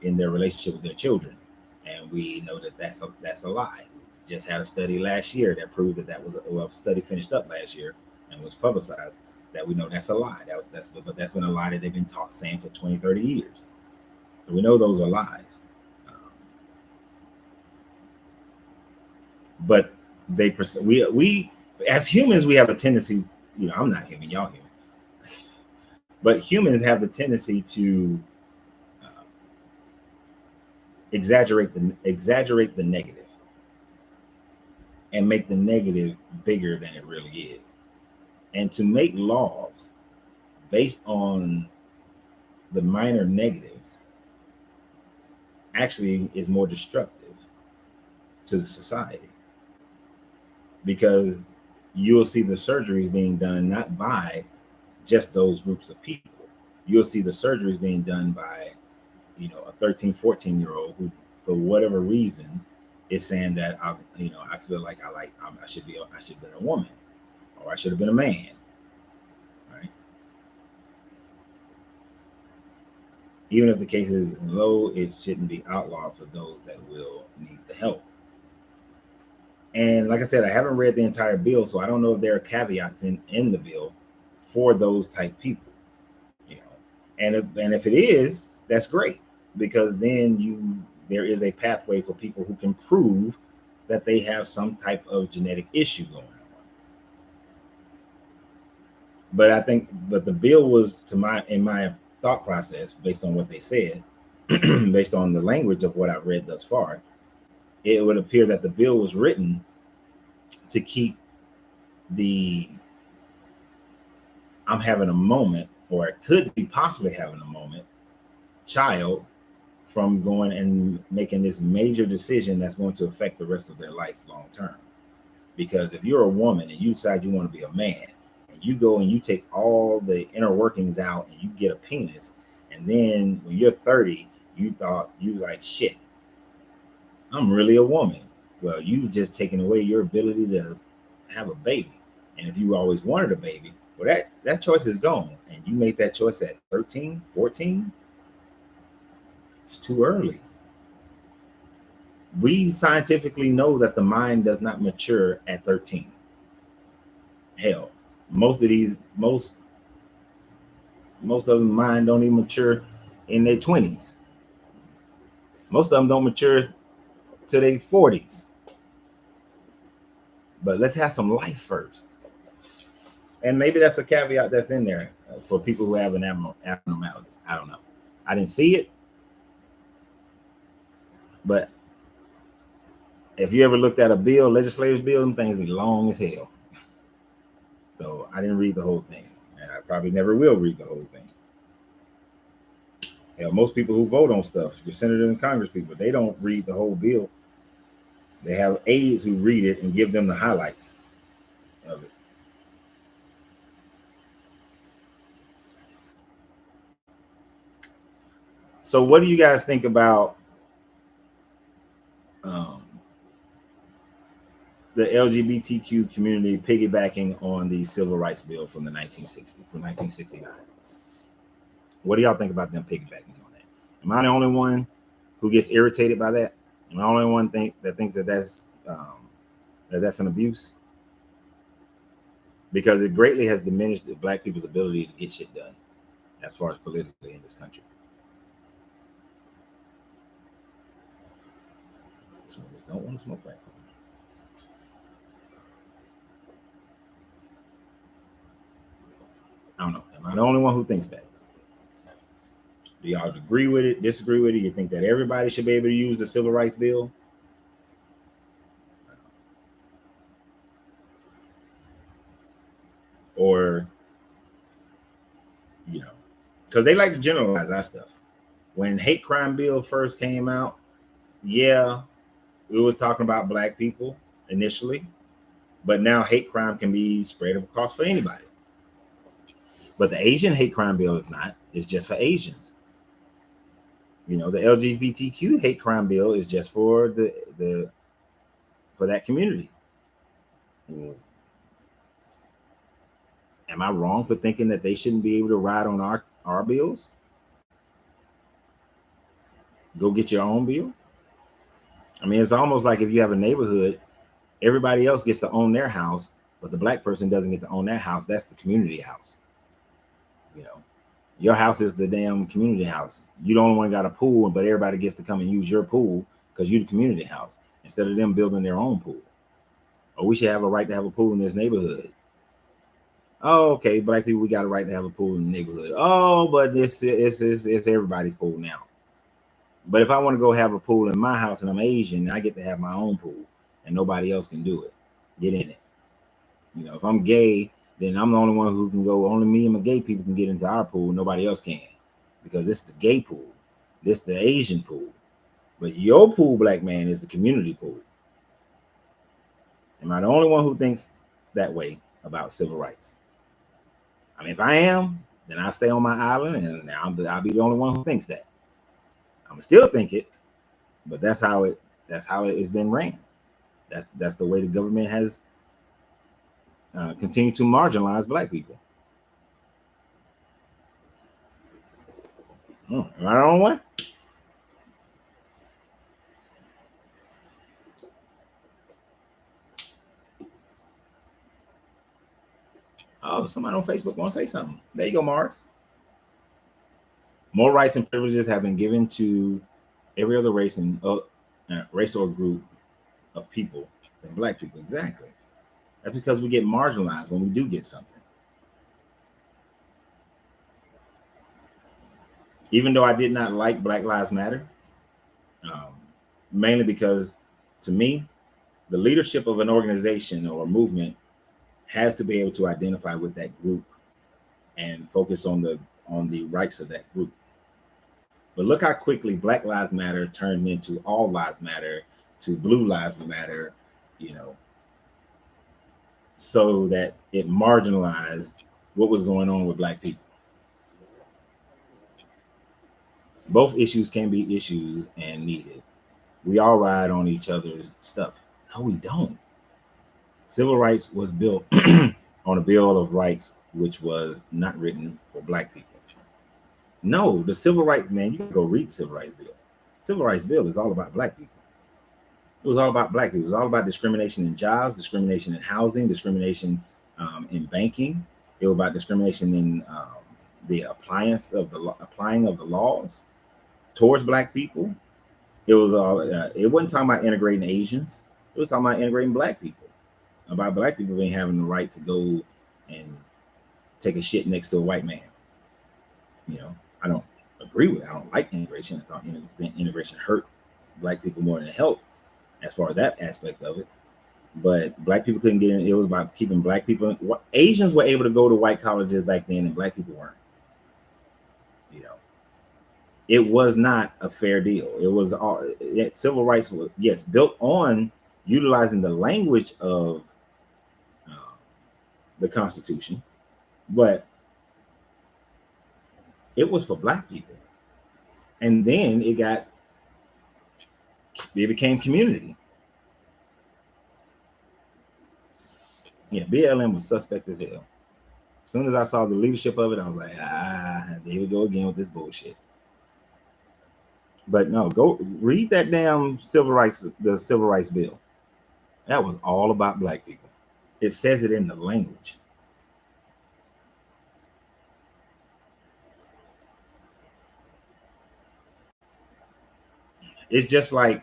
in their relationship with their children, and we know that that's a lie. Just had a study last year that proved that was a study finished up last year and was publicized that we know that's a lie. But that's been a lie that they've been taught saying for 20, 30 years. So we know those are lies. But we as humans, we have a tendency, you know, I'm not human, y'all human, but humans have the tendency to exaggerate the negative and make the negative bigger than it really is. And to make laws based on the minor negatives actually is more destructive to the society, because you'll see the surgeries being done not by just those groups of people. You'll see the surgeries being done by, you know, a 13, 14-year-old who, for whatever reason, is saying that I feel like I should have been a woman, or I should have been a man, right? Even if the case is low, it shouldn't be outlawed for those that will need the help. And like I said, I haven't read the entire bill, so I don't know if there are caveats in the bill for those type people. You know, and if it is, that's great, because then there is a pathway for people who can prove that they have some type of genetic issue going on. But the bill was, in my thought process, based on what they said, based on the language of what I've read thus far, it would appear that the bill was written to keep I'm having a moment, or it could be possibly having a moment, child from going and making this major decision that's going to affect the rest of their life long term. Because if you're a woman and you decide you want to be a man, and you go and you take all the inner workings out and you get a penis, and then when you're 30, you thought you like, shit, I'm really a woman. Well, you just taken away your ability to have a baby. And if you always wanted a baby, well, that choice is gone. And you made that choice at 13, 14. It's too early. We scientifically know that the mind does not mature at 13. Hell, most of the mind don't even mature in their 20s. Most of them don't mature to their 40s. But let's have some life first. And maybe that's a caveat that's in there for people who have an abnormality. I don't know. I didn't see it. But if you ever looked at a bill, legislative bill, them things be long as hell. So I didn't read the whole thing. And I probably never will read the whole thing. Hell, most people who vote on stuff, your senators and Congress people, they don't read the whole bill. They have aides who read it and give them the highlights of it. So what do you guys think about the LGBTQ community piggybacking on the Civil Rights Bill from 1969? What do y'all think about them piggybacking on that? Am I the only one who gets irritated by that? Am I the only one that thinks that that's an abuse? Because it greatly has diminished the Black people's ability to get shit done as far as politically in this country. I just don't want to smoke crack. I don't know. Am I the only one who thinks that? Do y'all agree with it, disagree with it? You think that everybody should be able to use the Civil Rights Bill? Or, you know, because they like to generalize our stuff. When hate crime bill first came out, yeah, we was talking about black people initially, but now hate crime can be spread across for anybody. But the Asian hate crime bill is not. It's just for Asians. You know, the LGBTQ hate crime bill is just for the for that community. Am I wrong for thinking that they shouldn't be able to ride on our bills? Go get your own bill. I mean, it's almost like if you have a neighborhood, everybody else gets to own their house, but the black person doesn't get to own that house. That's the community house. You know, your house is the damn community house. You the only one got a pool, but everybody gets to come and use your pool because you're the community house instead of them building their own pool. Or we should have a right to have a pool in this neighborhood. Oh, okay, black people, we got a right to have a pool in the neighborhood. Oh, but it's everybody's pool now. But if I want to go have a pool in my house and I'm Asian, I get to have my own pool and nobody else can do it. Get in it. You know, if I'm gay, then I'm the only one who can go. Only me and my gay people can get into our pool. Nobody else can, because this is the gay pool. This is the Asian pool. But your pool, black man, is the community pool. Am I the only one who thinks that way about civil rights? I mean, if I am, then I'll stay on my island and I'll be the only one who thinks that. I'm still think it, but that's how it has been ran. That's the way the government has continued to marginalize black people. Am I the only one? Oh, somebody on Facebook want to say something. There you go, Mars. More rights and privileges have been given to every other race and race or group of people than black people. Exactly. That's because we get marginalized when we do get something. Even though I did not like Black Lives Matter, mainly because to me, the leadership of an organization or a movement has to be able to identify with that group and focus on the rights of that group. But look how quickly Black Lives Matter turned into All Lives Matter to Blue Lives Matter, you know, so that it marginalized what was going on with black people. Both issues can be issues and needed. We all ride on each other's stuff. No, we don't. Civil rights was built on a Bill of Rights, which was not written for black people. No, the civil rights, man, you can go read the civil rights bill. Civil rights bill is all about black people. It was all about black people. It was all about discrimination in jobs, discrimination in housing, discrimination in banking. It was about discrimination in the applying of the laws towards black people. It was all. It wasn't talking about integrating Asians. It was talking about integrating black people. About black people being having the right to go and take a shit next to a white man. You know, I don't agree with it. I don't like integration. I thought integration hurt black people more than it helped as far as that aspect of it. But black people couldn't get in. It was about keeping black people. Asians were able to go to white colleges back then, and black people weren't. You know, it was not a fair deal. It was all civil rights was, yes, built on utilizing the language of the Constitution, but it was for black people. And then it became community. Yeah, BLM was suspect as hell. As soon as I saw the leadership of it, I was like, here we go again with this bullshit. But no, go read that damn the civil rights bill. That was all about black people. It says it in the language. It's just like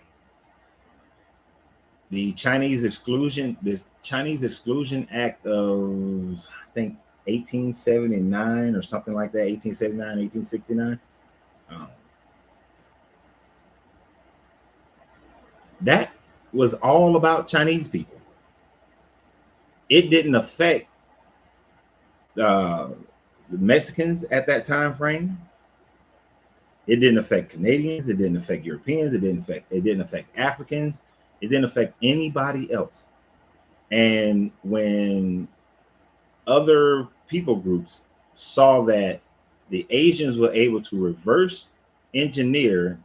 the Chinese Exclusion Act of, I think, 1879 or something like that, 1879, 1869. That was all about Chinese people. It didn't affect the Mexicans at that time frame. It didn't affect Canadians. It didn't affect Europeans. It didn't affect Africans. It didn't affect anybody else. And when other people groups saw that the Asians were able to reverse engineer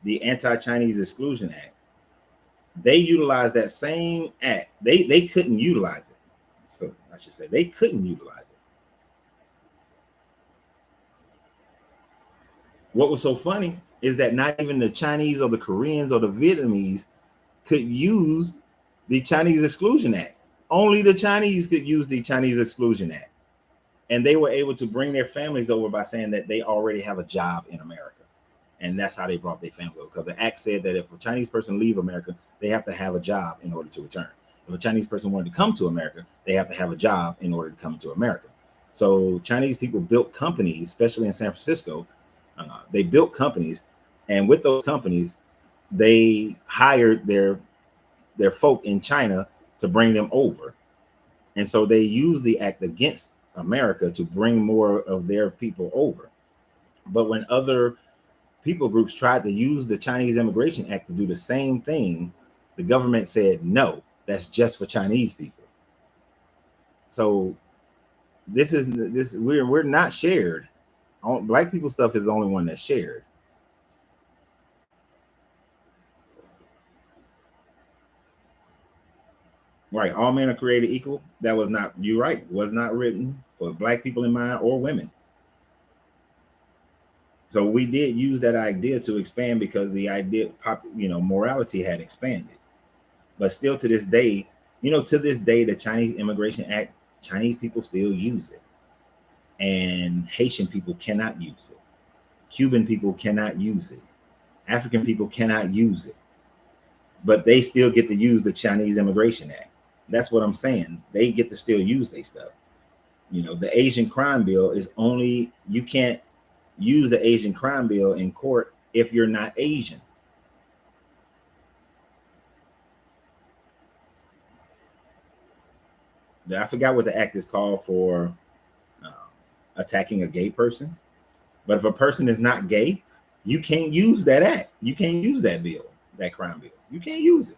the Anti-Chinese Exclusion Act, they utilized that same act. They couldn't utilize it. So I should say they couldn't utilize it. What was so funny is that not even the Chinese or the Koreans or the Vietnamese could use the Chinese Exclusion Act. Only the Chinese could use the Chinese Exclusion Act. And they were able to bring their families over by saying that they already have a job in America. And that's how they brought their family over. Because the act said that if a Chinese person leave America, they have to have a job in order to return. If a Chinese person wanted to come to America, they have to have a job in order to come to America. So Chinese people built companies, especially in San Francisco. They built companies, and with those companies, they hired their folk in China to bring them over. And so they used the act against America to bring more of their people over. But when other people groups tried to use the Chinese Immigration Act to do the same thing, the government said, no, that's just for Chinese people. So we're not shared. Black people stuff is the only one that's shared. Right, all men are created equal. That was not, you're right, was not written for black people in mind or women. So we did use that idea to expand because the idea, morality had expanded. But still to this day, the Chinese Immigration Act, Chinese people still use it. And Haitian people cannot use it. Cuban people cannot use it. African people cannot use it. But they still get to use the Chinese Immigration Act. That's what I'm saying. They get to still use their stuff. The Asian crime bill is only, you can't use the Asian crime bill in court if you're not Asian. I forgot what the act is called for attacking a gay person. But if a person is not gay, you can't use that act. You can't use that bill, that crime bill. You can't use it.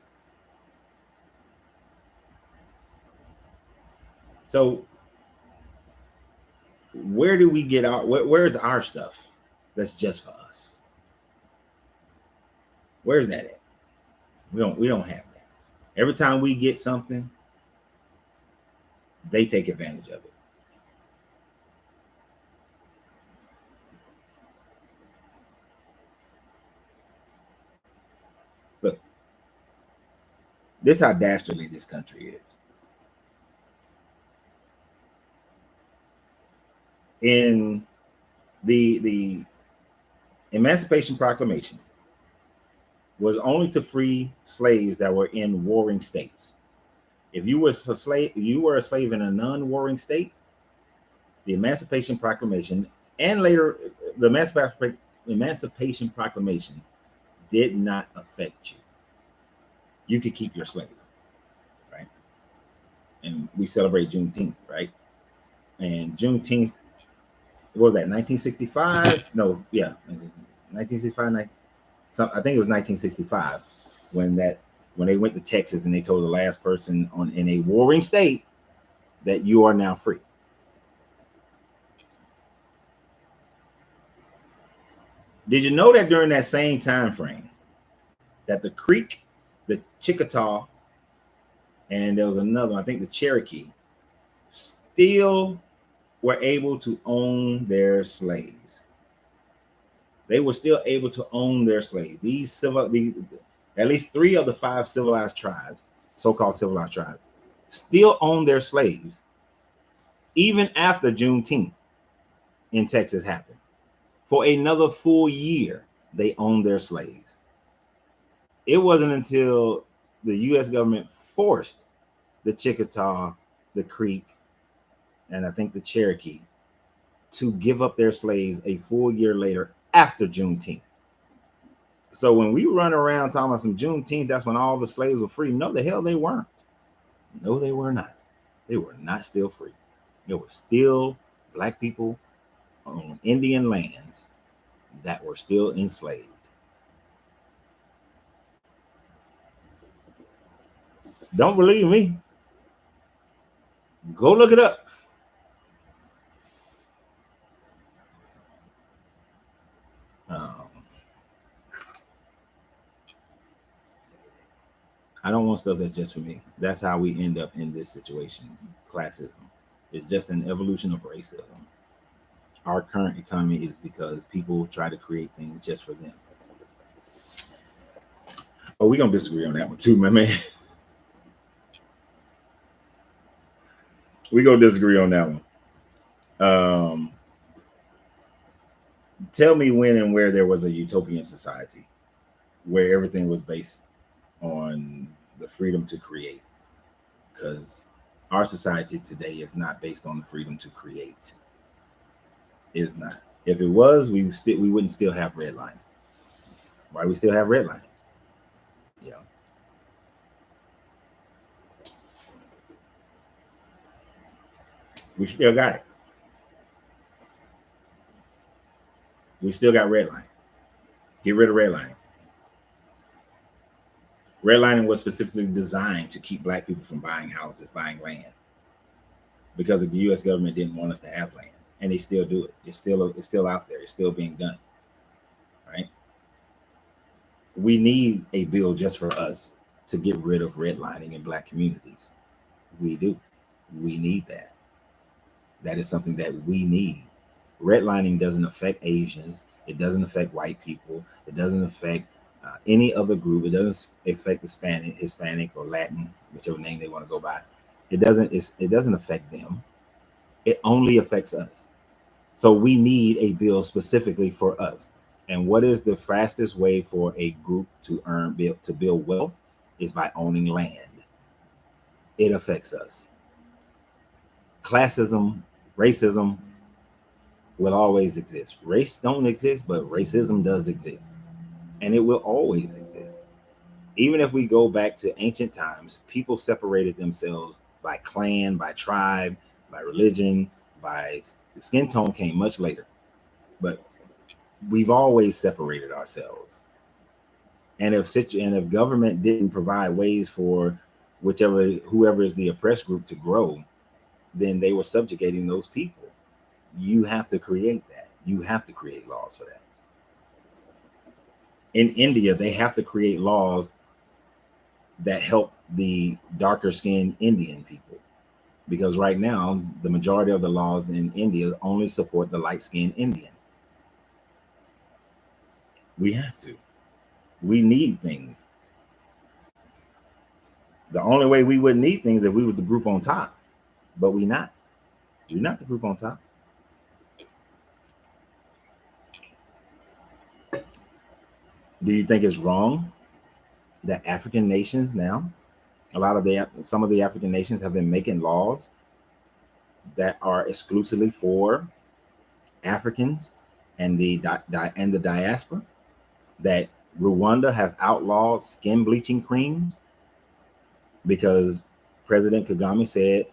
So where do we get where's our stuff that's just for us? Where's that at? We don't have that. Every time we get something, they take advantage of it. Look, this is how dastardly this country is. In the Emancipation Proclamation was only to free slaves that were in warring states. If you were a slave in a non-warring state, the Emancipation Proclamation and later the Emancipation Proclamation did not affect you. You could keep your slave, right? And we celebrate Juneteenth, right? And Juneteenth, what was that, 1965? No, yeah, 1965. I think it was 1965 when they went to Texas and they told the last person in a warring state that you are now free. Did you know that during that same time frame that the Creek, the Chickasaw, and there was another, I think the Cherokee, still were able to own their slaves? They were still able to own their slaves. At least 3 of the 5 civilized tribes, so-called civilized tribes, still own their slaves even after Juneteenth in Texas happened. For another full year, they owned their slaves. It wasn't until the U.S. government forced the Chickasaw, the Creek, and I think the Cherokee to give up their slaves a full year later after Juneteenth. So when we run around talking about some Juneteenth, that's when all the slaves were free. No, the hell they weren't. No, they were not. They were not still free. There were still black people on Indian lands that were still enslaved. Don't believe me? Go look it up. I don't want stuff that's just for me. That's how we end up in this situation. Classism. It's just an evolution of racism. Our current economy is because people try to create things just for them. Oh, we're going to disagree on that one too, my man. We're going to disagree on that one. Tell me when and where there was a utopian society where everything was based on the freedom to create, because our society today is not based on the freedom to create. It is not. If it was, we wouldn't still have redlining. Why we still have redlining? Yeah. We still got it. We still got redlining. Get rid of redlining. Redlining was specifically designed to keep black people from buying houses, buying land, because the U.S. government didn't want us to have land, and they still do it. It's still out there. It's still being done. Right? We need a bill just for us to get rid of redlining in black communities. We do. We need that. That is something that we need. Redlining doesn't affect Asians. It doesn't affect white people. It doesn't affect any other group. It doesn't affect Hispanic or Latin, whichever name they want to go by. It doesn't affect them. It only affects us. So we need a bill specifically for us. And what is the fastest way for a group to build wealth is by owning land. It affects us. Classism, racism will always exist. Race don't exist, but racism does exist. And it will always exist. Even if we go back to ancient times, people separated themselves by clan, by tribe, by religion, by skin tone came much later. But we've always separated ourselves. And if government didn't provide ways for whoever is the oppressed group to grow, then they were subjugating those people. You have to create that. You have to create laws for that. In India, they have to create laws that help the darker skinned Indian people, because right now the majority of the laws in India only support the light skinned Indian. We have to. We need things. The only way we wouldn't need things is if we were the group on top, but we're not. We're not the group on top. Do you think it's wrong that African nations now, some of the African nations have been making laws that are exclusively for Africans and the diaspora? That Rwanda has outlawed skin bleaching creams because President Kagame said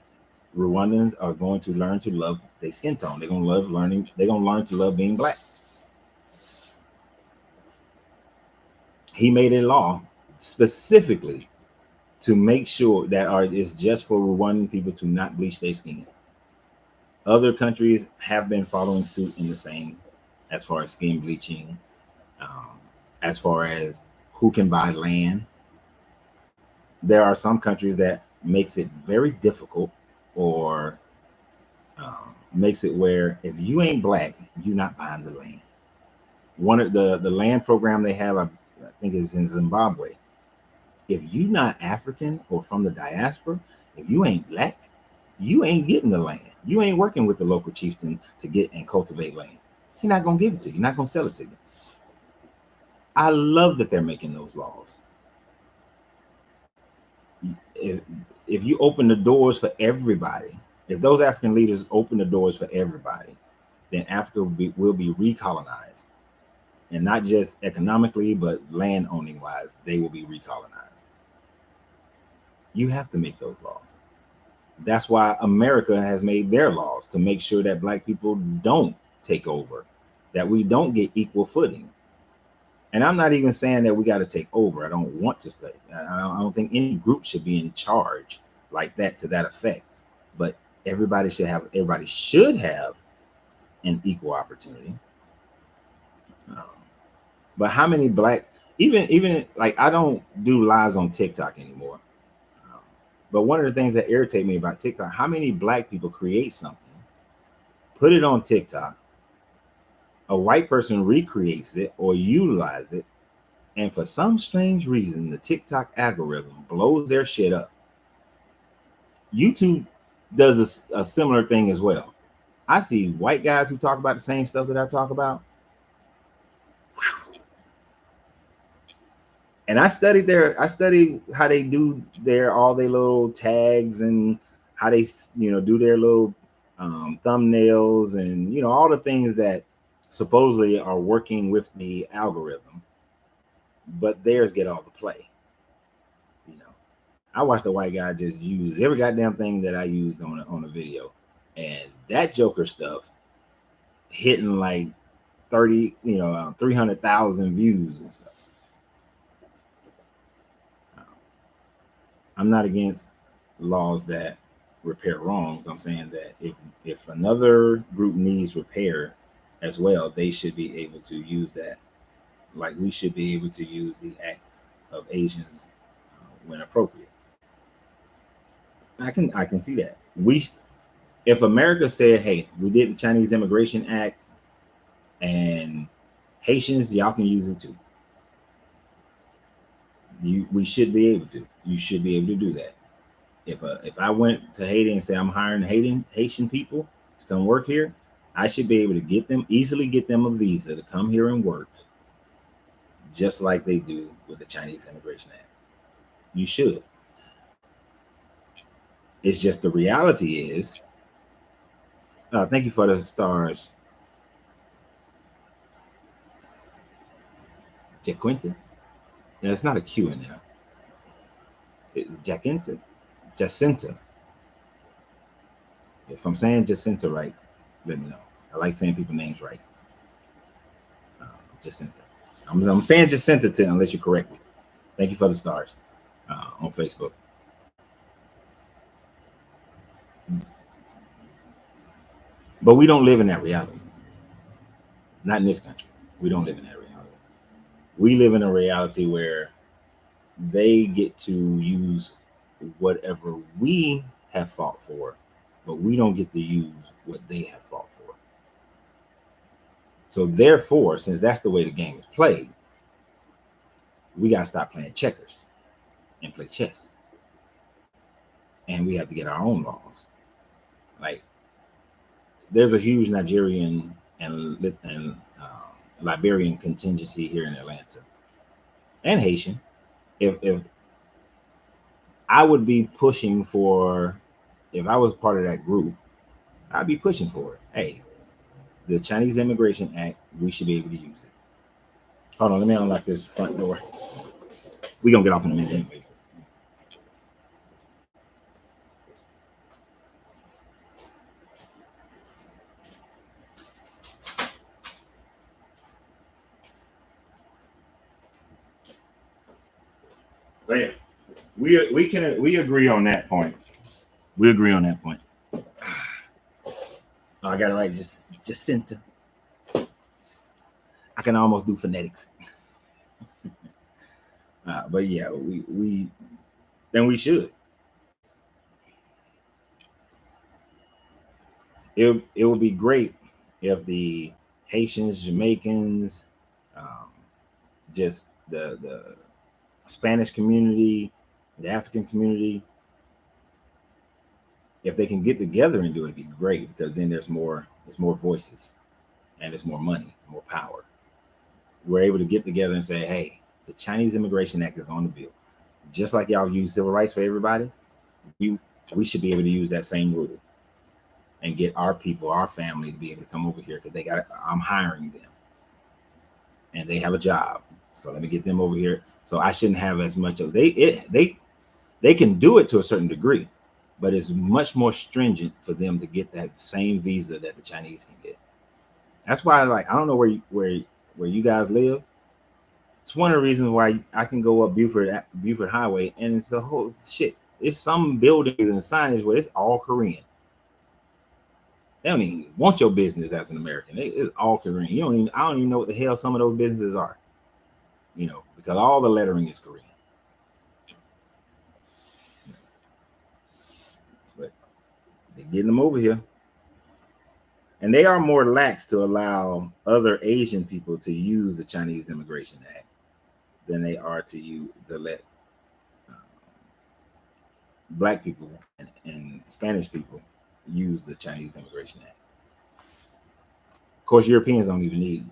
Rwandans are going to learn to love their skin tone. They're going to learn to love being black. He made a law specifically to make sure that it's just for Rwandan people to not bleach their skin. Other countries have been following suit in the same, as far as skin bleaching, as far as who can buy land. There are some countries that makes it very difficult, or makes it where if you ain't black, you're not buying the land. One of the land program they have, I think is in Zimbabwe. If you're not African or from the diaspora, if you ain't black, you ain't getting the land. You ain't working with the local chieftain to get and cultivate land. He's not going to give it to you. He's not going to sell it to you. I love that they're making those laws. if you open the doors for everybody, if those African leaders open the doors for everybody, then Africa will be recolonized, and not just economically, but land owning wise, they will be recolonized. You have to make those laws. That's why America has made their laws, to make sure that Black people don't take over, that we don't get equal footing. And I'm not even saying that we got to take over. I don't want to stay. I don't think any group should be in charge like that, to that effect. But everybody should have an equal opportunity. But how many Black, even like, I don't do lives on TikTok anymore. But one of the things that irritate me about TikTok, how many Black people create something, put it on TikTok, a white person recreates it or utilize it, and for some strange reason, the TikTok algorithm blows their shit up. YouTube does a similar thing as well. I see white guys who talk about the same stuff that I talk about. And I studied how they do all their little tags, and how they, do their little thumbnails, and, all the things that supposedly are working with the algorithm, but theirs get all the play. I watched a white guy just use every goddamn thing that I used on a video, and that Joker stuff hitting like 300,000 views and stuff. I'm not against laws that repair wrongs. I'm saying that if another group needs repair as well, they should be able to use that. Like we should be able to use the acts of Asians when appropriate. I can see that. If America said, hey, we did the Chinese Immigration Act, and Haitians, y'all can use it too. We should be able to. You should be able to do that. If I went to Haiti and say I'm hiring Haitian people to come work here, I should be able to easily get them a visa to come here and work, just like they do with the Chinese Immigration Act. You should. It's just the reality is. Thank you for the stars, Jaquinta. Yeah, it's not a Q in there. It's Jacinta. If I'm saying Jacinta right, let me know. I like saying people's names right. Jacinta. I'm saying Jacinta unless you correct me. Thank you for the stars on Facebook. But we don't live in that reality. Not in this country. We don't live in that reality. We live in a reality where they get to use whatever we have fought for, but we don't get to use what they have fought for. So therefore, since that's the way the game is played, we got to stop playing checkers and play chess. And we have to get our own laws. Like, there's a huge Nigerian and Liberian contingency here in Atlanta, and Haitian. If I would be pushing for, if I was part of that group, I'd be pushing for it. Hey, the Chinese Immigration Act, we should be able to use it. Hold on, let me unlock this front door. We're gonna get off in a minute anyway. But yeah, we agree on that point. We agree on that point. Oh, I got it right, Jacinta. I can almost do phonetics. But yeah, we should. It would be great if the Haitians, Jamaicans, just the Spanish community, the African community, if they can get together and do it, it'd be great, because then there's more voices, and there's more money, more power. We're able to get together and say, hey, the Chinese Immigration Act is on the bill. just like y'all use civil rights for everybody, we should be able to use that same rule and get our people, our family, to be able to come over here, because I'm hiring them and they have a job. So let me get them over here. So I shouldn't have as much of they can do it to a certain degree, but it's much more stringent for them to get that same visa that the Chinese can get. That's why, like, I don't know where you guys live. It's one of the reasons why I can go up Buford Highway, and it's a whole shit. It's some buildings and signage where it's all Korean. They don't even want your business as an American. It's all Korean. I don't even know what the hell some of those businesses are. Because all the lettering is Korean. But they're getting them over here. And they are more lax to allow other Asian people to use the Chinese Immigration Act than they are to let Black people and Spanish people use the Chinese Immigration Act. Of course, Europeans don't even need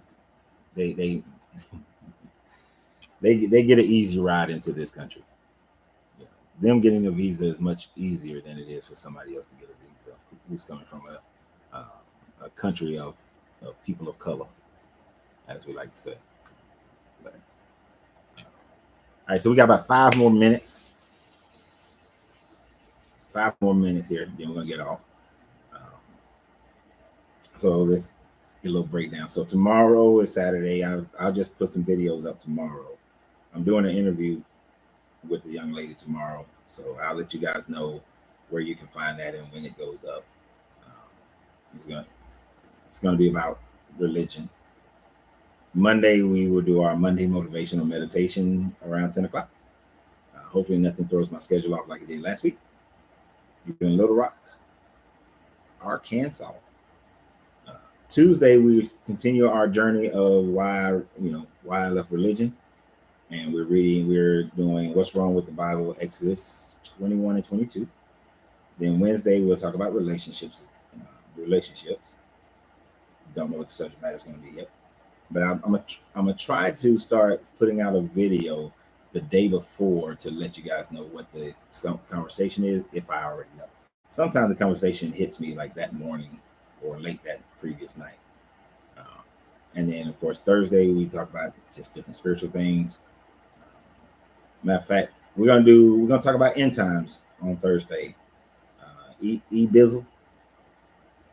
it. They get an easy ride into this country. Them getting a visa is much easier than it is for somebody else to get a visa who's coming from a country of people of color, as we like to say. But, all right, so we got about 5 more minutes. 5 more minutes here, then we're gonna get off. So let's get a little breakdown. So tomorrow is Saturday. I'll just put some videos up tomorrow. I'm doing an interview with the young lady tomorrow, so I'll let you guys know where you can find that and when it goes up. It's going to be about religion. Monday, we will do our Monday motivational meditation around 10 o'clock. Hopefully nothing throws my schedule off like it did last week. You're in Little Rock, Arkansas. Tuesday, we continue our journey of why I left religion. And we're doing What's Wrong with the Bible, Exodus 21 and 22. Then Wednesday, we'll talk about relationships. Don't know what the subject matter is going to be yet. But I'm gonna try to start putting out a video the day before to let you guys know what some conversation is, if I already know. Sometimes the conversation hits me like that morning or late that previous night. And then, of course, Thursday, we talk about just different spiritual things. Matter of fact, we're gonna talk about end times on Thursday. Bizzle,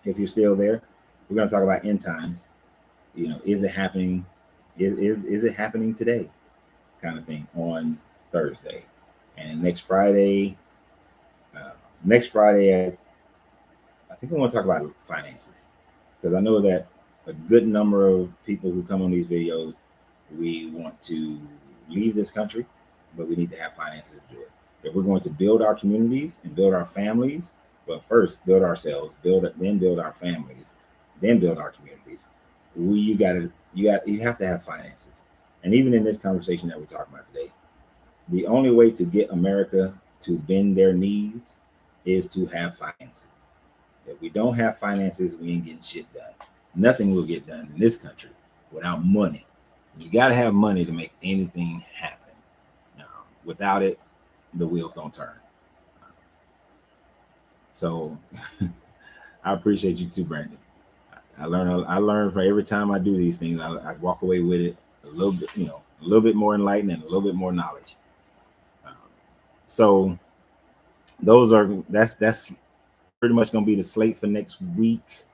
if you're still there, we're gonna talk about end times. Is it happening? Is it happening today? Kind of thing on Thursday. And next Friday, I think we want to talk about finances, because I know that a good number of people who come on these videos, we want to leave this country, but we need to have finances to do it. If we're going to build our communities and build our families, but first build ourselves, then build our families, then build our communities. You have to have finances. And even in this conversation that we're talking about today, the only way to get America to bend their knees is to have finances. If we don't have finances, we ain't getting shit done. Nothing will get done in this country without money. You got to have money to make anything happen. Without it, the wheels don't turn. So I appreciate you too, Brandon. I learn from every time I do these things. I walk away with it a little bit more enlightened and a little bit more knowledge. So that's pretty much going to be the slate for next week.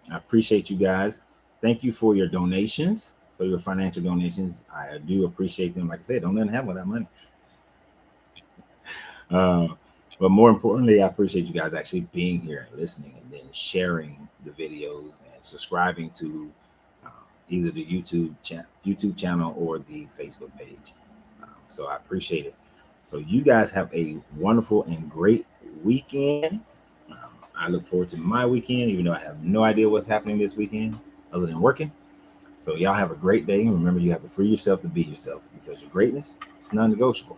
I appreciate you guys. Thank you for your donations, for your financial donations. I do appreciate them. Like I said, don't let them have without money. But more importantly, I appreciate you guys actually being here and listening, and then sharing the videos and subscribing to either the YouTube channel or the Facebook page. So I appreciate it. So you guys have a wonderful and great weekend. I look forward to my weekend, even though I have no idea what's happening this weekend other than working. So y'all have a great day. Remember, you have to free yourself to be yourself, because your greatness is non-negotiable.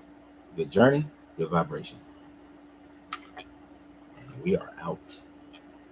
Good journey, good vibrations. And we are out.